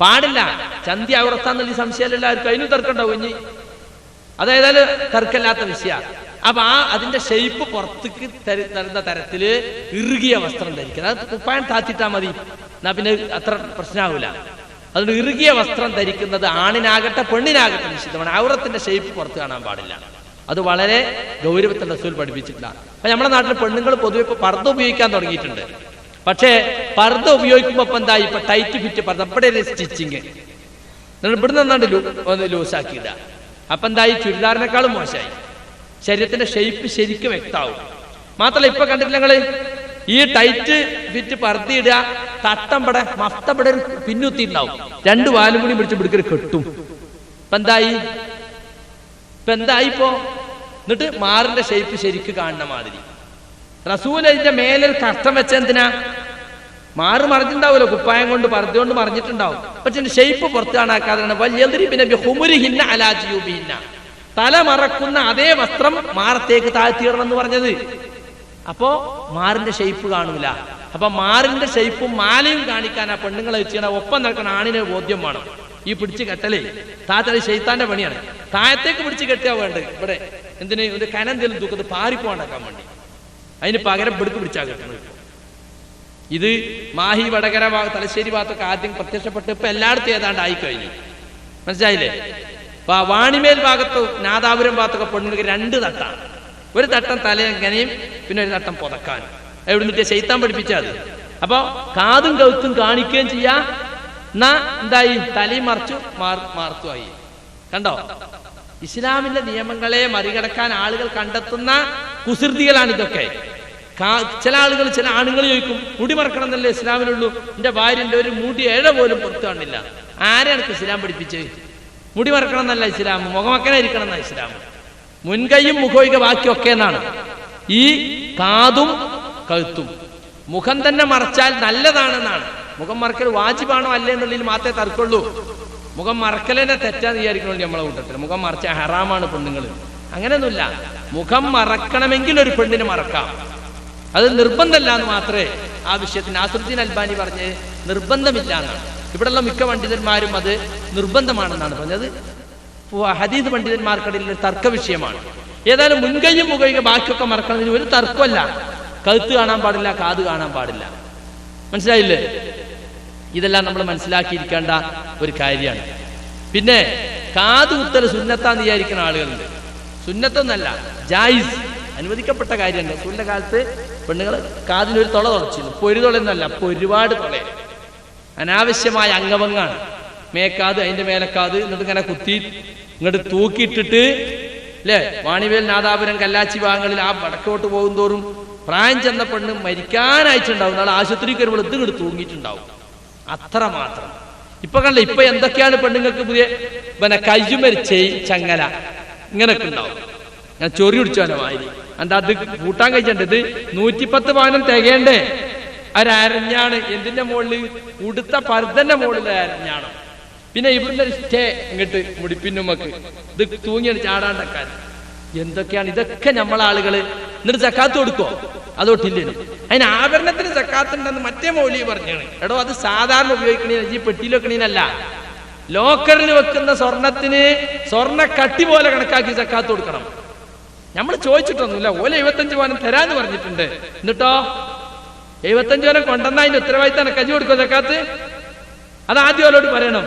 പാടില്ല. ചന്തി ഔറത്താന്നുള്ള സംശയം എല്ലാവർക്കും അതിനും തർക്കമുണ്ടാവും. ഇനി അതേതായാലും തർക്കമില്ലാത്ത വിഷയമാണ്. അപ്പൊ അതിന്റെ ഷെയ്പ്പ് പുറത്തേക്ക് തരുന്ന തരത്തില് ഇറുകിയ വസ്ത്രം ധരിക്കുക. അത് കുപ്പായം താത്തിട്ടാ മതി, എന്നാ പിന്നെ അത്ര പ്രശ്നമാവില്ല. അതുകൊണ്ട് ഇറുകിയ വസ്ത്രം ധരിക്കുന്നത് ആണിനാകട്ടെ പെണ്ണിനാകട്ടെ നിഷിദ്ധമാണ്. ഔറത്തിന്റെ ഷെയ്പ്പ് പുറത്ത് കാണാൻ പാടില്ല. അത് വളരെ ഗൗരവത്തിൽ റസൂൽ പഠിപ്പിച്ചിട്ടില്ല. അപ്പൊ നമ്മുടെ നാട്ടിൽ പെണ്ണുങ്ങൾ പൊതുവെ ഇപ്പൊ പർദ്ദ ഉപയോഗിക്കാൻ തുടങ്ങിയിട്ടുണ്ട്. പക്ഷേ പർദ്ദ ഉപയോഗിക്കുമ്പോ ഇപ്പൊ എന്താ, ഇപ്പൊ ടൈറ്റ് ഫിറ്റ് പർദ്ദ, ഇവിടെ സ്റ്റിച്ചിങ് ഇവിടെ നിന്നാണ്ട് ഒന്ന് ലൂസാക്കിയിടുക. അപ്പൊ എന്തായി, ചുരിദാറിനേക്കാളും മോശമായി. ശരീരത്തിന്റെ ഷെയ്പ്പ് ശരിക്കും വ്യക്തമാവും. മാത്രമല്ല ഇപ്പൊ കണ്ടിട്ടില്ല നിങ്ങള്, ഈ ടൈറ്റ് ഫിറ്റ് പർദ്ദ ഇടുക, തട്ടമ്പടെ മഫ്തവിടെ പിന്നുത്തിണ്ടാവും, 2 വാലും കൂടി പിടിച്ച് പിടിക്കൽ കെട്ടും. ഇപ്പൊ എന്തായി ഇപ്പോ? എന്നിട്ട് മാറിന്റെ ഷെയ്പ്പ് ശരിക്ക് കാണുന്ന മാതിരി. റസൂൽ അതിന്റെ മേലെ കഷ്ടം വെച്ചെന്തിനാ? മാറ് മറിഞ്ഞിട്ടുണ്ടാവുമല്ലോ, കുപ്പായം കൊണ്ട് പർദ്ദ കൊണ്ട് മറിഞ്ഞിട്ടുണ്ടാവും. പക്ഷെ ഷെയ്പ്പ് പുറത്ത് കാണാക്കാതെ തല മറക്കുന്ന അതേ വസ്ത്രം മാറത്തേക്ക് താഴ്ത്തിയിടണം എന്ന് പറഞ്ഞത്. അപ്പോ മാറിന്റെ ഷെയ്പ്പ് കാണൂല. അപ്പൊ മാറിന്റെ ഷെയ്പ്പും മാലയും കാണിക്കാൻ ആ പെണ്ണുങ്ങളെ വെച്ചാൽ ഒപ്പം നടക്കുന്ന ആണിനെ ബോധ്യം വേണം. ഈ പിടിച്ച് കെട്ടലേ താത്തത് ശൈത്താന്റെ പണിയാണ്. താഴത്തേക്ക് പിടിച്ച് കെട്ടിയാ വേണ്ടത്. ഇവിടെ എന്തിന് ഒരു കനന്തെങ്കിലും തൂക്കത്ത് പാറിപ്പോണ്ടാക്കാൻ വേണ്ടി, അതിന് പകരം പിടുക്ക് പിടിച്ചാ കെട്ടണം. ഇത് മാഹി വടകര തലശ്ശേരി ഭാഗത്തൊക്കെ ആദ്യം പ്രത്യക്ഷപ്പെട്ട് ഇപ്പൊ എല്ലായിടത്തും ഏതാണ്ട് ആയിക്കഴിഞ്ഞു. മനസ്സിലായില്ലേ? വാണിമേൽ ഭാഗത്ത് നാദാപുരം ഭാഗത്തൊക്കെ പെണ്ണുങ്ങൾക്ക് 2 തട്ടാണ്. ഒരു തട്ടം തലയെങ്ങനെയും പിന്നെ ഒരു തട്ടം പുതക്കാനും. എവിടെ നിന്നിട്ട് ശൈത്താൻ പഠിപ്പിച്ചാൽ. അപ്പൊ കാതും കൗത്തും കാണിക്കുകയും ചെയ്യാ. എന്നാ എന്തായി, തലയും മറിച്ചു മാർത്തുമായി. കണ്ടോ? ഇസ്ലാമിന്റെ നിയമങ്ങളെ മറികടക്കാൻ ആളുകൾ കണ്ടെത്തുന്ന കുസൃതികളാണ് ഇതൊക്കെ. ചില ആളുകൾ, ചില ആണുങ്ങൾ ചോദിക്കും, മുടി മറക്കണം എന്നല്ലേ ഇസ്ലാമിലുള്ളൂ, എന്റെ ഭാര്യന്റെ ഒരു മുടി ഇഴ പോലും പുറത്തു കാണില്ല. ആരാണ് ഇസ്ലാം പഠിപ്പിച്ചത്? മുടി മറക്കണം എന്നല്ല ഇസ്ലാം, മുഖമക്കനായിരിക്കണം എന്നാണ് ഇസ്ലാം. മുൻകൈയും മുഖോയിക ബാക്കിയൊക്കെ എന്നാണ്. ഈ കാതും കഴുത്തും മുഖം തന്നെ മറച്ചാൽ നല്ലതാണെന്നാണ്. മുഖം മറക്കൽ വാജിബാണോ അല്ലേ എന്നുള്ളതിൽ മാത്രമേ തർക്കമുള്ളൂ. മുഖം മറക്കലിനെ തെറ്റാന്ന് വിചാരിക്കണോ നമ്മളെ കൂട്ടത്തിൽ? മുഖം മറച്ച ഹറാമാണ് പെണ്ണുങ്ങൾ. അങ്ങനെയൊന്നുമില്ല. മുഖം മറക്കണമെങ്കിൽ ഒരു പെണ്ണിന് മറക്കാം. അത് നിർബന്ധമല്ല എന്ന് മാത്രമേ ആ വിഷയത്തിന് നാസറുദ്ദീൻ അൽബാനി പറഞ്ഞ് നിർബന്ധമില്ല എന്നാണ്. ഇവിടെയുള്ള മിക്ക പണ്ഡിതന്മാരും അത് നിർബന്ധമാണെന്നാണ് പറഞ്ഞത്. ഹദീസ് പണ്ഡിതന്മാർക്കിടയിൽ ഒരു തർക്ക വിഷയമാണ്. ഏതായാലും മുൻകൈയും മുഖയും ബാക്കിയൊക്കെ മറക്കണമെങ്കിൽ ഒരു തർക്കമല്ല. കഴുത്ത് കാണാൻ പാടില്ല, കാത് കാണാൻ പാടില്ല. മനസ്സിലായില്ലേ? ഇതെല്ലാം നമ്മൾ മനസ്സിലാക്കിയിരിക്കേണ്ട ഒരു കാര്യമാണ്. പിന്നെ കാത് കുത്തൽ സുന്നത്താന്ന് വിചാരിക്കുന്ന ആളുകളുണ്ട്. സുന്നത്തൊന്നല്ല, ജായിസ്, അനുവദിക്കപ്പെട്ട കാര്യമുണ്ട്. റസൂലിന്റെ കാലത്ത് പെണ്ണുങ്ങൾ കാതിനൊരു തുള തുളച്ചിരുന്നു. ഇപ്പൊ ഒരു തുളയൊന്നല്ല, ഇപ്പൊ ഒരുപാട് തുള. അനാവശ്യമായ അംഗഭംഗാണ്. മേക്കാത്, അതിന്റെ മേലക്കാത്, എന്നിട്ട് ഇങ്ങനെ കുത്തി ഇങ്ങോട്ട് തൂക്കിയിട്ടിട്ട് അല്ലേ, വാണിവേൽ, നാദാപുരം, കല്ലാച്ചി ഭാഗങ്ങളിൽ ആ വടക്കോട്ട് പോകും തോറും പ്രായം ചെന്ന പെണ്ണ് മരിക്കാനായിട്ടുണ്ടാവും. നാളെ ആശുപത്രിക്ക് വരുമ്പോൾ ഇത് ഇങ്ങോട്ട് തൂങ്ങിയിട്ടുണ്ടാവും. അത്ര മാത്രം. ഇപ്പൊ കണ്ട ഇപ്പൊ എന്തൊക്കെയാണ് പെണ്ണുങ്ങൾക്ക് പുതിയ പിന്നെ കയ്യുമരിച്ചേ ചങ്ങല ഇങ്ങനൊക്കെ ഉണ്ടാവും. ഞാൻ ചൊറി പിടിച്ചോനെ വായി എന്താ അത് കൂട്ടാൻ കഴിച്ചത്. 110 പവനം തികയണ്ടേ? അരഞ്ഞാണ്. എന്തിന്റെ മുകളിൽ? ഉടുത്ത പർദ്ദന്റെ മുകളിൽ അരഞ്ഞാണ്. പിന്നെ ഇവിടുന്ന് സ്റ്റേ ഇങ്ങോട്ട് മുടിപ്പിന്നുമക്ക് ഇത് തൂങ്ങിയാണ് ചാടാണ്ടക്കാൻ. എന്തൊക്കെയാണ് ഇതൊക്കെ നമ്മളാളുകള്. എന്നിട്ട് സക്കാത്ത് കൊടുക്കോ? അതൊട്ടില്ലേ? അതിന് ആഭരണത്തിന് സക്കാത്തുണ്ടെന്ന് മറ്റേ മൗലി പറഞ്ഞാണ്. എടോ, അത് സാധാരണ ഉപയോഗിക്കണേ, ഈ പെട്ടിയിൽ വെക്കണേനല്ല. ലോക്കറിൽ വെക്കുന്ന സ്വർണത്തിന് സ്വർണ്ണ കട്ടി പോലെ കണക്കാക്കി സക്കാത്ത് കൊടുക്കണം. നമ്മൾ ചോദിച്ചിട്ടൊന്നുമില്ല. ഓല 75 പവനം തരാന്ന് പറഞ്ഞിട്ടുണ്ട്. എന്നിട്ടോ 75 പവനം കൊണ്ടുവന്ന അതിന്റെ ഉത്തരവാദിത്തം കജി കൊടുക്കോ സക്കാത്ത്? അത് ആദ്യം ഓലോട് പറയണം.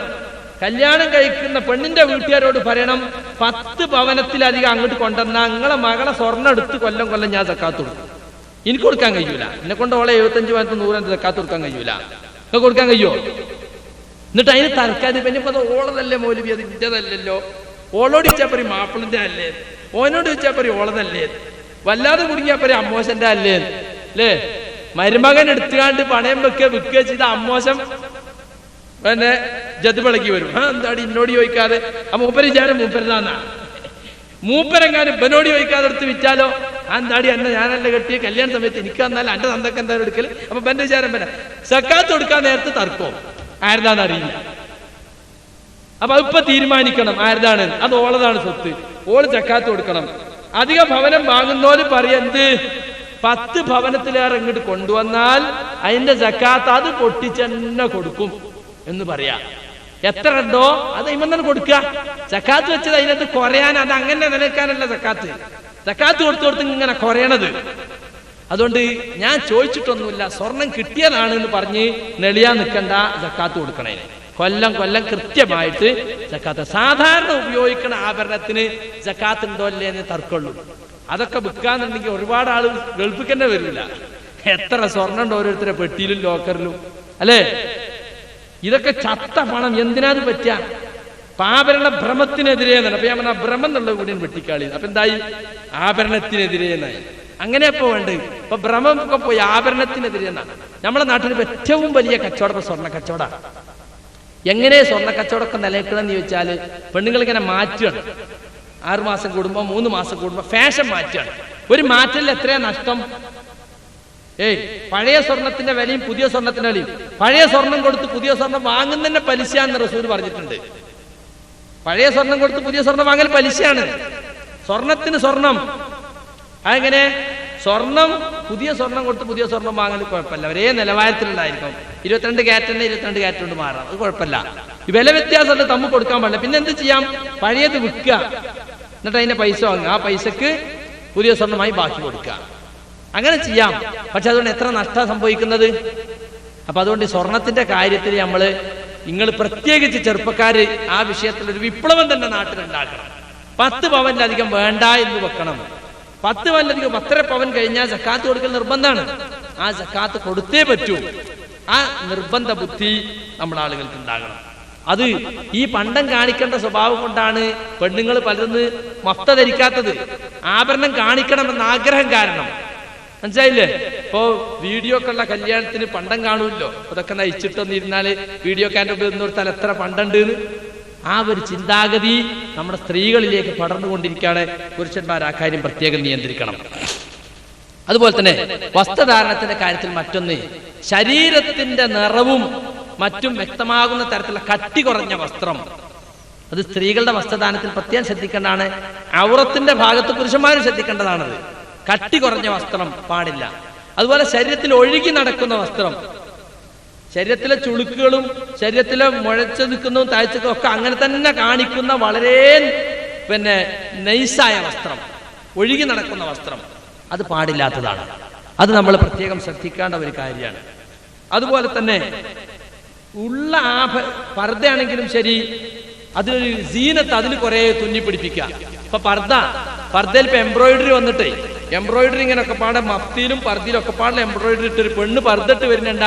കല്യാണം കഴിക്കുന്ന പെണ്ണിന്റെ വീട്ടുകാരോട് പറയണം, 10 പവനത്തിലധികം അങ്ങോട്ട് കൊണ്ടുവന്നാൽ നിങ്ങളെ മകളെ സ്വർണ്ണം എടുത്ത് കൊല്ലം കൊല്ലം ഞാൻ സക്കാത്ത് കൊടുക്കും. എനിക്ക് കൊടുക്കാൻ കഴിയൂല. എന്നെ കൊണ്ട് ഓളെ 75 പവനത്തിൽ 100 സക്കാത്ത് കൊടുക്കാൻ കഴിയൂല. നിങ്ങൾക്ക് കൊടുക്കാൻ കഴിയുമോ? എന്നിട്ട് അതിന് തർക്കാതി. പിന്നെ ഇപ്പൊ അത് ഓളതല്ലേ മൗലവി, അത് ഇന്റതല്ലല്ലോ. ഓളോട് ചോദിച്ചാൽ പറയും മാപ്പിളിന്റെ അല്ലേ, ഓനോട് ചോദിച്ചാൽ പറയും ഓളതല്ലേ, വല്ലാതെ കുടുങ്ങിയാൽ പറയും അമ്മോശന്റെ അല്ലേ അല്ലേ. മരുമകൻ എടുത്തുകാണ്ട് പണയം വിൽക്കുക ചെയ്ത അമ്മോശം പിന്നെ ജതുവിളക്കി വരും. എന്താടി ഇന്നോട് ചോദിക്കാതെ? ആ മൂപ്പര് വിചാരം മൂപ്പരതാന്നാ. മൂപ്പരെങ്ങാനും ഇവനോട് ചോദിക്കാതെ എടുത്ത് വിറ്റാലോ? എന്താടി എന്നെ ഞാനല്ല കെട്ടിയ കല്യാണ സമയത്ത് എനിക്ക് വന്നാൽ എന്റെ തന്തക്ക് എന്തായാലും എടുക്കല്. അപ്പൊ എന്റെ വിചാരം പിന്നെ സക്കാത്ത് കൊടുക്കാൻ നേരത്തെ തർക്കോ ആരുതാന്ന് അറിയില്ല. അപ്പൊ അതിപ്പൊ തീരുമാനിക്കണം ആരുതാണ്. അത് ഓളതാണ് സ്വത്ത്, ഓള് സക്കാത്ത് കൊടുക്കണം. അധിക ഭവനം വാങ്ങുന്നോര് പറയെന്ത്, 10 ഭവനത്തിലേറെ ഇങ്ങോട്ട് കൊണ്ടുവന്നാൽ അതിന്റെ സക്കാത്ത് അത് പൊട്ടിച്ചെന്നെ കൊടുക്കും എന്ന് പറയാ. എത്ര ഉണ്ടോ അത് ഇമ്മന്നെ കൊടുക്കുക. സക്കാത്ത് വെച്ചത് അതിനകത്ത് കുറയാൻ, അത് അങ്ങനെ നിലനിൽക്കാനല്ല സക്കാത്ത്. സക്കാത്ത് കൊടുത്ത് ഇങ്ങനെ കുറയണത്. അതുകൊണ്ട് ഞാൻ ചോദിച്ചിട്ടൊന്നുമില്ല, സ്വർണം കിട്ടിയതാണ് എന്ന് പറഞ്ഞ് നെളിയാൻ നിൽക്കണ്ട, സക്കാത്ത് കൊടുക്കണേ. കൊല്ലം കൊല്ലം കൃത്യമായിട്ട് സക്കാത്ത്. സാധാരണ ഉപയോഗിക്കുന്ന ആഭരണത്തിന് സക്കാത്ത് ഉണ്ടോ അല്ലേ എന്ന് തർക്കമുള്ളൂ. അതൊക്കെ വിൽക്കാന്നുണ്ടെങ്കിൽ ഒരുപാട് ആള് ഗൾഫിൽ തന്നെ വരില്ല. എത്ര സ്വർണ്ണം ഉണ്ട് ഓരോരുത്തരെ പെട്ടിയിലും ലോക്കറിലും അല്ലേ. ഇതൊക്കെ ചത്ത പണം. എന്തിനാത് പറ്റുക? ആഭരണ ഭ്രമത്തിനെതിരെ എന്നാണ്. അപ്പൊ ഞാൻ പറഞ്ഞ ഭ്രമം എന്നുള്ള കൂടി വെട്ടിക്കാളി. അപ്പൊ എന്തായി? ആഭരണത്തിനെതിരെ എന്നായി. അങ്ങനെ ഇപ്പൊ വേണ്ട. ഇപ്പൊ ഭ്രമം ഒക്കെ പോയി ആഭരണത്തിനെതിരെ എന്നാണ്. നമ്മുടെ നാട്ടിൽ ഏറ്റവും വലിയ കച്ചവടം സ്വർണ്ണ കച്ചവടം. എങ്ങനെ സ്വർണ്ണ കച്ചവടമൊക്കെ നിലനിൽക്കണമെന്ന് ചോദിച്ചാൽ പെണ്ണുങ്ങൾ ഇങ്ങനെ മാറ്റുകയാണ്. 6 മാസം കൂടുമ്പോ 3 മാസം കൂടുമ്പോ ഫാഷൻ മാറ്റുകയാണ്. ഒരു മാറ്റലിൽ എത്രയാ നഷ്ടം? പഴയ സ്വർണത്തിന്റെ വിലയും പുതിയ സ്വർണത്തിന്റെ വിലയും. പഴയ സ്വർണം കൊടുത്ത് പുതിയ സ്വർണം വാങ്ങുന്നതിന്റെ പലിശയാണെന്ന് റസൂൽ പറഞ്ഞിട്ടുണ്ട്. പഴയ സ്വർണം കൊടുത്ത് പുതിയ സ്വർണം വാങ്ങൽ പലിശയാണ്. സ്വർണത്തിന് സ്വർണം. അതെങ്ങനെ? സ്വർണം പുതിയ സ്വർണം കൊടുത്ത് പുതിയ സ്വർണം വാങ്ങൽ കുഴപ്പമില്ല, ഒരേ നിലവാരത്തിലുണ്ടായിരിക്കും. 22 ക്യാരറ്റ് 22 ക്യാരറ്റ് കൊണ്ട് മാറാം, അത് കുഴപ്പമില്ല. ഈ വില വ്യത്യാസം തമ്മിൽ കൊടുക്കാൻ പാടില്ല. പിന്നെ എന്ത് ചെയ്യാം? പഴയത് വിൽക്കുക, എന്നിട്ട് അതിന്റെ പൈസ വാങ്ങുക, ആ പൈസക്ക് പുതിയ സ്വർണമായി ബാക്കി കൊടുക്കുക. അങ്ങനെ ചെയ്യാം. പക്ഷെ അതുകൊണ്ട് എത്ര നഷ്ടം സംഭവിക്കുന്നത്? അപ്പൊ അതുകൊണ്ട് സ്വർണത്തിന്റെ കാര്യത്തിൽ നിങ്ങൾ പ്രത്യേകിച്ച് ചെറുപ്പക്കാര് ആ വിഷയത്തിൽ ഒരു വിപ്ലവം തന്നെ നാട്ടിലുണ്ടാക്കണം. 10 പവനിലധികം വേണ്ട എന്ന് വെക്കണം. 10 പവനിലധികം 10 പവൻ കഴിഞ്ഞാൽ സക്കാത്ത് കൊടുക്കൽ നിർബന്ധമാണ്. ആ സക്കാത്ത് കൊടുത്തേ പറ്റൂ. ആ നിർബന്ധ ബുദ്ധി നമ്മുടെ ആളുകൾക്ക് ഉണ്ടാകണം. അത് ഈ പണ്ടം കാണിക്കേണ്ട സ്വഭാവം കൊണ്ടാണ് പെണ്ണുങ്ങൾ പലരും മഫ്ത ധരിക്കാത്തത്. ആഭരണം കാണിക്കണമെന്ന ആഗ്രഹം കാരണം. മനസ്സിലായില്ലേ? ഇപ്പോ വീഡിയോ ഒക്കെ ഉള്ള കല്യാണത്തിന് പണ്ടം കാണുമല്ലോ. അതൊക്കെ നയിച്ചിട്ടൊന്നിരുന്നാല് വീഡിയോ ക്യാൻ്റെ നിർത്താൻ എത്ര പണ്ടുണ്ട്. ആ ഒരു ചിന്താഗതി നമ്മുടെ സ്ത്രീകളിലേക്ക് പടർന്നുകൊണ്ടിരിക്കുകയാണ്. പുരുഷന്മാർ ആ കാര്യം പ്രത്യേകം നിയന്ത്രിക്കണം. അതുപോലെ തന്നെ വസ്ത്രധാരണത്തിന്റെ കാര്യത്തിൽ മറ്റൊന്ന്, ശരീരത്തിന്റെ നിറവും മറ്റും വ്യക്തമാകുന്ന തരത്തിലുള്ള കട്ടി കുറഞ്ഞ വസ്ത്രം. അത് സ്ത്രീകളുടെ വസ്ത്രധാരണത്തിൽ പ്രത്യേകം ശ്രദ്ധിക്കേണ്ടതാണ്. ഔറത്തിന്റെ ഭാഗത്ത് പുരുഷന്മാരും ശ്രദ്ധിക്കേണ്ടതാണത്. കട്ടി കുറഞ്ഞ വസ്ത്രം പാടില്ല. അതുപോലെ ശരീരത്തിൽ ഒഴുകി നടക്കുന്ന വസ്ത്രം, ശരീരത്തിലെ ചുളുക്കുകളും ശരീരത്തിലെ മുഴച്ചു നിൽക്കുന്നതും താഴ്ചക്കും ഒക്കെ അങ്ങനെ തന്നെ കാണിക്കുന്ന വളരെ നൈസായ വസ്ത്രം, ഒഴുകി നടക്കുന്ന വസ്ത്രം, അത് പാടില്ലാത്തതാണ്. അത് നമ്മൾ പ്രത്യേകം ശ്രദ്ധിക്കേണ്ട ഒരു കാര്യമാണ്. അതുപോലെ തന്നെ ഉള്ള പർദ്ദയാണെങ്കിലും ശരി, അതിലൊരു സീനത്ത് അതിൽ കുറെ തുന്നിപ്പിടിപ്പിക്കുക. ഇപ്പൊ പർദ്ദയിൽ ഇപ്പൊ എംബ്രോയിഡറി വന്നിട്ടേ, എംബ്രോയിഡറി ഇങ്ങനെ ഒക്കെ പാടെ മഫ്തിയിലും പർദ്ദയിലും ഒക്കെ പാടെ എംബ്രോയിഡറി ഇട്ടൊരു പെണ്ണ് പർദ്ദട്ട് വരുന്നുണ്ട,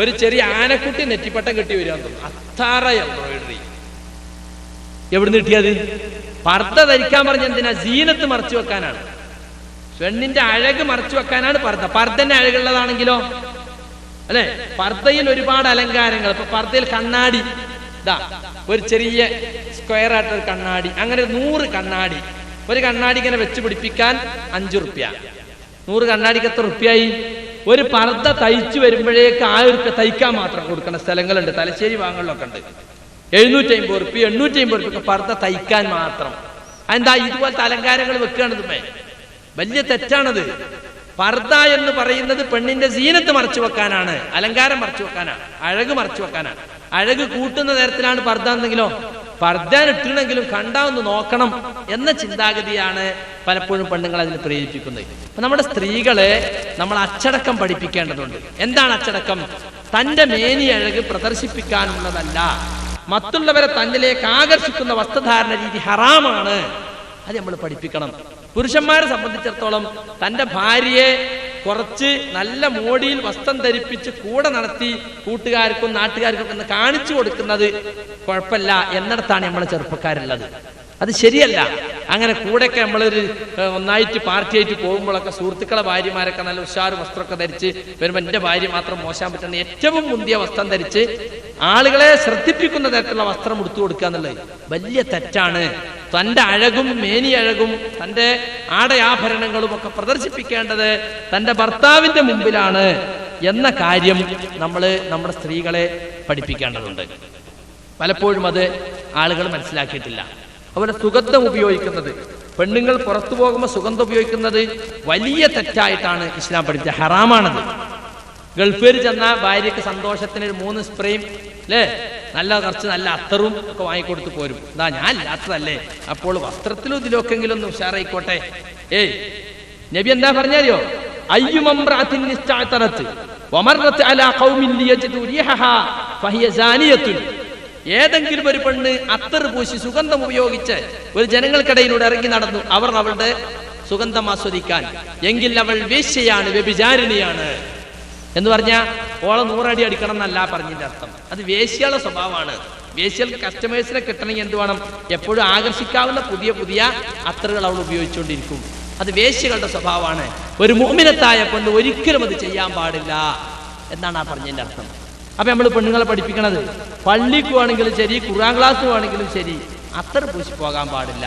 ഒരു ചെറിയ ആനക്കുട്ടി നെറ്റിപ്പട്ടം കെട്ടി വരിക. അത്താറ എംബ്രോയിഡറി എവിടുന്ന് കിട്ടിയത്? പർദ്ദ ധരിക്കാൻ പറഞ്ഞ എന്തിനാ? സീനത്ത് മറച്ചു വെക്കാനാണ്, പെണ്ണിന്റെ അഴക് മറച്ചു വെക്കാനാണ് പർദ്ദ. പർദ്ദന്റെ അഴകുള്ളതാണെങ്കിലോ അല്ലെ, പർദ്ദയിൽ ഒരുപാട് അലങ്കാരങ്ങൾ. ഇപ്പൊ പർദ്ദയിൽ കണ്ണാടി, ഒരു ചെറിയ സ്ക്വയർ ആയിട്ടൊരു കണ്ണാടി, അങ്ങനെ 100 കണ്ണാടി, ഒരു കണ്ണാടി ഇങ്ങനെ വെച്ച് പിടിപ്പിക്കാൻ 5 റുപ്യ. 100 കണ്ണാടിക്ക് എത്ര റുപ്യായി? ഒരു പർദ്ദ തയ്ച്ചു വരുമ്പോഴേക്ക് 1000 റുപ്യ തയ്ക്കാൻ മാത്രം കൊടുക്കുന്ന സ്ഥലങ്ങളുണ്ട്, തലശ്ശേരി ഭാഗങ്ങളിലൊക്കെ ഉണ്ട്. 750 റുപ്യ 850 റുപ്യ പർദ്ദ തയ്ക്കാൻ മാത്രം. എന്താ ഇതുപോലത്തെ അലങ്കാരങ്ങൾ വെക്കുകയാണിത്? വലിയ തെറ്റാണത്. പർദ്ദ എന്ന് പറയുന്നത് പെണ്ണിന്റെ സീനത്ത് മറച്ചു വെക്കാനാണ്, അലങ്കാരം മറച്ചു വെക്കാനാണ്, അഴക് മറച്ചു വെക്കാനാണ്. അഴക് കൂട്ടുന്ന തരത്തിലാണ് പർദ്ദ എന്നെങ്കിലോ, പർദ്ദ ഇട്ടിട്ടുണ്ടെങ്കിലും കണ്ടാവുന്ന നോക്കണം എന്ന ചിന്താഗതിയാണ് പലപ്പോഴും പെണ്ണുങ്ങൾ അതിന് പ്രേരിപ്പിക്കുന്നത്. അപ്പൊ നമ്മുടെ സ്ത്രീകളെ നമ്മൾ അച്ചടക്കം പഠിപ്പിക്കേണ്ടതുണ്ട്. എന്താണ് അച്ചടക്കം? തന്റെ മേനി അഴക് പ്രദർശിപ്പിക്കാനുള്ളതല്ല, മറ്റുള്ളവരെ തന്നിലേക്ക് ആകർഷിക്കുന്ന വസ്ത്രധാരണ രീതി ഹറാമാണ്. അത് നമ്മൾ പഠിപ്പിക്കണം. പുരുഷന്മാരെ സംബന്ധിച്ചിടത്തോളം തന്റെ ഭാര്യയെ കുറച്ച് നല്ല മോടിയിൽ വസ്ത്രം ധരിപ്പിച്ച് കൂടെ നടത്തി കൂട്ടുകാർക്കും നാട്ടുകാർക്കും ഒന്ന് കാണിച്ചു കൊടുക്കുന്നത് കുഴപ്പമില്ല എന്നിടത്താണ് നമ്മളെ ചെറുപ്പക്കാരുള്ളത്. അത് ശരിയല്ല. അങ്ങനെ കൂടെയൊക്കെ നമ്മളൊരു ഒന്നായിട്ട് പാർട്ടിയായിട്ട് പോകുമ്പോഴൊക്കെ സുഹൃത്തുക്കളെ ഭാര്യമാരൊക്കെ നല്ല ഉഷാറ് വസ്ത്രമൊക്കെ ധരിച്ച് വരുമ്പോൾ എൻ്റെ ഭാര്യ മാത്രം മോശം പറ്റുന്ന ഏറ്റവും മുന്തിയ വസ്ത്രം ധരിച്ച് ആളുകളെ ശ്രദ്ധിപ്പിക്കുന്ന തരത്തിലുള്ള വസ്ത്രം ഉടുത്തു കൊടുക്കുക എന്നുള്ളത് വലിയ തെറ്റാണ്. തൻ്റെ അഴകും മേനി അഴകും തൻ്റെ ആടയാഭരണങ്ങളും ഒക്കെ പ്രദർശിപ്പിക്കേണ്ടത് തൻ്റെ ഭർത്താവിൻ്റെ മുമ്പിലാണ് എന്ന കാര്യം നമ്മൾ നമ്മുടെ സ്ത്രീകളെ പഠിപ്പിക്കേണ്ടതുണ്ട്. പലപ്പോഴും അത് ആളുകൾ മനസ്സിലാക്കിയിട്ടില്ല. അതുപോലെ സുഗന്ധം ഉപയോഗിക്കുന്നത്, പെണ്ണുങ്ങൾ പുറത്തു പോകുമ്പോൾ സുഗന്ധം ഉപയോഗിക്കുന്നത് വലിയ തെറ്റായിട്ടാണ് ഇസ്ലാം പഠിപ്പിച്ചത്, ഹറാമാണത്. ഗൾഫിൽ ചെന്ന ഭാര്യയ്ക്ക് സന്തോഷത്തിന് ഒരു 3 സ്പ്രേയും അല്ലേ, നല്ല കുറച്ച് നല്ല അത്തറും ഒക്കെ വാങ്ങിക്കൊടുത്ത് പോരും. എന്താ ഞാൻ ഇല്ലാത്തതല്ലേ, അപ്പോൾ വസ്ത്രത്തിലും ഇതിലൊക്കെങ്കിലും ഒന്ന് ഉഷാറായിക്കോട്ടെ. നബി എന്താ പറഞ്ഞാലോ, അയ്യുമംറഅത്തിൻ ഇസ്തഅതറത് വമറത് അലാ ഖൗമിൻ ലിയജിദു റിഹഹാ ഫഹിയ സാനിയത്തുൻ. ഏതെങ്കിലും ഒരു പെണ്ണ് അത്തർ പൂശി സുഗന്ധം ഉപയോഗിച്ച് ഒരു ജനങ്ങൾക്കിടയിലൂടെ ഇറങ്ങി നടന്നു, അവർ അവളുടെ സുഗന്ധം ആസ്വദിക്കാൻ, എങ്കിൽ അവൾ വേശ്യയാണ്, വ്യഭിചാരിണിയാണ് എന്ന് പറഞ്ഞാൽ ഓളെ 100 അടി അടിക്കണം എന്നല്ല പറഞ്ഞതിന്റെ അർത്ഥം. അത് വേശ്യയുടെ സ്വഭാവമാണ്. വേശ്യകൾക്ക് കസ്റ്റമേഴ്സിനെ കിട്ടണമെങ്കിൽ എന്ത് വേണം? എപ്പോഴും ആകർഷിക്കാവുന്ന പുതിയ പുതിയ അത്തറുകൾ അവൾ ഉപയോഗിച്ചുകൊണ്ടിരിക്കും. അത് വേശ്യകളുടെ സ്വഭാവമാണ്. ഒരു മുഅ്മിനത്തായ പെണ്ണ് ഒരിക്കലും അത് ചെയ്യാൻ പാടില്ല എന്നാണ് ആ പറഞ്ഞതിന്റെ അർത്ഥം. അപ്പൊ നമ്മൾ പെണ്ണുങ്ങളെ പഠിപ്പിക്കണത്, പള്ളിക്ക് വേണമെങ്കിലും ശരി, ഖുർആൻ ക്ലാസ് വേണമെങ്കിലും ശരി, അത്തർ പൂശി പോകാൻ പാടില്ല.